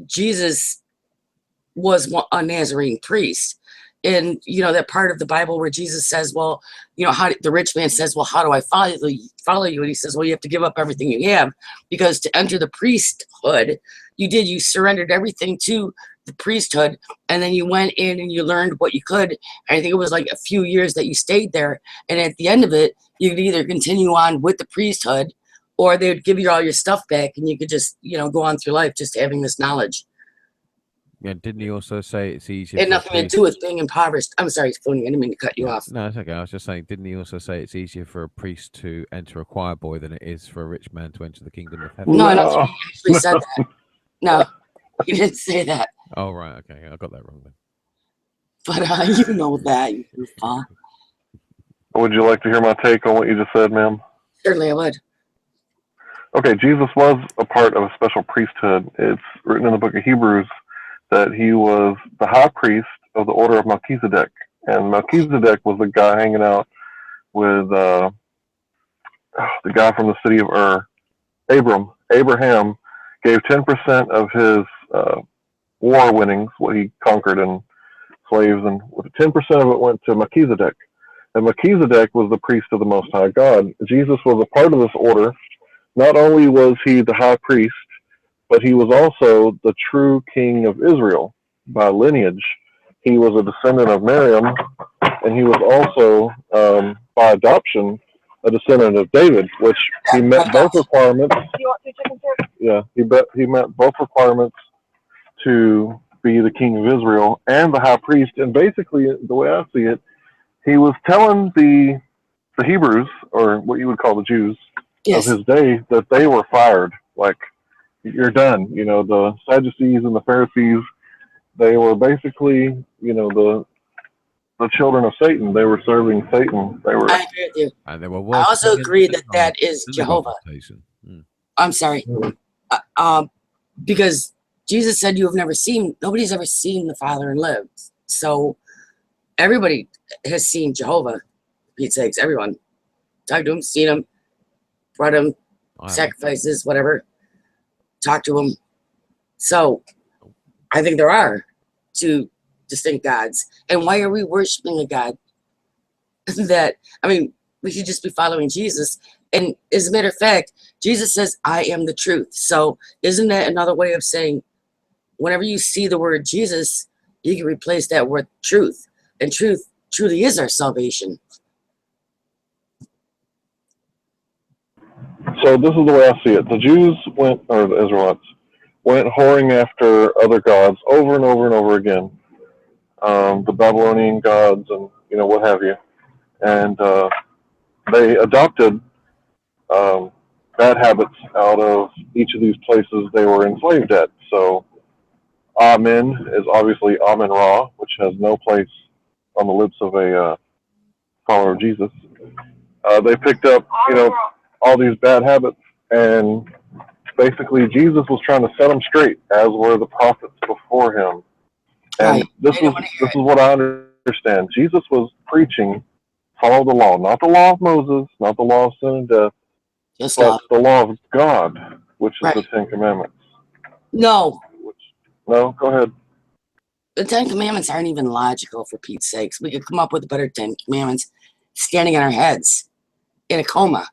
Jesus was a Nazarene priest. And you know that part of the Bible where Jesus says, well, you know, how the rich man says, well, how do I follow you? And he says, well, you have to give up everything you have, because to enter the priesthood, you surrendered everything to the priesthood, and then you went in and you learned what you could. And I think it was like a few years that you stayed there. And at the end of it, you could either continue on with the priesthood, or they would give you all your stuff back, and you could just, you know, go on through life just having this knowledge. Yeah, didn't he also say it's easier? It had nothing to do with being impoverished. I'm sorry, Foony, I didn't mean to cut you off. No, it's okay. I was just saying, didn't he also say it's easier for a priest to enter a choir boy than it is for a rich man to enter the kingdom of heaven? No, I don't think he actually said that. No, he didn't say that. Oh, right. Okay. I got that wrong then. But you know that, you goofball. Would you like to hear my take on what you just said, ma'am? Certainly I would. Okay, Jesus was a part of a special priesthood. It's written in the book of Hebrews that he was the high priest of the order of Melchizedek. And Melchizedek was the guy hanging out with the guy from the city of Ur, Abraham gave 10% of his war winnings, what he conquered in slaves, and 10% of it went to Melchizedek. And Melchizedek was the priest of the Most High God. Jesus was a part of this order. Not only was he the high priest, but he was also the true king of Israel by lineage. He was a descendant of Miriam, and he was also, by adoption, a descendant of David, which he met both requirements. Yeah, he met both requirements to be the king of Israel and the high priest. And basically, the way I see it, he was telling the Hebrews, or what you would call the Jews, Yes. of his day, that they were fired. Like, you're done. You know, the Sadducees and the Pharisees, they were basically, you know, the children of Satan. They were serving Satan. They were. I agree with you. And they were I also agree that that is synagogue Jehovah. reputation. I'm sorry. Because Jesus said you have never seen, nobody's ever seen the Father and lived. So everybody has seen Jehovah, for Pete's sakes, everyone. Talked to him, seen him, brought him sacrifices, whatever. Talked to him. So I think there are two distinct gods. And why are we worshiping a God that, I mean, we should just be following Jesus. And as a matter of fact, Jesus says, I am the truth. So isn't that another way of saying, whenever you see the word Jesus, you can replace that word truth. And truth truly is our salvation. So this is the way I see it. The Jews went, or the Israelites, went whoring after other gods over and over and over again. The Babylonian gods and, you know, what have you. And they adopted bad habits out of each of these places they were enslaved at. So Amen is obviously Amen Ra, which has no place on the lips of a follower of Jesus. They picked up, you know, all these bad habits, and basically Jesus was trying to set them straight, as were the prophets before him. And this is what I understand. Jesus was preaching, follow the law, not the law of Moses, not the law of sin and death, but the law of God, which is the Ten Commandments. No. No, go ahead. The Ten Commandments aren't even logical, for Pete's sakes. We could come up with better 10 Commandments standing on our heads in a coma.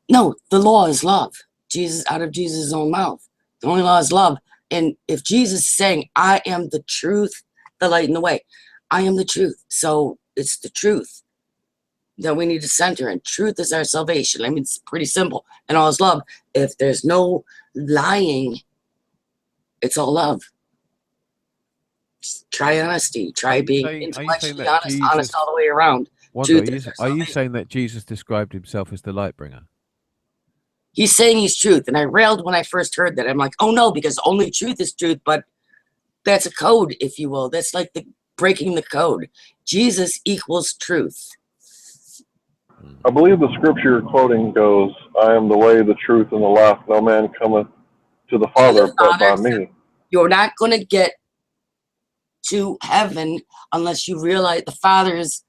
No, the law is love. Jesus, out of Jesus' own mouth. The only law is love. And if Jesus is saying, I am the truth, the light, and the way, I am the truth. So it's the truth that we need to center in. Truth is our salvation. I mean, it's pretty simple. And all is love. If there's no lying, it's all love. Just try honesty. Try being intellectually honest all the way around. Wanda, are you saying that Jesus described himself as the light bringer? He's saying he's truth. And I railed when I first heard that. I'm like, oh no, because only truth is truth. But that's a code, if you will. That's like the breaking the code. Jesus equals truth. I believe the scripture you're quoting goes, I am the way, the truth, and the life. No man cometh to the Father but by me. You're not going to get to heaven unless you realize the Father is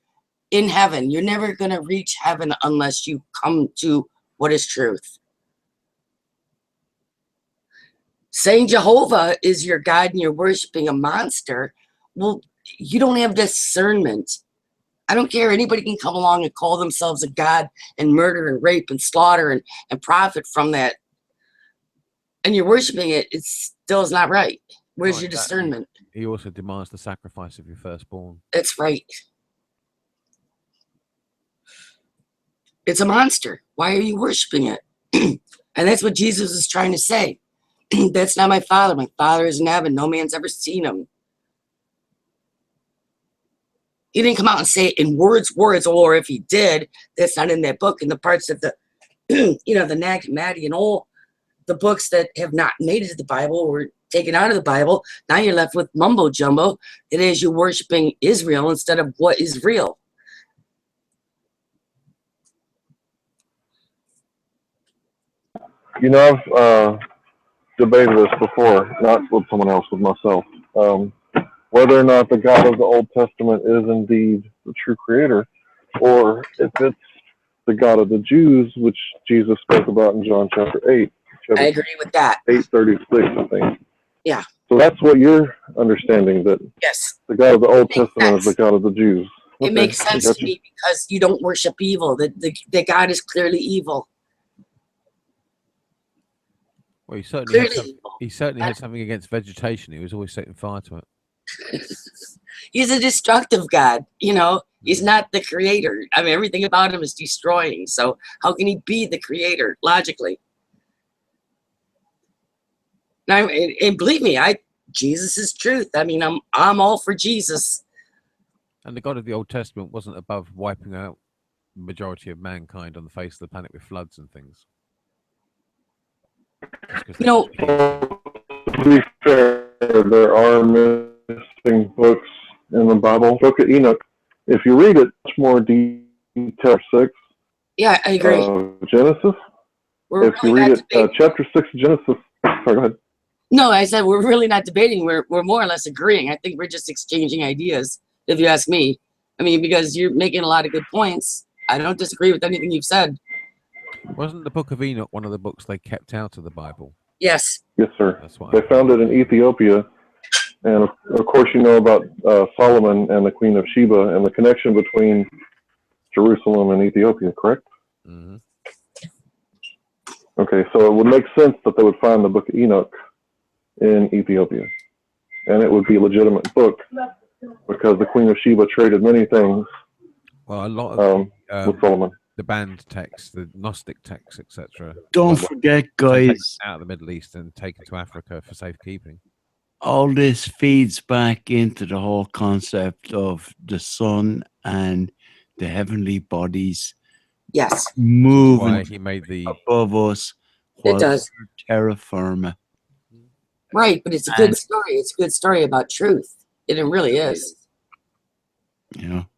in heaven. You're never going to reach heaven unless you come to what is truth. Saying Jehovah is your God and you're worshiping a monster, well, you don't have discernment. I don't care. Anybody can come along and call themselves a God and murder and rape and slaughter and profit from that. And you're worshiping it. It still is not right. Where's Not your exactly. discernment? He also demands the sacrifice of your firstborn. That's right. It's a monster. Why are you worshiping it? And that's what Jesus is trying to say. That's not my Father. My Father is in heaven. No man's ever seen him. He didn't come out and say it in words, or if he did, that's not in that book. And the parts of the, the Nag Hammadi and all the books that have not made it to the Bible were taken out of the Bible. Now you're left with mumbo jumbo. It is you worshiping Israel instead of what is real. I've debated this before, not with someone else, with myself. Whether or not the God of the Old Testament is indeed the true creator, or if it's the God of the Jews, which Jesus spoke about in John chapter 8. I agree with that. 8:36, I think. Yeah. So that's what you're understanding, that yes, the God of the Old Testament is the God of the Jews. It makes sense to me because you don't worship evil. The God is clearly evil. Well, he certainly Clearly had something against vegetation. He was always setting fire to it. He's a destructive God, He's not the creator. I mean, everything about him is destroying. So how can he be the creator logically? Now, and believe me, Jesus is truth. I mean, I'm all for Jesus. And the God of the Old Testament wasn't above wiping out the majority of mankind on the face of the planet with floods and things. To be fair, there are missing books in the Bible. Book of Enoch, if you read it, much more detail. 6. Yeah, I agree. Genesis. If you read it, chapter 6 of Genesis. Sorry, go ahead. No, I said we're really not debating. We're more or less agreeing. I think we're just exchanging ideas, if you ask me. I mean, because you're making a lot of good points. I don't disagree with anything you've said. Wasn't the Book of Enoch one of the books they kept out of the Bible? Yes. Yes, sir. That's what they found it in Ethiopia. And of course, you know about Solomon and the Queen of Sheba and the connection between Jerusalem and Ethiopia, correct? Mm-hmm. Okay, so it would make sense that they would find the Book of Enoch in Ethiopia. And it would be a legitimate book because the Queen of Sheba traded many things a lot of with Solomon. The banned texts, the Gnostic texts, etc. Don't forget, guys, out of the Middle East and taken to Africa for safekeeping. All this feeds back into the whole concept of the sun and the heavenly bodies. Yes, moving why he made the above us. It does. Terra firma. Right, but it's a good story. It's a good story about truth. It really is.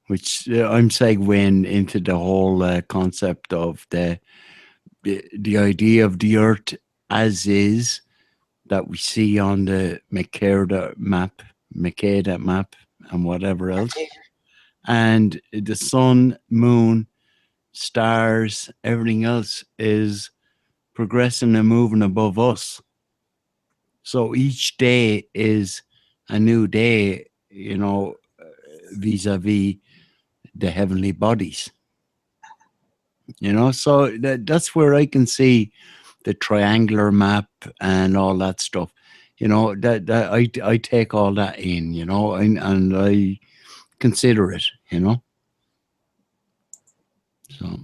Which I'm segueing into the whole concept of the idea of the earth as is that we see on the Makeda map, and whatever else. And the sun, moon, stars, everything else is progressing and moving above us. So each day is a new day, vis-a-vis the heavenly bodies. So that's where I can see the triangular map and all that stuff. That I take all that in, and I consider it, So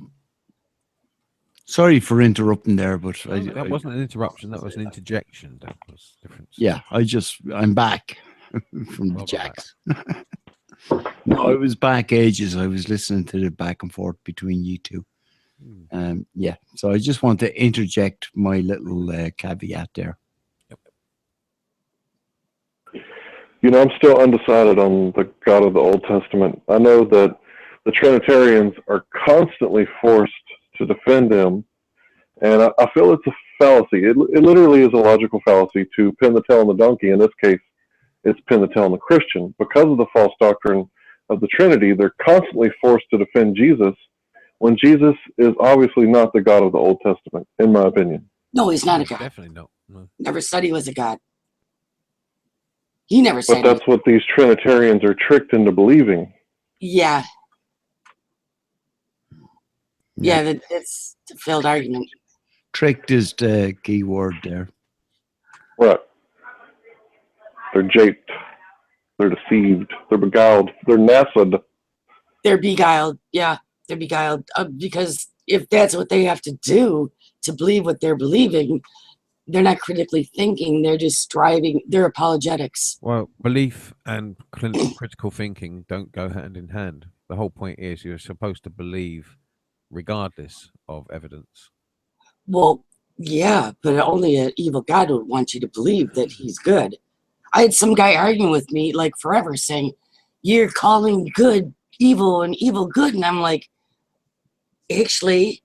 sorry for interrupting there, but that wasn't an interruption. That was an interjection. That was different. Yeah, I'm back from the jacks. No, I was back ages. I was listening to the back and forth between you two. Yeah, so I just want to interject my little caveat there. I'm still undecided on the God of the Old Testament. I know that the Trinitarians are constantly forced to defend him, and I feel it's a fallacy. It literally is a logical fallacy to pin the tail on the donkey. In this case, it's pin the tail on the Christian. Because of the false doctrine of the Trinity, they're constantly forced to defend Jesus when Jesus is obviously not the God of the Old Testament, in my opinion. No, he's not a God. Definitely not. No. Never said he was a God. He never said. But that's what these Trinitarians are tricked into believing. Yeah. Yeah, that's a failed argument. Tricked is the key word there. Right. They're japed. They're deceived. They're beguiled. They're NASA'd. They're beguiled. Yeah, they're beguiled. Because if that's what they have to do to believe what they're believing, they're not critically thinking. They're just striving. They're apologetics. Well, belief and critical thinking don't go hand in hand. The whole point is you're supposed to believe regardless of evidence. Well, yeah, but only an evil God would want you to believe that he's good. I had some guy arguing with me like forever saying, you're calling good evil and evil good. And I'm like, actually,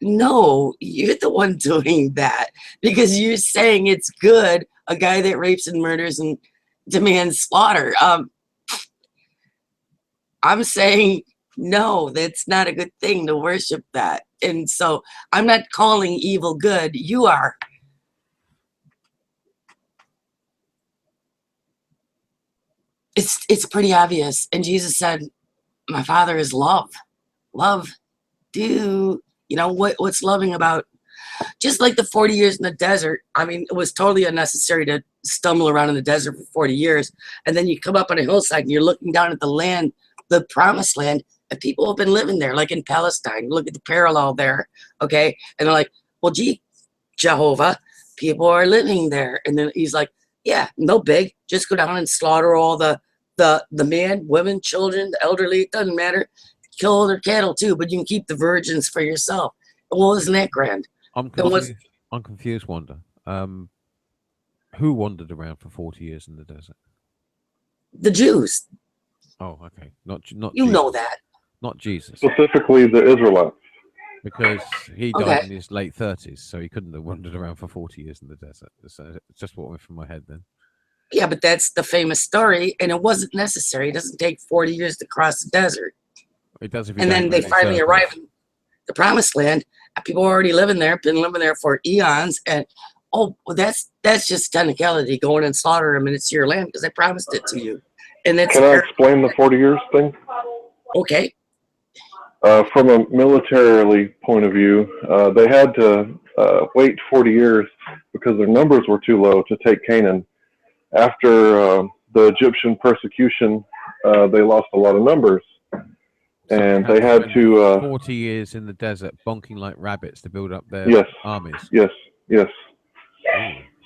no, you're the one doing that because you're saying it's good, a guy that rapes and murders and demands slaughter. I'm saying, no, that's not a good thing to worship that. And so I'm not calling evil good. You are. It's pretty obvious. And Jesus said, my Father is love. Love. You know what's loving about, just like the 40 years in the desert. I mean, it was totally unnecessary to stumble around in the desert for 40 years. And then you come up on a hillside and you're looking down at the land, the promised land, and people have been living there, like in Palestine. Look at the parallel there. Okay. And they're like, well, gee, Jehovah, people are living there. And then he's like, yeah, no big. Just go down and slaughter all the men, women, children, the elderly. It doesn't matter. Kill all their cattle too, but you can keep the virgins for yourself. Well, isn't that grand? I'm confused, Wanda. Who wandered around for 40 years in the desert? The Jews. Oh, okay. Not You Jesus. know that. Not Jesus. Specifically, the Israelites. Because he died in his late 30s, so he couldn't have wandered around for 40 years in the desert. So it's just what went through my head then. Yeah, but that's the famous story, and it wasn't necessary. It doesn't take 40 years to cross the desert. It does if you And don't then they really finally circle. arrive in the promised land. People are already living there, been living there for eons, and oh, well, that's just technicality. Going and slaughter them, and it's your land because I promised it to you. And that's Can I explain the 40 years thing? okay. From a militarily point of view, they had to wait 40 years because their numbers were too low to take Canaan. After the Egyptian persecution, they lost a lot of numbers. And they had to 40 years in the desert, bonking like rabbits to build up their armies. Yes. Ooh.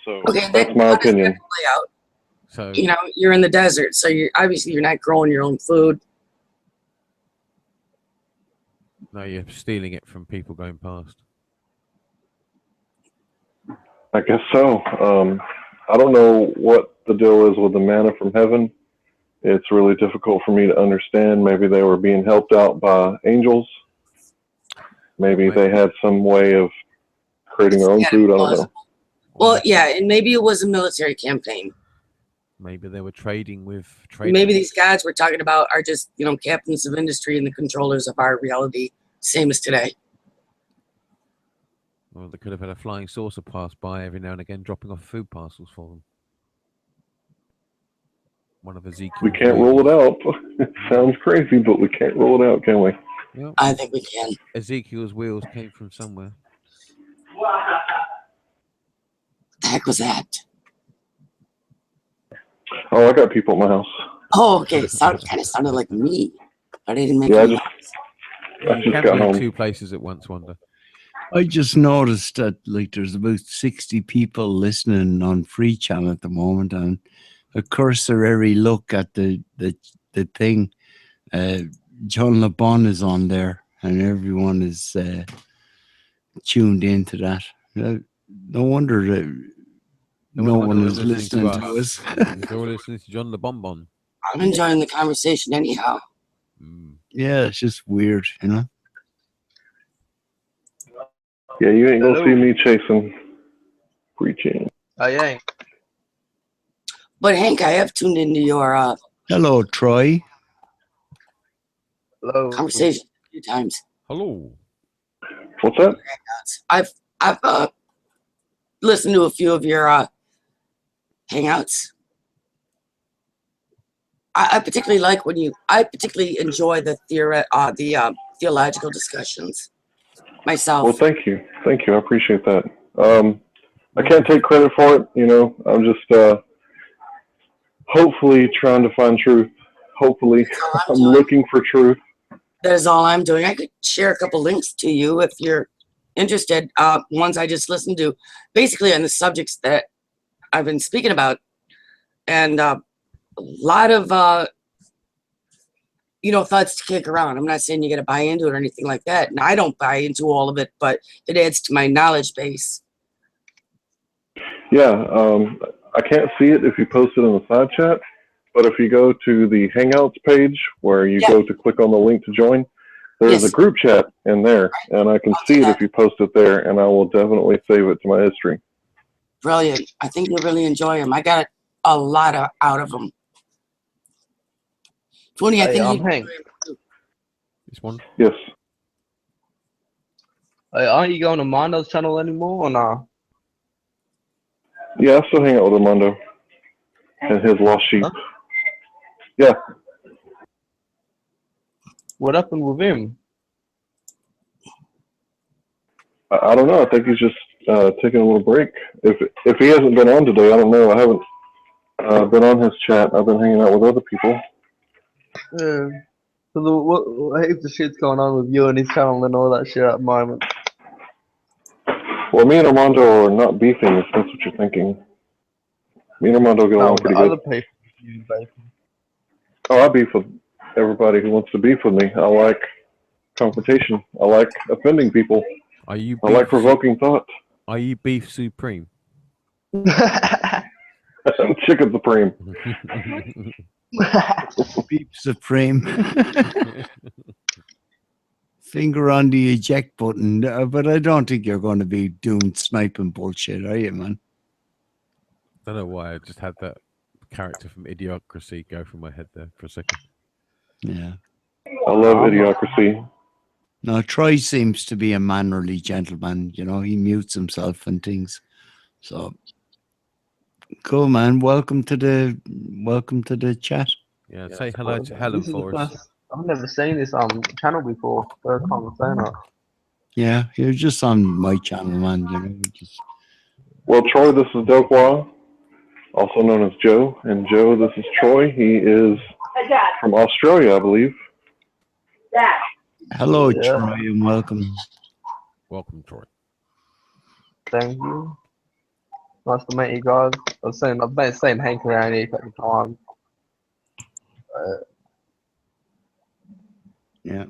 So Okay, that's my opinion. Play out. So you know, you're in the desert, so you're obviously not growing your own food. No, you're stealing it from people going past. I guess so. I don't know what the deal is with the manna from heaven. It's really difficult for me to understand. Maybe they were being helped out by angels. Maybe they had some way of creating their own food. I don't know. Well, yeah, and maybe it was a military campaign. Maybe they were trading with traders. Maybe these guys we're talking about are just, you know, captains of industry and the controllers of our reality, same as today. Well, they could have had a flying saucer pass by every now and again, dropping off food parcels for them. One of Ezekiel's We can't rule it out. It sounds crazy, but we can't rule it out, can we? Yep. I think we can. Ezekiel's wheels came from somewhere. What the heck was that? Oh, I got people at my house. Oh, okay. It kind of sounded like me, but I didn't make Yeah, any I just You got can't be in home. two places at once, Wanda. I just noticed that like there's about 60 people listening on Free Channel at the moment, and a cursory look at the thing. John LeBon is on there, and everyone is tuned into that. No wonder that no one is listening to us. They're all listening to John the Bonbon. I'm enjoying the conversation anyhow. Yeah, it's just weird, you know. Yeah, you ain't gonna see me chasing preaching. I ain't. But Hank, I have tuned into your Hello, Troy. Hello. conversation a few times. Hello. What's that? I've listened to a few of your hangouts. I particularly like when I particularly enjoy the theological discussions myself. Well, thank you. Thank you. I appreciate that. I can't take credit for it. You know, I'm just hopefully trying to find truth. Hopefully, That's all I'm I'm doing. looking for truth. That is all I'm doing. I could share a couple links to you if you're interested. Ones I just listened to, basically on the subjects that I've been speaking about, and a lot of thoughts to kick around. I'm not saying you got to buy into it or anything like that, and I don't buy into all of it, but it adds to my knowledge base. Yeah, I can't see it if you post it in the side chat, but if you go to the Hangouts page where you Yeah. go to click on the link to join, there's Yes. a group chat in there, and I can I'll see do it that. if you post it there, and I will definitely save it to my history. Brilliant. I think you'll really enjoy them. I got a lot out of them. Foony, I Hey, think I'm you Hank. This one. Yes. Hey, aren't you going to Mondo's channel anymore or nah? Yeah, I still hang out with Armando and his lost sheep. Huh? Yeah. What happened with him? I don't know. I think he's just taking a little break. If he hasn't been on today, I don't know. I haven't been on his chat. I've been hanging out with other people. Yeah. So what heaps of shit's going on with you and his channel and all that shit at the moment. Well, me and Armando are not beefing, if that's what you're thinking. Me and Armando get No, along with the pretty other good. people. You, baby. Oh, I beef with everybody who wants to beef with me. I like confrontation. I like offending people. Are you? I like provoking thought. Are you beef supreme? I'm Chicken Supreme. Beep supreme. Finger on the eject button, but I don't think you're going to be doing sniping bullshit, are you, man? I don't know why I just had that character from Idiocracy go through my head there for a second. Yeah. I love Idiocracy. No, Troy seems to be a mannerly gentleman. You know, he mutes himself and things. So, cool, man. Welcome to the chat. Yeah, say hello to Helen This is the for us. first. I've never seen this channel before. First time I'm saying that. Yeah, you're just on my channel, man. You know, just Well, Troy, this is Delqua, also known as Joe. And Joe, this is Troy. He is from Australia, I believe. hello, Yeah. Troy, and welcome. Welcome, Troy. Thank you. Nice to meet you guys. I've been seeing Hank around here a couple of times. Yeah.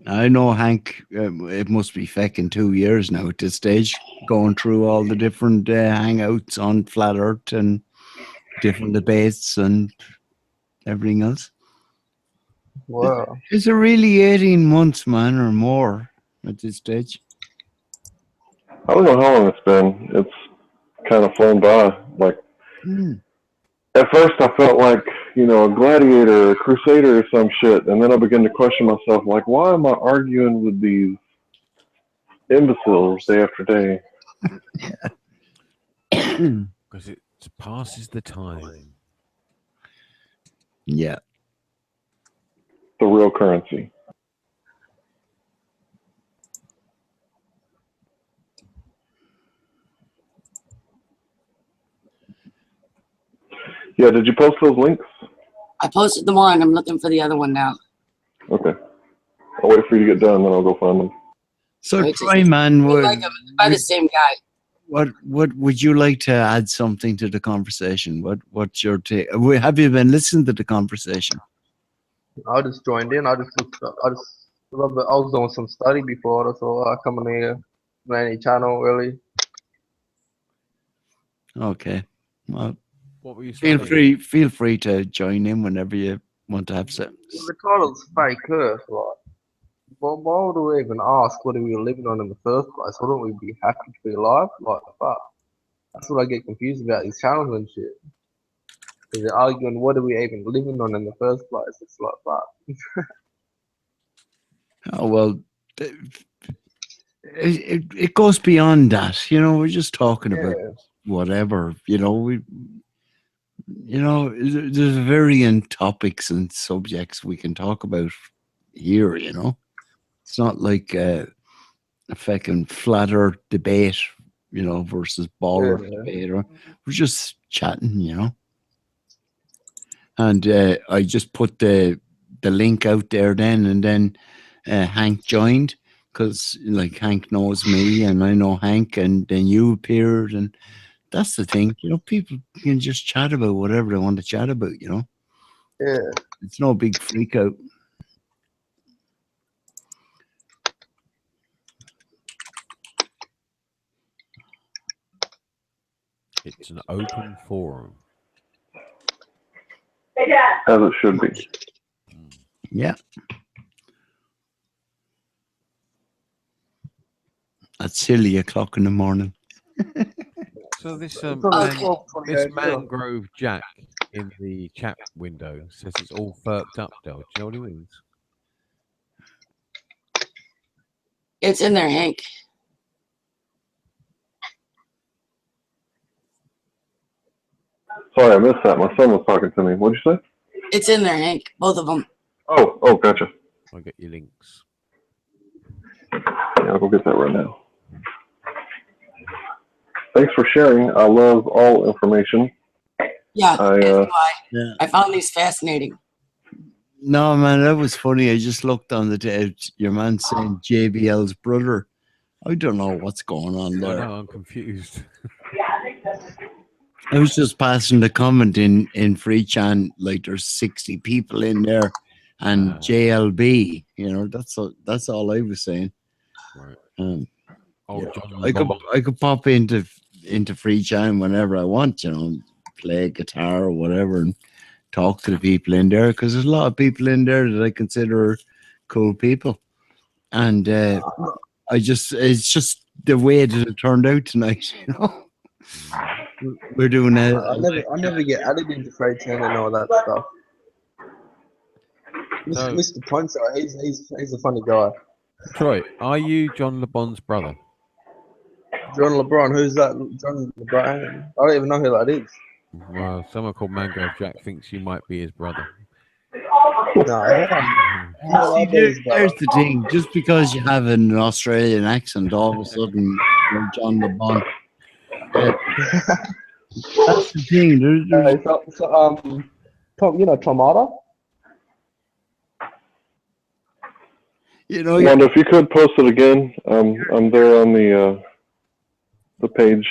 I know Hank, it must be feckin' 2 years now at this stage, going through all the different hangouts on Flat Earth and different debates and everything else. Wow. Is it really 18 months, man, or more at this stage? I don't know how long it's been. It's kind of flown by. Like, at first I felt like, you know, a gladiator, a crusader or some shit. And then I began to question myself, like, why am I arguing with these imbeciles day after day? Because it passes the time. Yeah. The real currency. Yeah, did you post those links? I posted the one. I'm looking for the other one now. Okay. I'll wait for you to get done, then I'll go find them. So, Right, Troy, man, by the same guy. what would you like to add something to the conversation? What's your take? Have you been listening to the conversation? I just joined in. I was doing some study before, so I come in here, any channel really. Okay. Well, What were you feel studying? free to join in whenever you want to have some. Well, the title's fake Earth, like. Well, why would we even ask what are we living on in the first place? Wouldn't we be happy to be alive? Like, fuck. That's what I get confused about these channels and shit. Because they're arguing what are we even living on in the first place? It's like, fuck. Oh, well, it goes beyond that. You know, we're just talking about whatever. You know, there's a varying topics and subjects we can talk about here. You know, it's not like a fucking flat earth debate, you know, versus ball earth debate. We're just chatting, you know. and I just put the link out there then, and then Hank joined because like Hank knows me and I know Hank, and then you appeared, and that's the thing, you know, people can just chat about whatever they want to chat about, you know. Yeah. It's no big freak out. It's an open forum. As it should be. Yeah. At silly o'clock in the morning. So this It's on the 12:28 now. Mangrove Jack in the chat window says it's all furked up, Del. Do you know what he means? It's in there, Hank. Sorry, I missed that. My son was talking to me. What'd you say? It's in there, Hank. Both of them. Oh, gotcha. I'll get you links. Yeah, I'll go get that right now. Thanks for sharing. I love all information. Yeah, that's why. Yeah. I found these fascinating. No, man, that was funny. I just looked on your man saying JBL's brother. I don't know what's going on I there. know, I'm confused. I was just passing the comment in Free Chan, like there's 60 people in there, and JLB. You know, that's all I was saying. Right. Yeah. I could pop into Free Chan whenever I want. You know, play guitar or whatever, and talk to the people in there, because there's a lot of people in there that I consider cool people, and it's just the way that it turned out tonight. You know. We're doing I never get added into Freight Train and all that stuff. Mr. Poncho, he's a funny guy. Troy, are you John LeBon's brother? John LeBron, who's that? John LeBron? I don't even know who that is. Well, someone called Mangrove Jack thinks you might be his brother. See, there's the thing. Just because you have an Australian accent, all of a sudden you're John LeBon. That's the thing. Tom, you know Tomato? You know, Wanda, if you could post it again, I'm there on the page.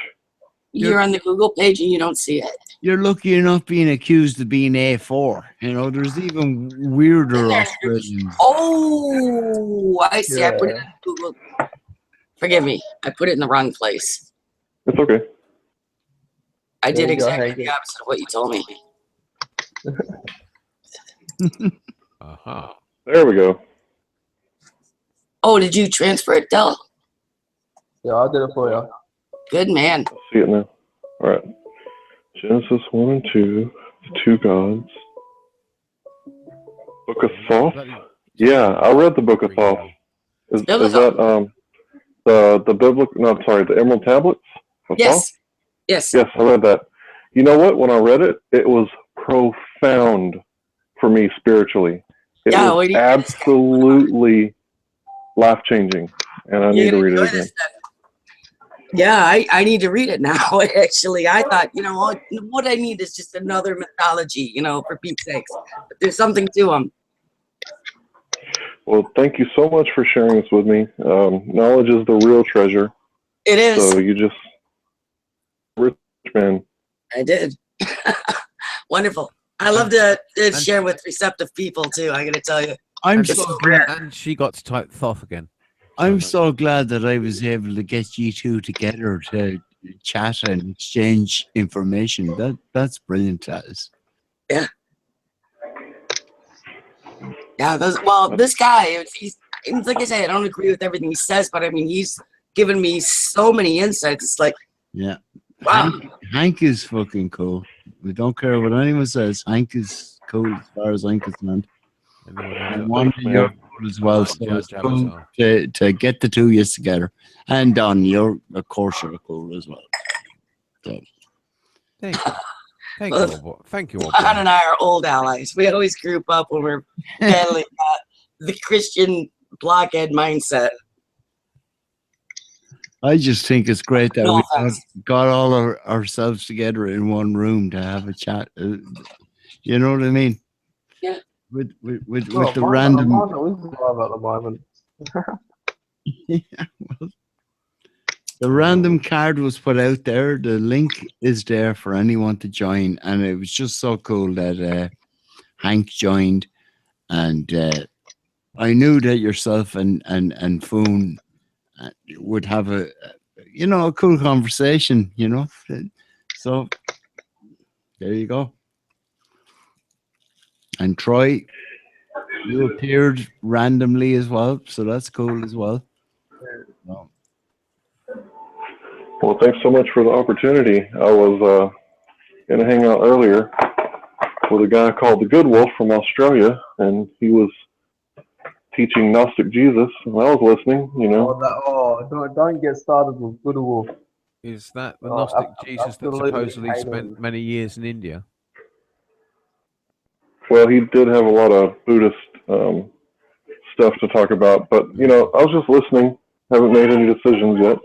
You're on the Google page and you don't see it. You're lucky you're not being accused of being A4. You know, there's even weirder Australians. Oh, I see. Yeah. I put it in Google. Forgive me. I put it in the wrong place. It's okay. I did There you go, exactly Hank. the opposite of what you told me. There we go. Oh, did you transfer it, Del? Yeah, I did it for you. Good man. See it now. All right. Genesis 1 and 2, the two gods. Book of Thoth? Yeah, I read the Book of Thoth. Is that the biblical? No, I'm sorry, the Emerald Tablets? Of Yes. Thoth? Yes. Yes, I read that. You know what? When I read it, it was profound for me spiritually. It was absolutely life-changing, and I need to read it again. Yeah, I need to read it now, actually. I thought, you know, what I need is just another mythology, you know, for Pete's sakes. But there's something to them. Well, thank you so much for sharing this with me. Knowledge is the real treasure. It is. So you just, rich man. I did. Wonderful. I love to share with receptive people, too, I got to tell you. I'm so glad. And she got to type Thoth again. I'm so glad that I was able to get you two together to chat and exchange information. That's brilliant, that is. Yeah. Yeah. This guy, he's like I say, I don't agree with everything he says, but I mean, he's given me so many insights. It's like, yeah. Wow. Hank is fucking cool. We don't care what anyone says. Hank is cool as far as I'm concerned. And Wanda, you're cool as well. So it's cool to get the two of you together. And Don, of course, you're cool as well. So. Thank you. Thank you all. Don and I are old allies. We always group up when we're battling the Christian blockhead mindset. I just think it's great that we got all ourselves together in one room to have a chat. You know what I mean? Yeah. With Well, the mine random. is live at the moment. Yeah, well, the random card was put out there. The link is there for anyone to join, and it was just so cool that Hank joined, and I knew that yourself and Foon would have a cool conversation. So there you go. And Troy, you appeared randomly as well, so that's cool as well. No. Well, thanks so much for the opportunity. I was going to hang out earlier with a guy called the Good Wolf from Australia, and he was teaching Gnostic Jesus, and I was listening, Don't get started with Good Wolf. Is that the Gnostic Jesus that absolutely supposedly hate spent him. many years in India? Well, he did have a lot of Buddhist stuff to talk about, but, I was just listening. Haven't made any decisions yet.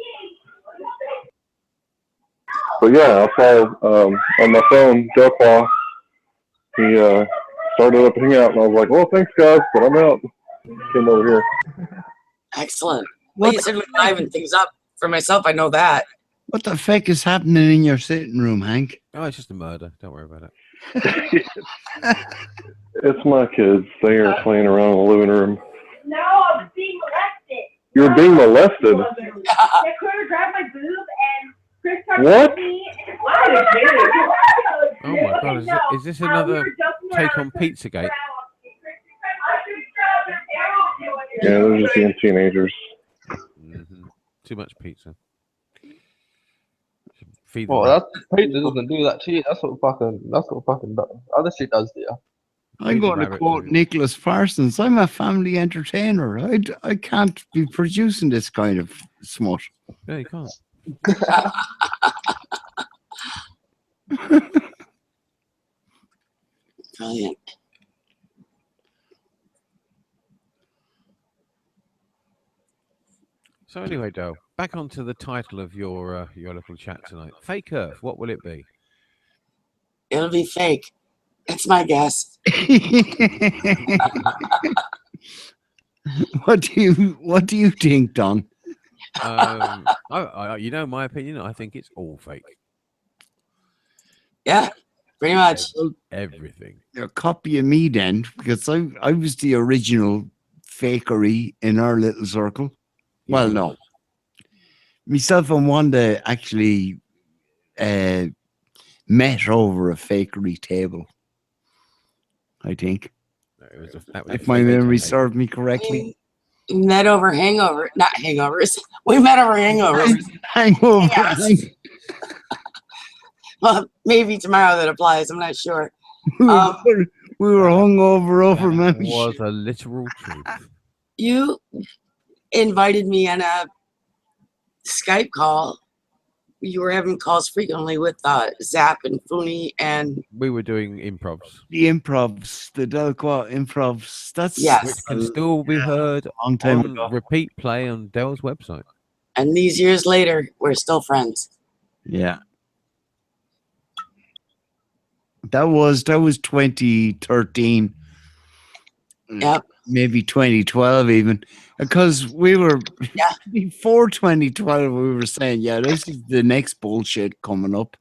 But yeah, I saw on my phone, Delqua, he started up hanging out, and I was like, well, thanks, guys, but I'm out. Came over here. Excellent. Well, you said we're liven things up. For myself, I know that. What the fuck is happening in your sitting room, Hank? Oh, it's just a murder. Don't worry about it. It's my kids. They are playing around in the living room. No, I was being molested. You're being molested? That critter grabbed my boob and Chris started What? me. And Oh my God! Is this another take on Pizzagate? Yeah, they're just being teenagers. Mm-hmm. Too much pizza. Feed Well, them. that's pizza doesn't do that to you. That's what fucking other shit does to you. I'm going to quote Nicholas Parsons. I'm a family entertainer. I can't be producing this kind of smut. Yeah, you can't. Brilliant. So anyway, Dale, back onto the title of your little chat tonight. Fake Earth. What will it be? It'll be fake. That's my guess. What do you think, Don? My opinion. I think it's all fake. Yeah, pretty much. Everything. You're copying me then, because I was the original fakery in our little circle. Well, no. Myself and Wanda actually met over a fakery table, I think. If my memory served me correctly. We met over hangover, not hangovers. We met over hangovers. Hangover. Well, maybe tomorrow that applies. I'm not sure. We were hungover over That membership. was a literal truth. You invited me on a Skype call. You were having calls frequently with Zap and Fooney, and we were doing improvs. The improvs, the Delqua improvs. That's which can still be heard long time on ago. repeat play on Dell's website. And these years later, we're still friends. Yeah. That was 2013. Yep. Maybe 2012 even. Because we were before 2012 we were saying, yeah, this is the next bullshit coming up.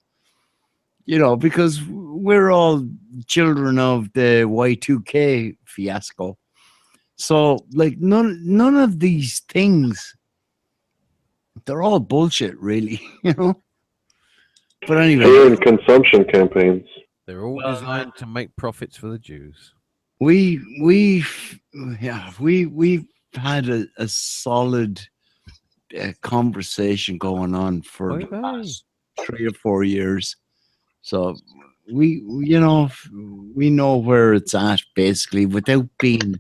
Because we're all children of the Y2K fiasco. So like none of these things, they're all bullshit really, But anyway, Fear and consumption campaigns. They're all designed to make profits for the Jews. We've had a solid conversation going on for the past 3 or 4 years. So we know where it's at basically without being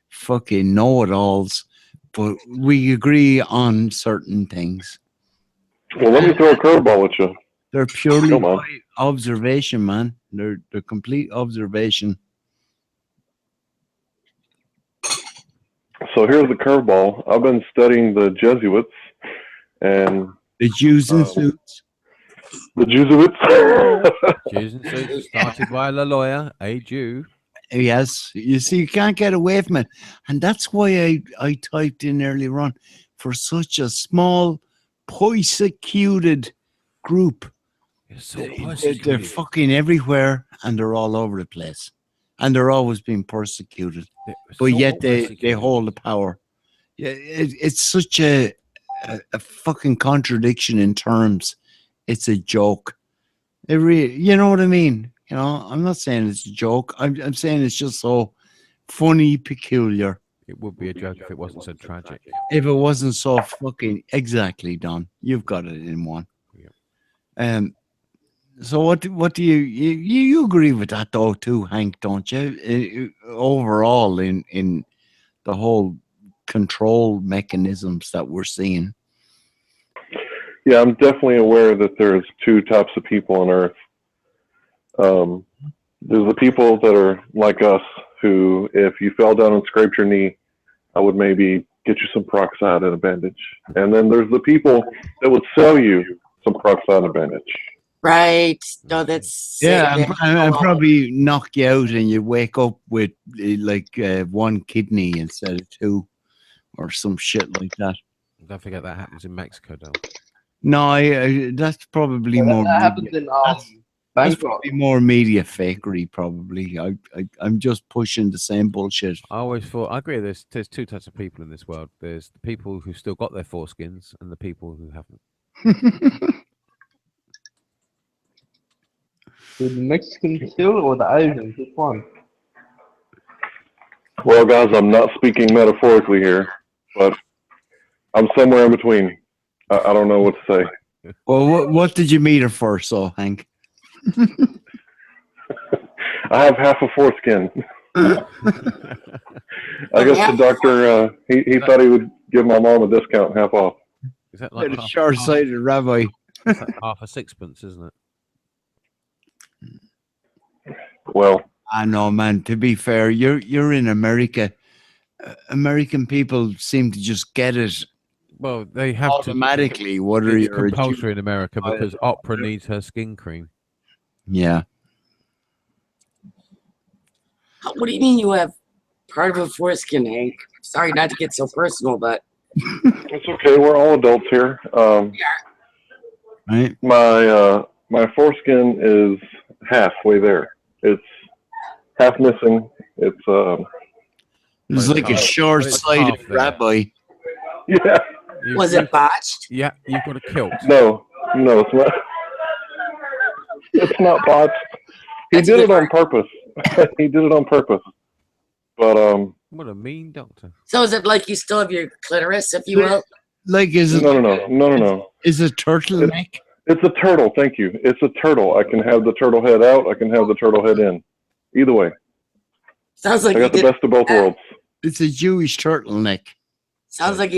fucking know-it-alls, but we agree on certain things. Well, let me throw a curveball at you. They're purely by observation, man. They're complete observation. So here's the curveball. I've been studying the Jesuits and the Jews in suits. The Jesuits. Jews and suits started by a lawyer, a Jew. Yes, you see, you can't get away from it, and that's why I typed in earlier on for such a small, persecuted group. It's so They're persecuted. fucking everywhere, and they're all over the place, and they're always being persecuted. They're But so yet they persecuted. hold the power. Yeah, it's such a fucking contradiction in terms. It's a joke. You know what I mean? You know, I'm not saying it's a joke. I'm saying it's just so funny, peculiar. It would be a joke if it wasn't so tragic. If it wasn't so fucking exactly done, you've got it in one. Yeah. So what do you agree with that though too, Hank? Don't you? Overall, in the whole control mechanisms that we're seeing. Yeah, I'm definitely aware that there's two types of people on Earth. There's the people that are like us, who, if you fell down and scraped your knee, I would maybe get you some peroxide and a bandage. And then there's the people that would sell you some peroxide and a bandage. Right. No, that's and probably knock you out, and you wake up with like one kidney instead of two, or some shit like that. Don't forget that happens in Mexico, though. No, that's probably more. That happens in That's Bangkok. probably more media fakery. Probably, I'm just pushing the same bullshit. I always thought, I agree. There's two types of people in this world. There's the people who still got their foreskins, and the people who haven't. The Mexican still or the Asian? Which one? Well, guys, I'm not speaking metaphorically here, but I'm somewhere in between. I don't know what to say. Well, what did you meet her for, so Hank? I have half a foreskin. I guess the doctor, he thought he would give my mom a discount, half off. Is that like A short-sighted rabbi? That's like half a sixpence, isn't it? Well, I know, man. To be fair, you're in America. American people seem to just get it Well, they have automatically. What are It's you? compulsory in America because opera needs her skin cream. Yeah. What do you mean you have part of a foreskin, Hank? Sorry not to get so personal, but it's okay. We're all adults here. Right. My foreskin is halfway there. It's half missing. It's It's like a short-sighted half there. rabbi. yeah. was it botched? Yeah, you've got a kilt. No, it's not. It's not botched. He That's did a it good on purpose. He did it on purpose. But What a mean doctor. So is it like you still have your clitoris, if you will? Like, is it? no. Is it turtleneck? It's a turtle. Thank you. It's a turtle. I can have the turtle head out. I can have the turtle head in. Either way, Sounds like I you got the did. best of both worlds. It's a Jewish turtleneck. Sounds like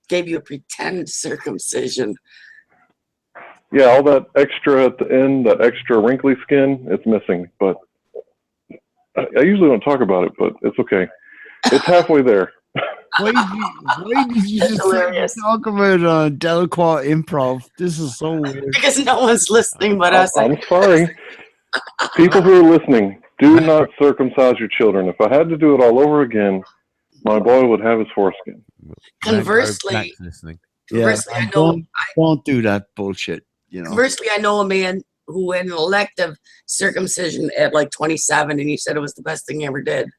gave you a pretend circumcision. Yeah, all that extra at the end, that extra wrinkly skin, it's missing. But I usually don't talk about it, but it's okay. It's halfway there. Why did you That's just hilarious. talk about Delqua improv? This is so weird. Because no one's listening but us. I'm sorry. People who are listening, do not circumcise your children. If I had to do it all over again, my boy would have his foreskin. Conversely, Listening. conversely, I know. Don't do that bullshit. You know. Conversely, I know a man who had an elective circumcision at like 27, and he said it was the best thing he ever did.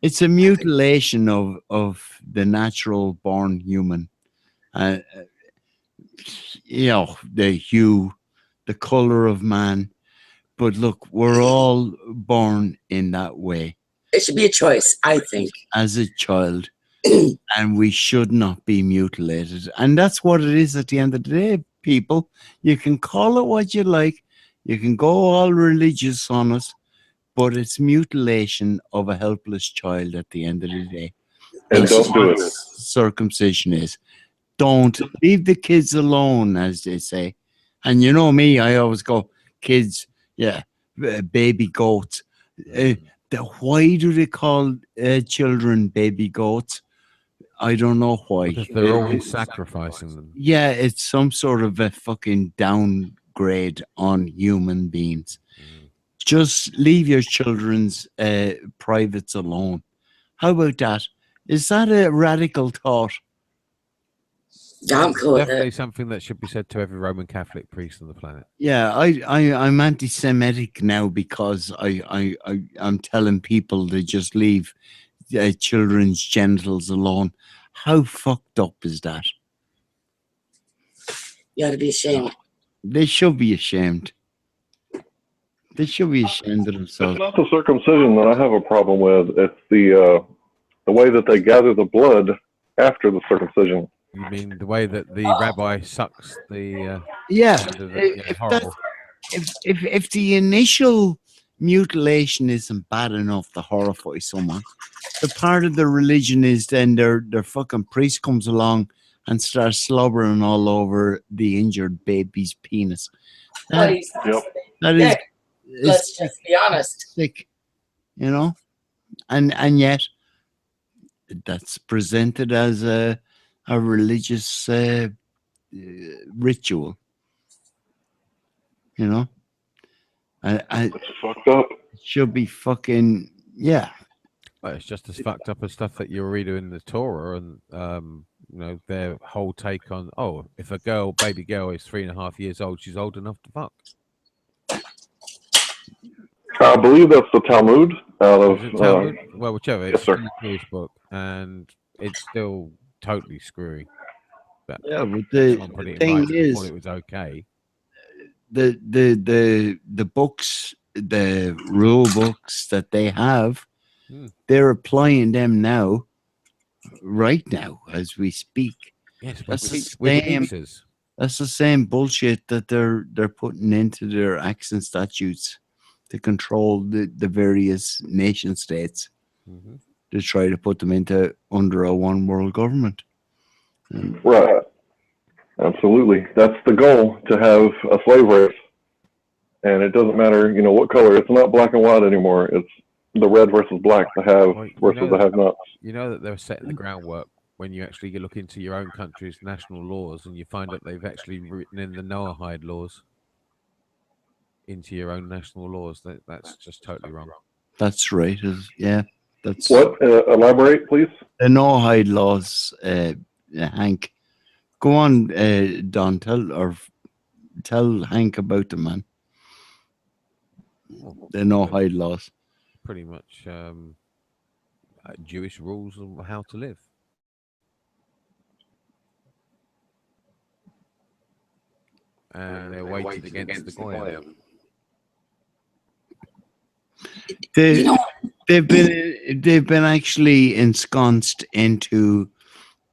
It's a mutilation of the natural born human. You know, the hue, the color of man. But look, we're all born in that way. It should be a choice, I think. As a child. And we should not be mutilated. And that's what it is at the end of the day, people. You can call it what you like. You can go all religious on us. But it's mutilation of a helpless child at the end of the day. And don't do it. Circumcision is. Don't leave the kids alone, as they say. And you know me, I always go, kids, yeah, baby goats. Why do they call children baby goats? I don't know why. Because they're always sacrificing them. Yeah, it's some sort of a fucking grade on human beings. Just leave your children's privates alone. How about that? Is that a radical thought? Yeah, I'm cool with Definitely it. something that should be said to every Roman Catholic priest on the planet. Yeah, I'm anti-Semitic now because I'm telling people to just leave children's genitals alone. How fucked up is that? You ought to be ashamed. They should be ashamed. They should be ashamed of It's themselves. not the circumcision that I have a problem with. It's the way that they gather the blood after the circumcision. You mean the way that the rabbi sucks the Yeah, end of the, yeah, if horrible. if the initial mutilation isn't bad enough to horrify someone, the part of the religion is then their fucking priest comes along and starts slobbering all over the injured baby's penis. That, Yep. that Nick, is let's just be honest. sick, you know, and yet that's presented as a religious ritual, you know. It's fucked up. It should be fucking yeah. Well, it's just as fucked up as stuff that you read in the Torah, and you know, their whole take on, oh, if a baby girl is 3.5 years old, she's old enough to fuck. I believe that's the Talmud out of Is it Talmud? Well, whichever. Yes, It's sir. in the Jewish book, and it's still totally screwy. But Yeah, but the someone put it in thing writing and is, thought it was okay. the books, the rule books that they have, they're applying them now, right now as we speak. Yes, That's we're the the same. teachers. That's the same bullshit that they're putting into their acts and statutes to control the various nation states, to try to put them into under a one world government. Right. Absolutely. That's the goal, to have a slave race. And it doesn't matter, you know, what color. It's not black and white anymore. It's the red versus black, the have versus the have-nots. You know that they're setting the groundwork when you actually look into your own country's national laws, and you find that they've actually written in the Noahide laws into your own national laws. That's just totally wrong. That's right. Yeah. That's what? Elaborate, please. The Noahide laws, Hank. Go on, Don. Tell Hank about them, man. The Noahide laws. Pretty much Jewish rules on how to live. And they're weighted against the Goyim. They've been actually ensconced into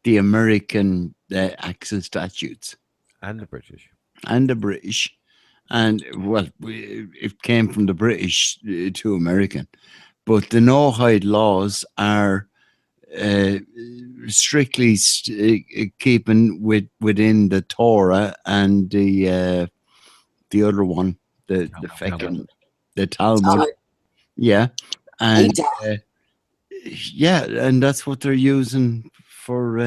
the American acts and statutes, and the British, and well, it came from the British to American, but the Noahide laws are strictly keeping within the Torah and the other one, the feckin, the Talmud. Yeah, and yeah, and that's what they're using for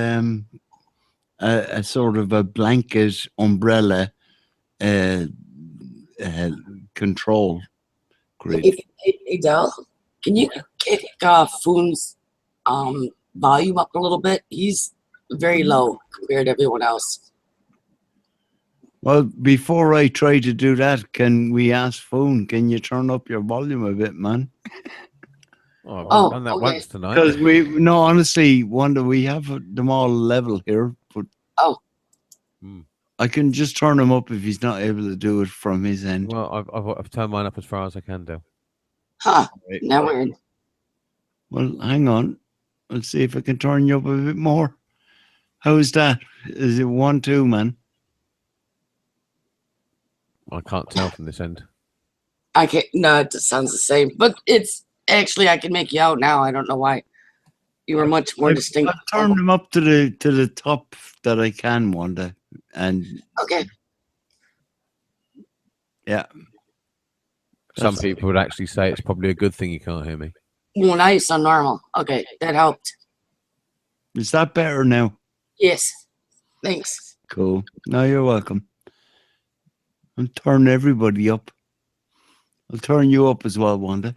a sort of a blanket umbrella control grid. Hey, Del, can you kick Foon's volume up a little bit? He's very low compared to everyone else. Well, before I try to do that, can we ask Foon, can you turn up your volume a bit, man? Oh, I've done that once tonight. Because honestly, Wanda, we have them all level here, but I can just turn him up if he's not able to do it from his end. Well, I've turned mine up as far as I can do. Huh? Now we're in. Well, hang on. Let's see if I can turn you up a bit more. How is that? Is it 1-2, man? I can't tell from this end. I can't. No, it sounds the same. But it's actually, I can make you out now. I don't know why. You were much more distinct. I've turned them up to the top that I can, Wanda. And okay. Yeah. Some people would actually say it's probably a good thing you can't hear me. Well, now you sound normal. Okay, that helped. Is that better now? Yes. Thanks. Cool. No, you're welcome. I'm turning everybody up. I'll turn you up as well, Wanda.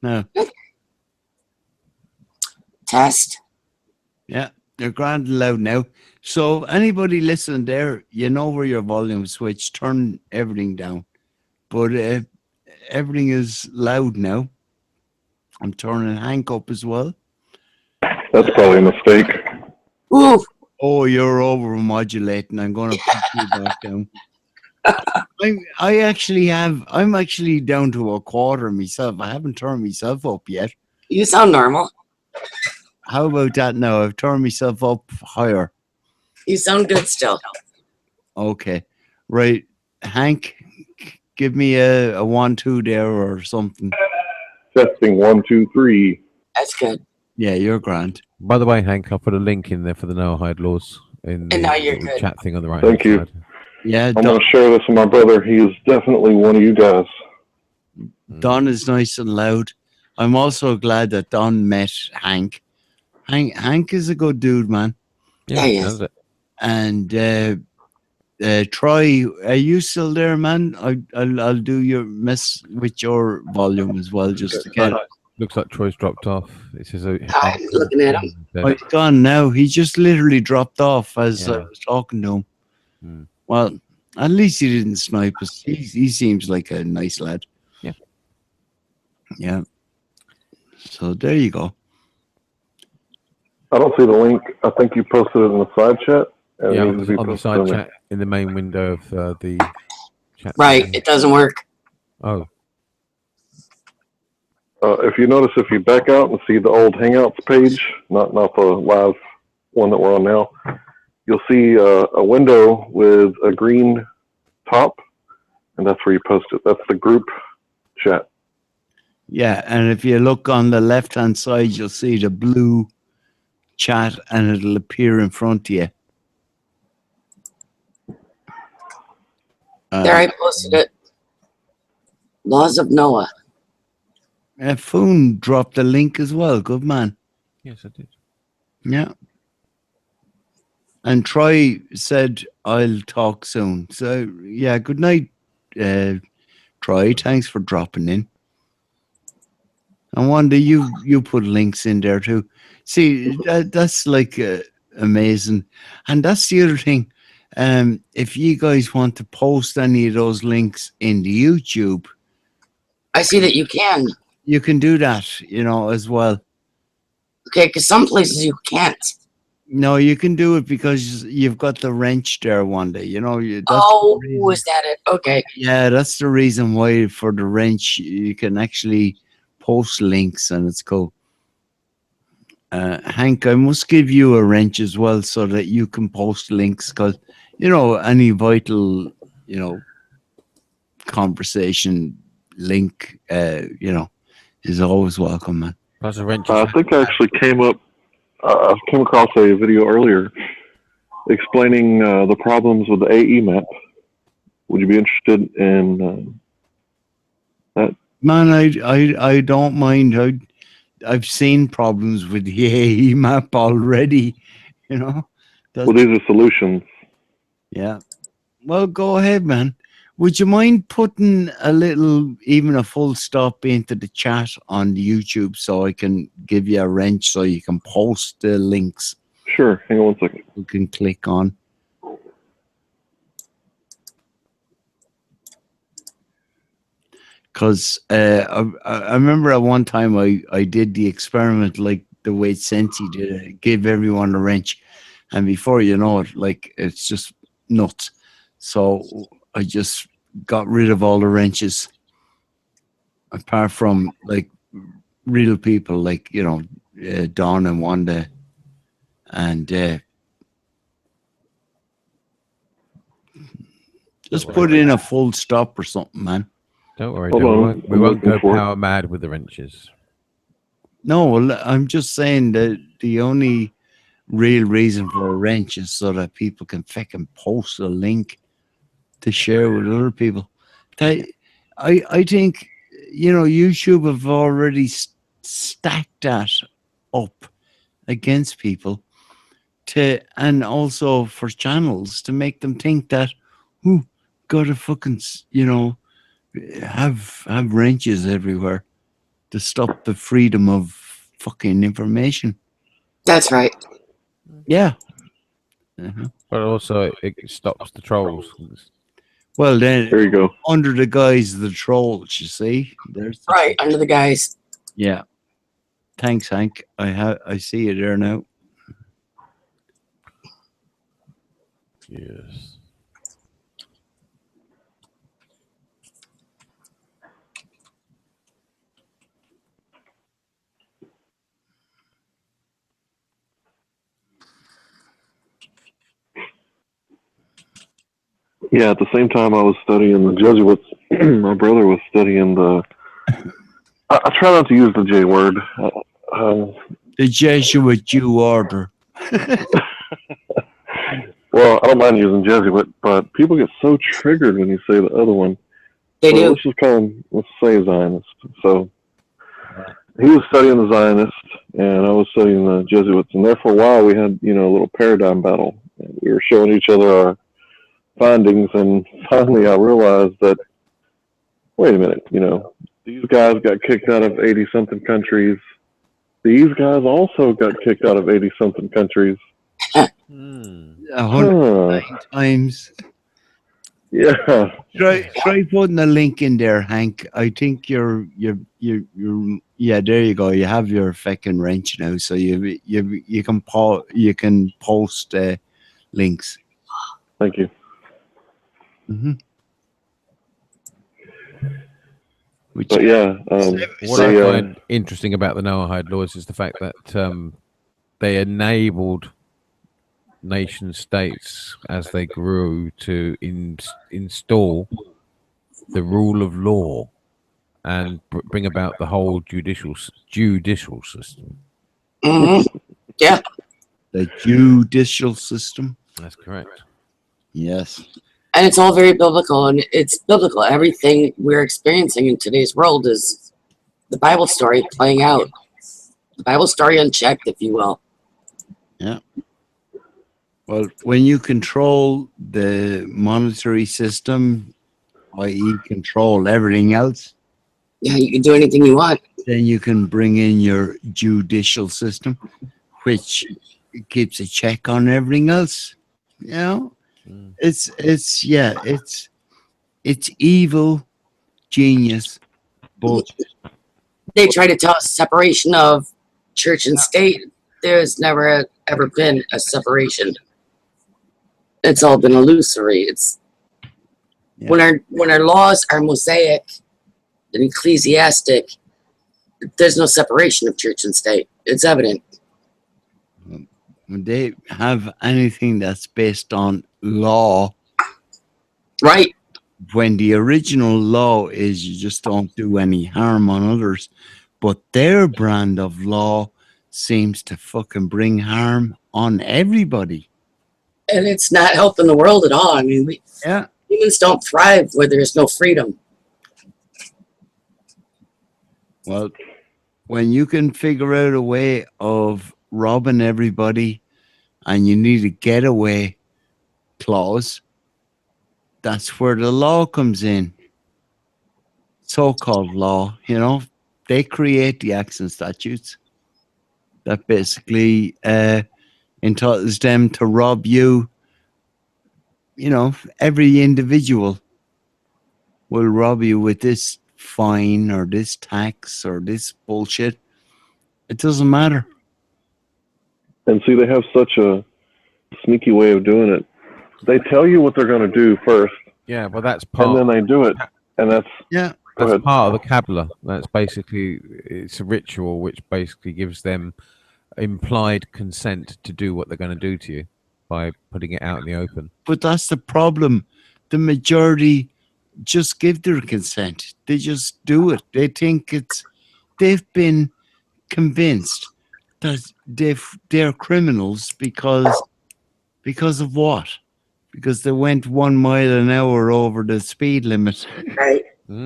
No. Test. Yeah, you're grand and loud now. So anybody listening there, you know where your volume switch, turn everything down. But everything is loud now. I'm turning Hank up as well. That's probably a mistake. Ooh. Oh, you're over modulating. I'm going to put you back down. I'm actually down to a quarter myself. I haven't turned myself up yet. You sound normal. How about that now? I've turned myself up higher. You sound good still. Okay. Right. Hank, give me a 1-2 there or something. Testing 1, 2, 3. That's good. Yeah, you're grand. By the way, Hank, I'll put a link in there for the no hide laws in the And now you're little good. chat thing on the right. Thank you. Side. Yeah, I'm going to share this with my brother. He is definitely one of you guys. Don is nice and loud. I'm also glad that Don met Hank. Hank is a good dude, man. Yeah, he is. It. And Troy, are you still there, man? I'll do your mess with your volume as well, just to get. Looks like Troy's dropped off. This is I'm looking at him. Oh, he's gone now. He just literally dropped off as I Yeah. was talking to him. Well, at least he didn't snipe us. He seems like a nice lad. Yeah. Yeah. So there you go. I don't see the link. I think you posted it in the side chat. And Yeah, it on needs to be the posted side in the- chat in the main window of the chat. Right. It doesn't work. Oh. If you notice, if you back out and see the old Hangouts page, not the live one that we're on now, you'll see a window with a green top, and that's where you post it. That's the group chat. Yeah, and if you look on the left-hand side, you'll see the blue chat, and it'll appear in front of you. There, I posted it. Laws of Noah. Foon dropped the link as well. Good man. Yes, I did. Yeah. And Troy said, I'll talk soon. So, yeah, good night, Troy. Thanks for dropping in. And Wanda, you put links in there too. See, that's like amazing. And that's the other thing. If you guys want to post any of those links in the YouTube, I see that you can. you can do that, as well. Okay, because some places you can't. No, you can do it because you've got the wrench there, Wanda. That's Oh, is that it? Okay. Yeah, that's the reason why for the wrench you can actually post links, and it's cool. Hank, I must give you a wrench as well so that you can post links because, any vital, conversation link, is always welcome, man. Plus a wrench. I think I actually came across a video earlier explaining the problems with the AE map. Would you be interested in that? Man, I don't mind. I've seen problems with the AE map already, Well, these are solutions. Yeah. Well, go ahead, man. Would you mind putting even a full stop into the chat on YouTube so I can give you a wrench so you can post the links? Sure. Hang on one second. You can click on. Because I remember at one time I did the experiment like the way Sensi did it, give everyone a wrench. And before you know it, it's just nuts. So I just got rid of all the wrenches, apart from real people Dawn and Wanda, and just put in a full stop or something, man. Don't worry, Hold on. we won't go looking for it. power mad with the wrenches. No, well, I'm just saying that the only real reason for a wrench is so that people can feckin' post a link to share with other people. I think, YouTube have already stacked that up against people and also for channels to make them think that who gotta fucking have wrenches everywhere to stop the freedom of fucking information. That's right. Yeah. But also, it stops the trolls. Well, then There you go. under the guise of the trolls, you see. There's the Right, under the guise. Yeah. Thanks, Hank. I see you there now. Yes. Yeah, at the same time I was studying the Jesuits, my brother was studying the. I try not to use the J word. The Jesuit Jew order. Well, I don't mind using Jesuit, but people get so triggered when you say the other one. They So do. let's just call him, let's say Zionist. So he was studying the Zionists, and I was studying the Jesuits. And there for a while, we had, a little paradigm battle. We were showing each other our findings, and finally I realized that, wait a minute, these guys got kicked out of 80-something countries. These guys also got kicked out of 80-something countries. 109 times. Yeah. Try putting a link in there, Hank. I think you're yeah, there you go. You have your feckin' wrench now, so you can post links. Thank you. But yeah, what I find interesting about the Noahide laws is the fact that they enabled nation states as they grew to install the rule of law and bring about the whole judicial system. Yeah. The judicial system. That's correct. Yes. And it's all very biblical, and it's biblical. Everything we're experiencing in today's world is the Bible story playing out. The Bible story unchecked, if you will. Yeah. Well, when you control the monetary system, i.e. control everything else. Yeah, you can do anything you want. Then you can bring in your judicial system, which keeps a check on everything else. It's evil genius bullshit. They try to tell us separation of church and state. There's never ever been a separation. It's all been illusory. It's when our laws are Mosaic and ecclesiastic, there's no separation of church and state. It's evident. When they have anything that's based on law, right? When the original law is you just don't do any harm on others, but their brand of law seems to fucking bring harm on everybody. And it's not helping the world at all. I mean, humans don't thrive where there's no freedom. Well, when you can figure out a way of robbing everybody and you need a getaway clause, that's where the law comes in. So-called law, they create the acts and statutes that basically entitles them to rob you. Every individual will rob you with this fine or this tax or this bullshit. It doesn't matter. And see, they have such a sneaky way of doing it. They tell you what they're going to do first. Yeah, well, that's part. And then they do it, and that's That's part of the Kabbalah. That's basically, it's a ritual which basically gives them implied consent to do what they're going to do to you by putting it out in the open. But that's the problem. The majority just give their consent. They just do it. They think they've been convinced that they're criminals because of what? Because they went 1 mile an hour over the speed limit. Right.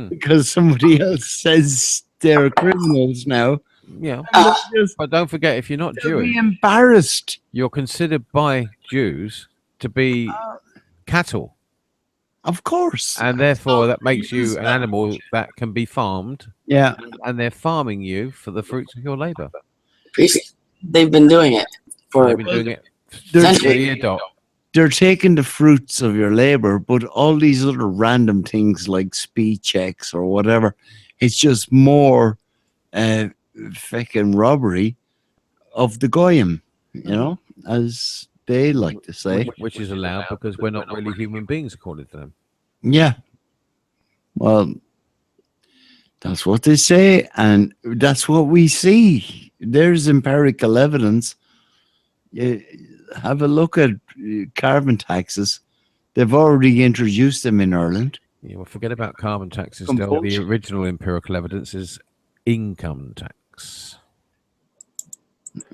Because somebody else says they're criminals now. Yeah, Uh, but don't forget, if you're not They'll be Jewish, embarrassed. you're considered by Jews to be cattle, Of course. and therefore that makes you an animal that can be farmed, Yeah. and they're farming you for the fruits of your labor. they've been doing it for They've been doing it They're since centuries. the adult. They're taking the fruits of your labor, but all these other random things like speed checks or whatever, it's just more feckin' robbery of the goyim, as they like to say. Which is allowed because we're not really human beings, according to them. Yeah. Well, that's what they say, and that's what we see. There's empirical evidence. Have a look at carbon taxes. They've already introduced them in Ireland. Yeah, well, forget about carbon taxes. Some Still, the bullshit. original empirical evidence is income tax.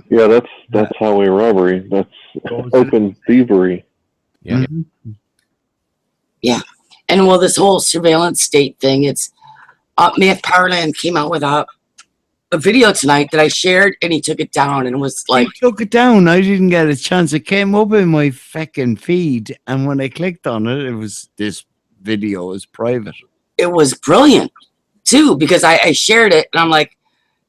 Yeah, that's highway robbery. That's open thievery. Yeah. Yeah. And well, this whole surveillance state thing, it's Matt Powerland came out with a video tonight that I shared, and he took it down, and it was like, I took it down. I didn't get a chance. It came up in my feckin' feed, and when I clicked on it, it was this video is private. it was brilliant too, because I shared it, and I'm like,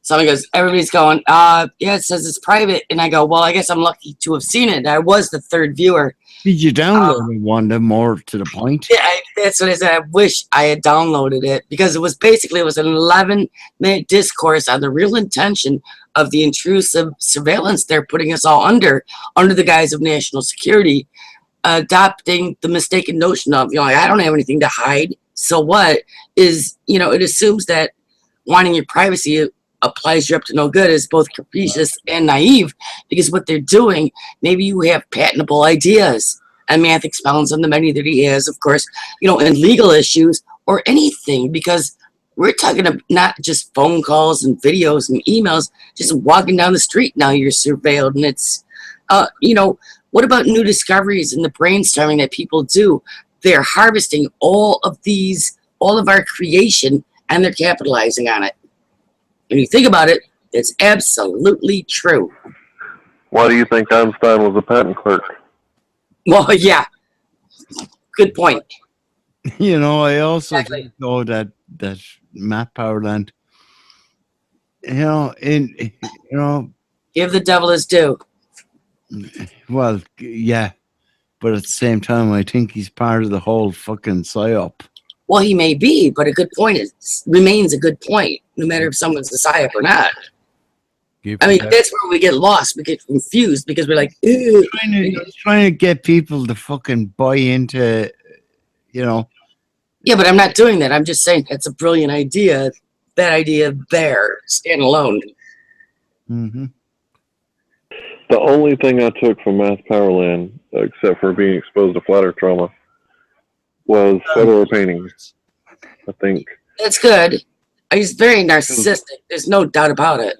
somebody goes, everybody's going, yeah, it says it's private, and I go, well, I guess I'm lucky to have seen it. I was the third viewer. Did you download it, Wanda? More to the point. Yeah, that's what I said. I wish I had downloaded it, because it was an 11-minute discourse on the real intention of the intrusive surveillance they're putting us all under the guise of national security, adopting the mistaken notion of, I don't have anything to hide. So what is, it assumes that wanting your privacy applies you up to no good is both capricious and naive, because what they're doing, maybe you have patentable ideas, and Matt expounds on the many that he has, of course, in legal issues or anything, because we're talking about not just phone calls and videos and emails, just walking down the street now you're surveilled. And it's, what about new discoveries and the brainstorming that people do? They're harvesting all of our creation, and they're capitalizing on it. When you think about it, it's absolutely true. Why do you think Einstein was a patent clerk? Well, yeah. Good point. I also Exactly. think, though, that Matt Powerland, Give the devil his due. well, yeah, but at the same time, I think he's part of the whole fucking psyop. Well, he may be, but a good point remains a good point, no matter if someone's a psyop or not. I mean, that's where we get lost. We get confused because we're like, ew. He's trying to get people to fucking buy into, Yeah, but I'm not doing that. I'm just saying that's a brilliant idea. That idea there, stand alone. Mm-hmm. The only thing I took from Math Powerland, except for being exposed to flat earth trauma, was photo paintings. I think That's good. He's very narcissistic. There's no doubt about it.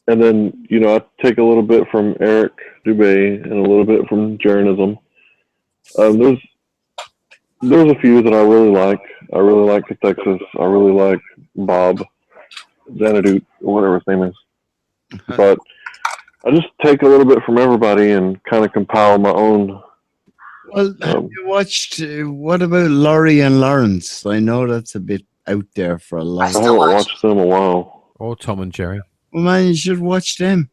and then, I take a little bit from Eric Dubé and a little bit from Jeranism. There's a few that I really like. I really like the Texas. I really like Bob Xanadu, or whatever his name is. But I just take a little bit from everybody and kind of compile my own. Well, have you watched, what about Laurie and Lawrence? I know that's a bit out there for a lot. I haven't watched them in a while. Or Tom and Jerry. Well, man, you should watch them.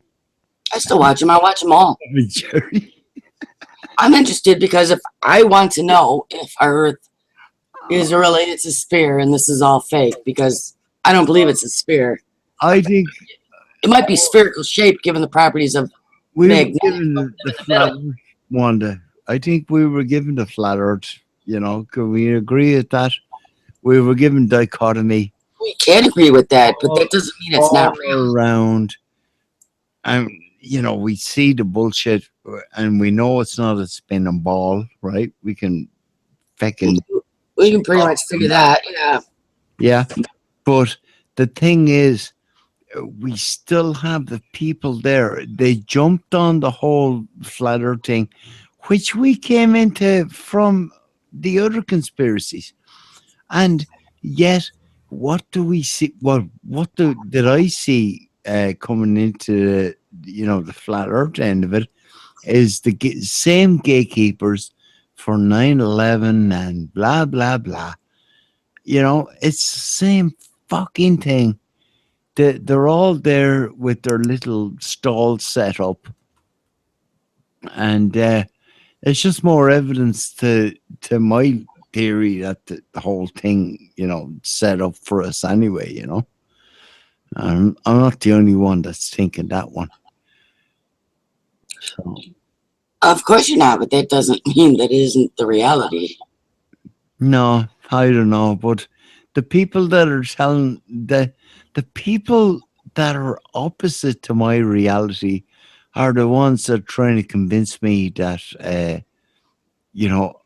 I still watch them. I watch them all. Jerry. I'm interested because if I want to know if our Earth is really, it's a sphere and this is all fake, because I don't believe it's a sphere. I think it might be spherical shape given the properties of we were magnetic. given the flat Earth, Wanda. I think we were given the flat Earth. Could we agree at that? We were given dichotomy. We can agree with that, but that doesn't mean it's not real. Around, and we see the bullshit, and we know it's not a spinning ball, right? We can feckin'. We can pretty much figure that, yeah. Yeah, but the thing is, we still have the people there. They jumped on the whole flat Earth thing, which we came into from the other conspiracies, and yet what do we see? Did I see coming into the flat Earth end of it is the same gatekeepers for 9/11 and blah blah blah. It's the same fucking thing. They're all there with their little stall set up, and it's just more evidence to my theory that the whole thing, set up for us anyway. I'm not the only one that's thinking that one. So, Of course you're not, but that doesn't mean that it isn't the reality. no, I don't know, but the people that are telling the people that are opposite to my reality are the ones that are trying to convince me that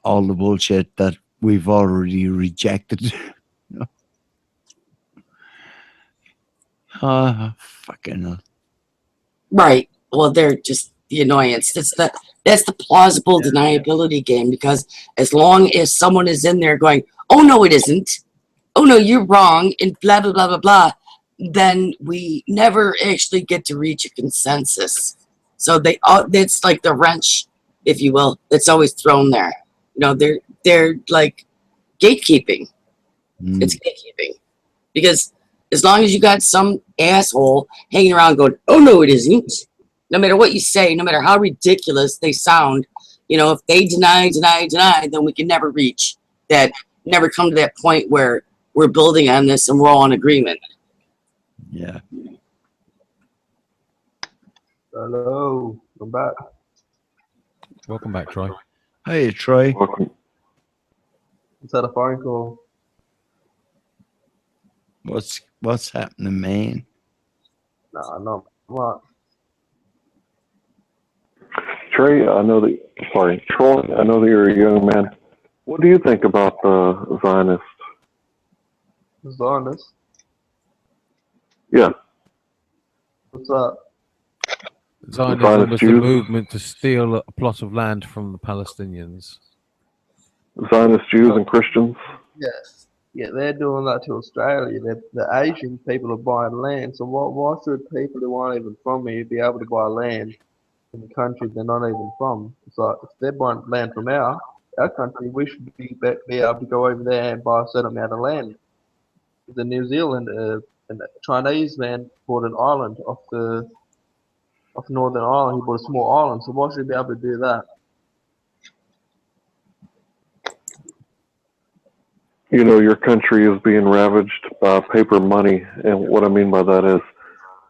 all the bullshit that we've already rejected. Fucking hell. Right. Well, they're just the annoyance. That's the plausible deniability game, because as long as someone is in there going, "Oh no, it isn't. Oh no, you're wrong," and blah blah blah blah blah, then we never actually get to reach a consensus. So it's like the wrench, if you will, that's always thrown there. They're like gatekeeping. It's gatekeeping, because as long as you got some asshole hanging around going, "Oh no, it isn't," no matter what you say, no matter how ridiculous they sound, if they deny, then we can never reach that, never come to that point where we're building on this and we're all in agreement. Yeah. Hello, I'm back. Welcome back, Troy. Hey, Troy. Welcome. Is that a phone call? What's happening, man? Nah, no. What? Troy, I know that you're a young man. What do you think about the Zionists? Zionists? Yeah. What's up? Zionism was the movement to steal a plot of land from the Palestinians. Zionist Jews and Christians? Yes. Yeah, they're doing that to Australia. The Asian people are buying land, so why should people who aren't even from here be able to buy land in the country they're not even from? It's like, if they're buying land from our country, we should be able to go over there and buy a certain amount of land. The New Zealand and the Chinese man bought an island off Northern Ireland. He bought a small island, so why should he be able to do that? Your country is being ravaged by paper money, and what I mean by that is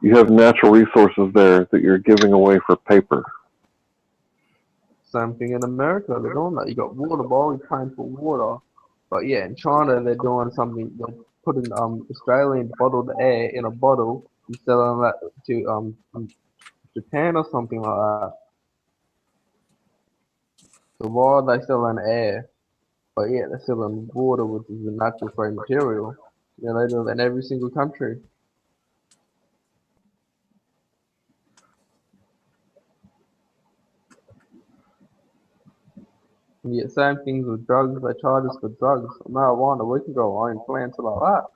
you have natural resources there that you're giving away for paper. Same thing in America, they're doing that. You got water bowl, you're paying for water. But yeah, in China they're doing something, they're putting Australian bottled air in a bottle and selling that to Japan or something like that. So why are they selling air? But yeah, they're selling water, which is a natural free material. Yeah, they do that in every single country. And yet, same things with drugs. They charge us for drugs. Marijuana, we can go own plants like that.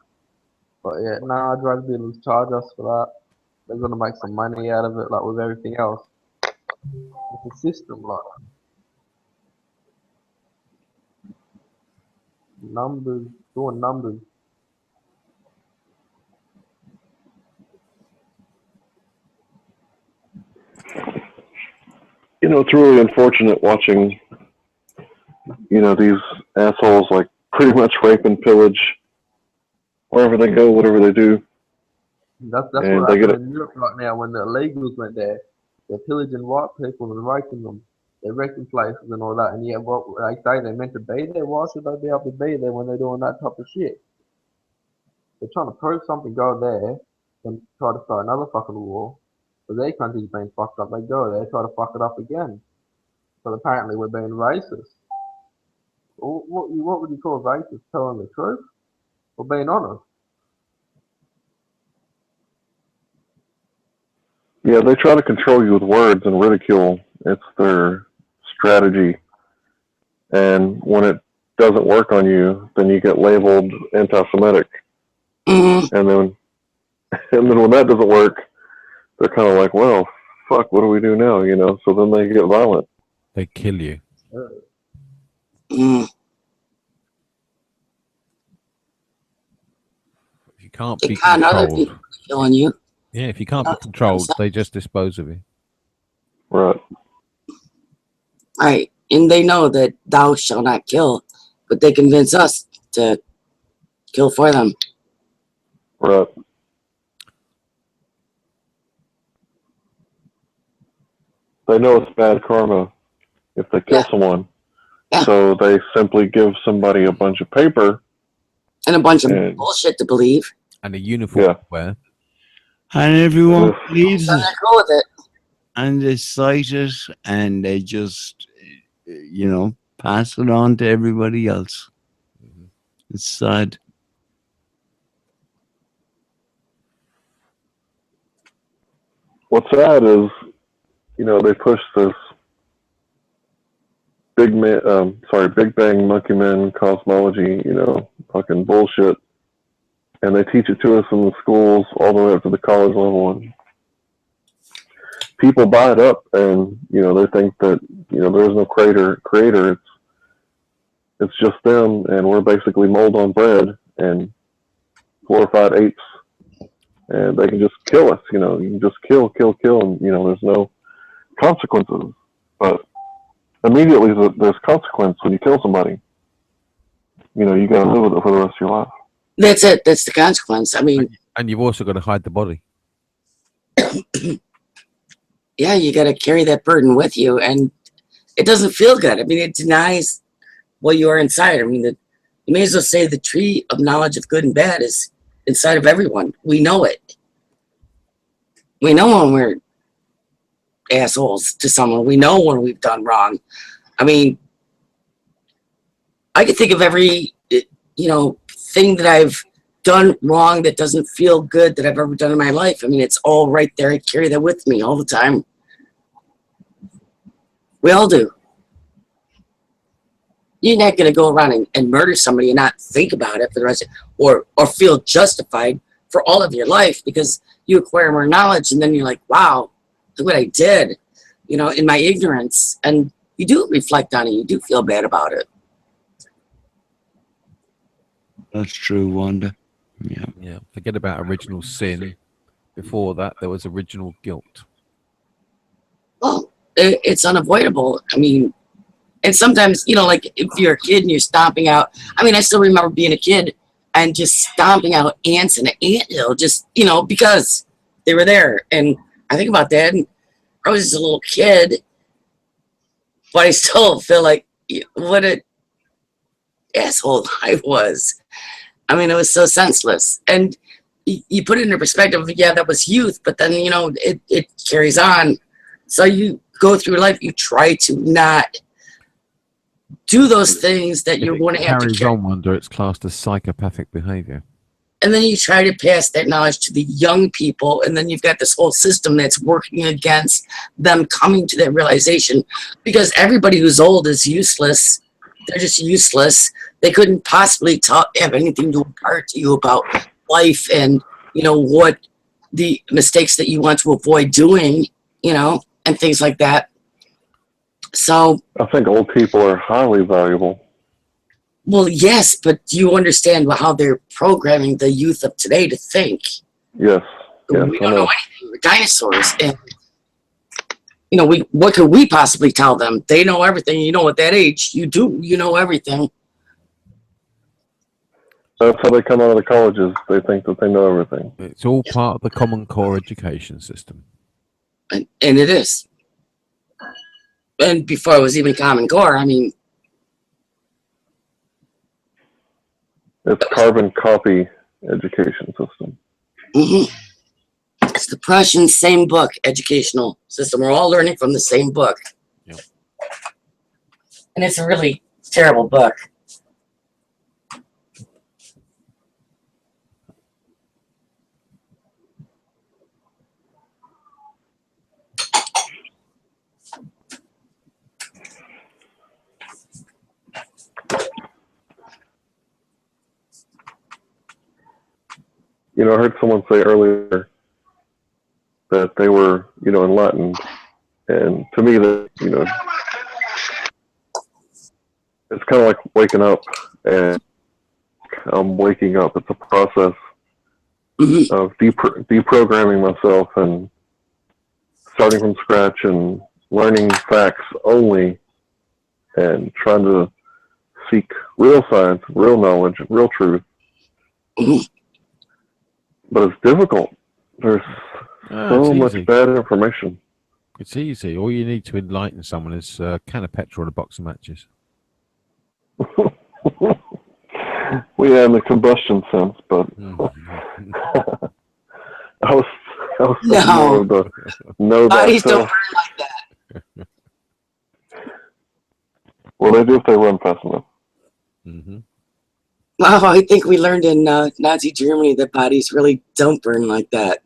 But yeah, drug dealers charge us for that. They're gonna make some money out of it, like with everything else. It's a system, like numbers, doing numbers. It's really unfortunate watching, these assholes like pretty much rape and pillage wherever they go, whatever they do. That's what happened in Europe right now when the illegals went there. They're pillaging white people and raping them. They're wrecking places and all that. And yet, what they say they're meant to be there. Why should they be able to be there when they're doing that type of shit? They're trying to prove something, go there, and try to start another fucking war. But their country's been fucked up. They go there, try to fuck it up again. But apparently we're being racist. What would you call racist? Telling the truth or being honest? Yeah, they try to control you with words and ridicule. It's their strategy. And when it doesn't work on you, then you get labeled anti-Semitic. And then when that doesn't work, they're kind of like, well, fuck, what do we do now? You know, so then they get violent. They kill you. Mm. If you can't They be con other controlled. people killing you. Yeah, if you can't be controlled, they just dispose of you. Right. Right. And they know that thou shalt not kill, but they convince us to kill for them. Right. They know it's bad karma if they kill someone. Yeah. So they simply give somebody a bunch of paper. And a bunch of bullshit to believe. And a uniform to wear. And everyone believes And it. they go with it. And they cite it and they just, you know, pass it on to everybody else. It's sad. What's sad is, you know, they push this Big Bang Monkey Man cosmology, you know, fucking bullshit. And they teach it to us in the schools all the way up to the college level. And people buy it up and, you know, they think that, you know, there is no creator. It's just them, and we're basically mold on bread and glorified apes. And they can just kill us, you know, you can just kill, and, you know, there's no consequences. But immediately there's consequence when you kill somebody. You know, you got to live with it for the rest of your life. That's it. That's the consequence. I mean, and you've also got to hide the body. Yeah, you got to carry that burden with you, and it doesn't feel good. I mean, it denies what you are inside. I mean, you may as well say the tree of knowledge of good and bad is inside of everyone. We know it. We know when we're assholes to someone. We know when we've done wrong. I mean, I can think of every, you know, thing that I've done wrong that doesn't feel good that I've ever done in my life. I mean, it's all right there. I carry that with me all the time. We all do. You're not going to go around and murder somebody and not think about it for the rest of, or feel justified for all of your life because you acquire more knowledge and then you're like, wow, look what I did, you know, in my ignorance. And you do reflect on it. You do feel bad about it. That's true, Wanda. Yeah. Yeah. Forget about original sin. Before that, there was original guilt. Well, it's unavoidable. I mean, and sometimes, you know, like if you're a kid and you're stomping out, I mean, I still remember being a kid and just stomping out ants in an anthill, just, you know, because they were there. And I think about that, and I was just a little kid, but I still feel like what an asshole I was. I mean, it was so senseless. And you put it into perspective, yeah, that was youth, but then, you know, it carries on. So you go through life, you try to not do those things that you're going to have to carry on, Wanda, it's classed as psychopathic behavior. And then you try to pass that knowledge to the young people, and then you've got this whole system that's working against them coming to that realization, because everybody who's old is useless. They're just useless. They couldn't possibly have anything to impart to you about life and, you know, what the mistakes that you want to avoid doing, you know, and things like that. So I think old people are highly valuable. Well, yes, but do you understand how they're programming the youth of today to think? Yes. We don't know anything. We're dinosaurs. And, you know, what could we possibly tell them? They know everything. You know, at that age, you know everything. That's how they come out of the colleges. They think that they know everything. It's all part of the Common Core education system. And it is. And before it was even Common Core, I mean, it's carbon copy education system. Mm-hmm. It's the Prussian same book educational system. We're all learning from the same book. Yep. And it's a really terrible book. I heard someone say earlier that they were, enlightened, and to me, that it's kind of like waking up, and I'm waking up. It's a process of deprogramming myself and starting from scratch and learning facts only, and trying to seek real science, real knowledge, real truth. But it's difficult. There's so much bad information. It's easy. All you need to enlighten someone is a can of petrol and a box of matches. We have the combustion sense, but I was more of the know Bodies don't thyself. burn like that. Well, they do if they run fast enough. Well, I think we learned in Nazi Germany that bodies really don't burn like that.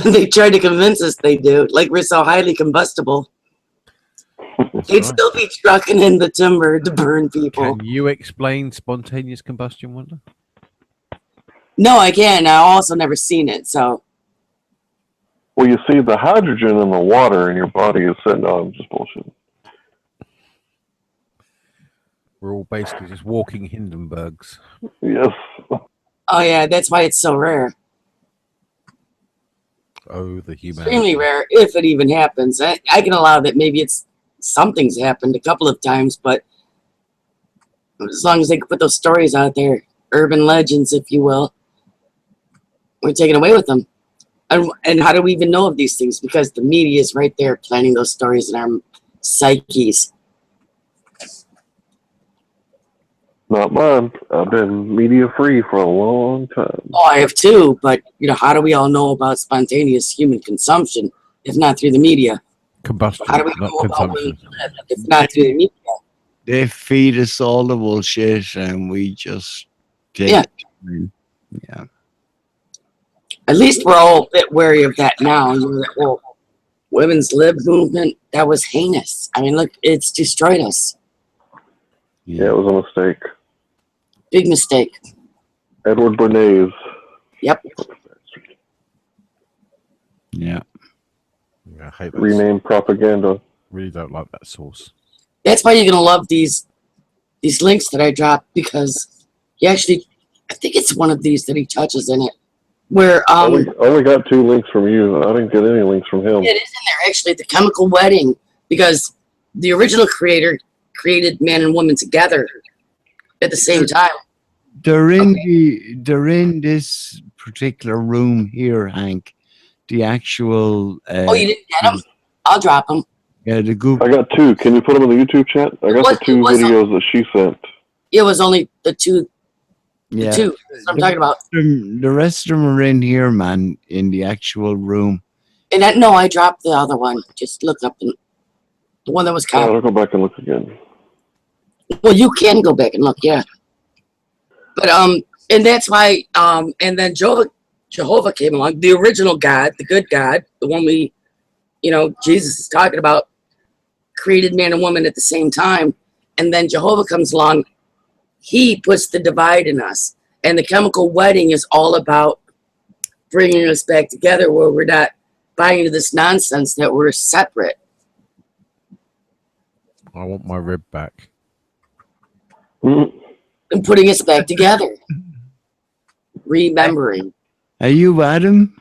They tried to convince us they do, like we're so highly combustible. They'd still be trucking in the timber to burn people. Can you explain spontaneous combustion, Wanda? No, I can't. I also never seen it, so. Well, you see, the hydrogen in the water in your body is sitting on just bullshit. We're all basically just walking Hindenburgs. Yes. Oh yeah, that's why it's so rare. Oh, the humanity. Extremely rare, if it even happens. I can allow that maybe something's happened a couple of times, but as long as they can put those stories out there, urban legends, if you will, we're taking away with them. And how do we even know of these things? Because the media is right there planting those stories in our psyches. Not mine. I've been media free for a long time. Oh, I have too, but how do we all know about spontaneous human consumption if not through the media? Combustion, How do we not know about consumption. if not through the media? They feed us all the bullshit, and we just take Yeah. it. Yeah. At least we're all a bit wary of that now. That whole women's lib movement, that was heinous. I mean, look, it's destroyed us. Yeah, it was a mistake. Big mistake. Edward Bernays. Yep. Yeah. I hate that. Renamed propaganda. Really don't like that sauce. That's why you're gonna love these links that I dropped, because he actually, I think it's one of these that he touches in it. Where only got 2 links from you. I didn't get any links from him. it is in there actually, the chemical wedding, because the original creator created man and woman together at the same time. They're in this particular room here, Hank. The actual. Oh, you didn't get them? I'll drop them. Yeah, the Google. I got 2. Can you put them in the YouTube chat? I got the 2 videos that she sent. It was only the two. Yeah. The 2. That's what I'm talking about. The rest of them are in here, man, in the actual room. And I dropped the other one. Just look up the one that was copied. I'll go back and look again. Well, you can go back and look, yeah. But and that's why and then Jehovah came along, the original God, the good God, the one we, Jesus is talking about, created man and woman at the same time, and then Jehovah comes along. He puts the divide in us, and the chemical wedding is all about bringing us back together, where we're not buying into this nonsense that we're separate. I want my rib back. And putting us back together. Remembering. Are you Adam?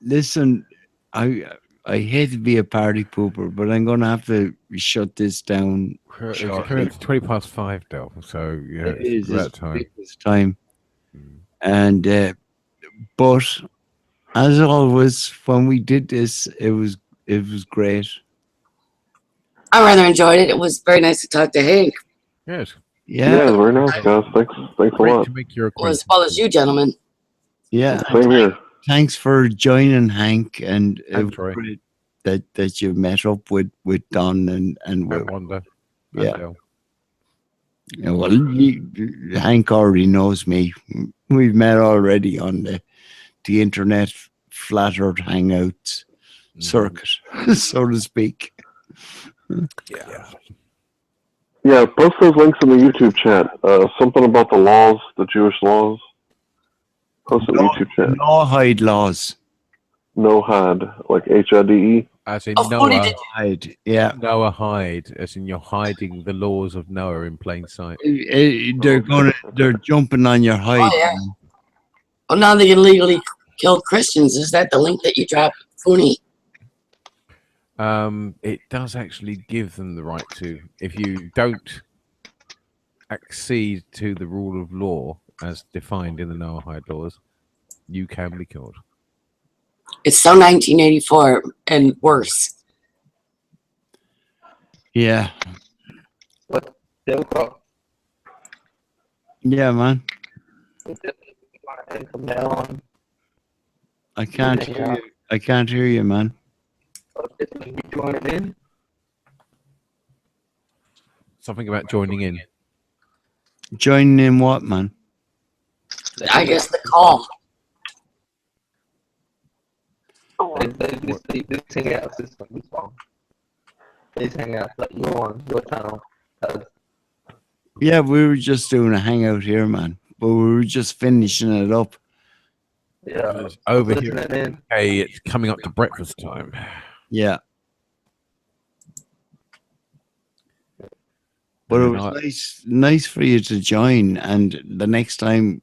Listen, I hate to be a party pooper, but I'm gonna have to shut this down. It's 5:20, Del. So yeah, it's that time. It's time. And but as always, when we did this, it was great. I rather enjoyed it. It was very nice to talk to Hank. Yes. Yeah, very nice, guys. Thanks a lot. To make your Well, as well as you, gentlemen. Yeah. Same here. Thanks for joining, Hank, and it was Troy. great that you met up with Don and with Wanda. Yeah. Yeah, well, Hank already knows me. We've met already on the internet flat earth hangouts circuit, so to speak. Yeah. Yeah, post those links in the YouTube chat. Something about the laws, the Jewish laws. Post it in the YouTube chat. Noahide laws. No had, like HIDE. As in Oh, Foodie Noah. did. Hide. Yeah. Noah hide, as in you're hiding the laws of Noah in plain sight. They're jumping on your hide. Oh, yeah. man. Well, now they can legally kill Christians. Is that the link that you dropped, Foodie? It does actually give them the right to, if you don't accede to the rule of law as defined in the Noahide laws, you can be killed. It's so 1984 and worse. Yeah. Yeah, man. I can't hear you. I can't hear you, man. Something about joining in. Joining in what, man? I guess the call. This hangout system is wrong. This hangout that you on your channel. Yeah, we were just doing a hangout here, man. But we were just finishing it up. Yeah. Because over Listening here, in. hey, it's coming up to breakfast time. Yeah. But it was nice for you to join. And the next time,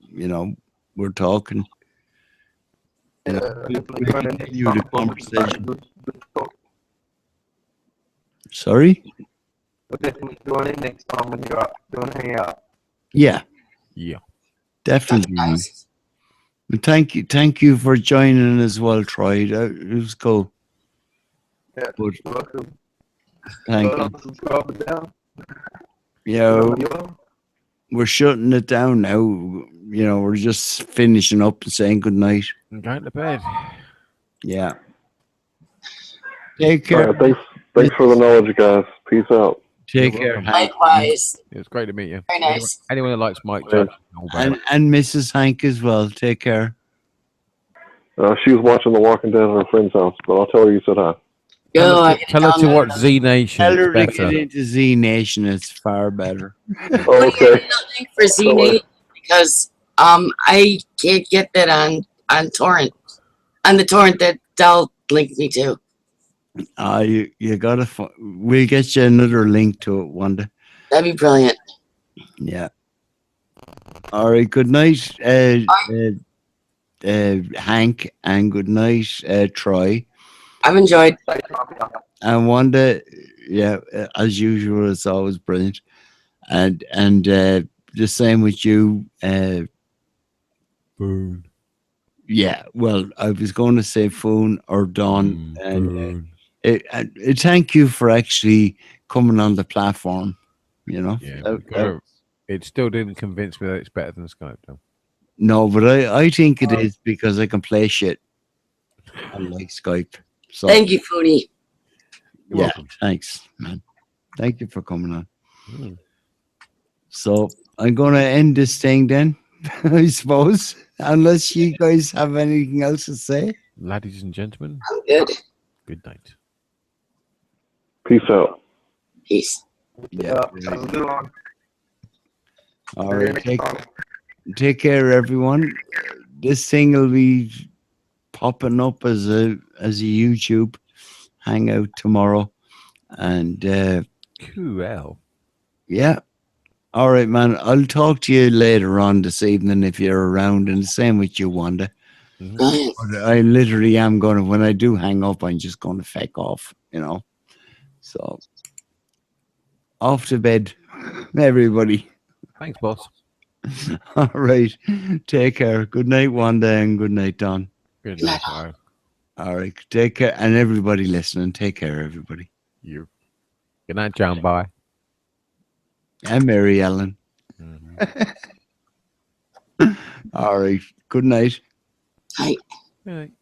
we're talking, we continue the conversation. Sorry? We'll definitely join in next time when you're up doing a hangout. Yeah, Yeah. definitely. Nice. And thank you for joining as well, Troy. It was cool. Yeah, But welcome. thank you. Subscribe down. Yeah, we're shutting it down now. We're just finishing up and saying good night. I'm going to bed. Yeah. Take care. All right, thanks for the knowledge, guys. Peace out. Take You're care. welcome. Hank. Likewise. It was great to meet you. Very nice. Anyone that likes Mike, Yeah. And Mrs. Hank as well. Take care. She was watching The Walking Dead at her friend's house, but I'll tell her you said hi. Go, I Tell her to watch Z Nation. Tell her It's to get better. into Z Nation. It's far better. Oh, okay. Nothing for Z because I can't get that on torrent, on the torrent that Dell linked me to. You gotta. We'll get you another link to it one day. That'd be brilliant. Yeah. All right. Good night, Hank, and good night, Troy. I've enjoyed. And Wanda, yeah, as usual, it's always brilliant. And the same with you, Boon. Yeah, well, I was going to say Foon or Dawn, and thank you for actually coming on the platform. Yeah, it still didn't convince me that it's better than Skype, though. No, but I think it is because I can play shit. I like Skype. So Thank you, Foodie. You're yeah, welcome. thanks, man. Thank you for coming on. So I'm going to end this thing then, I suppose, unless you guys have anything else to say. Ladies and gentlemen, I'm good. good night. Peace out. Peace. Yeah. Have a good one. All right. Take care, everyone. This thing will be popping up as a YouTube hangout tomorrow, and QL. yeah. All right, man. I'll talk to you later on this evening if you're around, and the same with you, Wanda. Brilliant. But I literally am going to, when I do hang up, I'm just going to feck off, So, off to bed, everybody. Thanks, boss. All right. Take care. Good night, Wanda, and good night, Don. Good night. Bye. All right. Take care. And everybody listening, take care, everybody. You. Good night, John. Bye. And Mary Ellen. All right. Good night. Hi. Good night.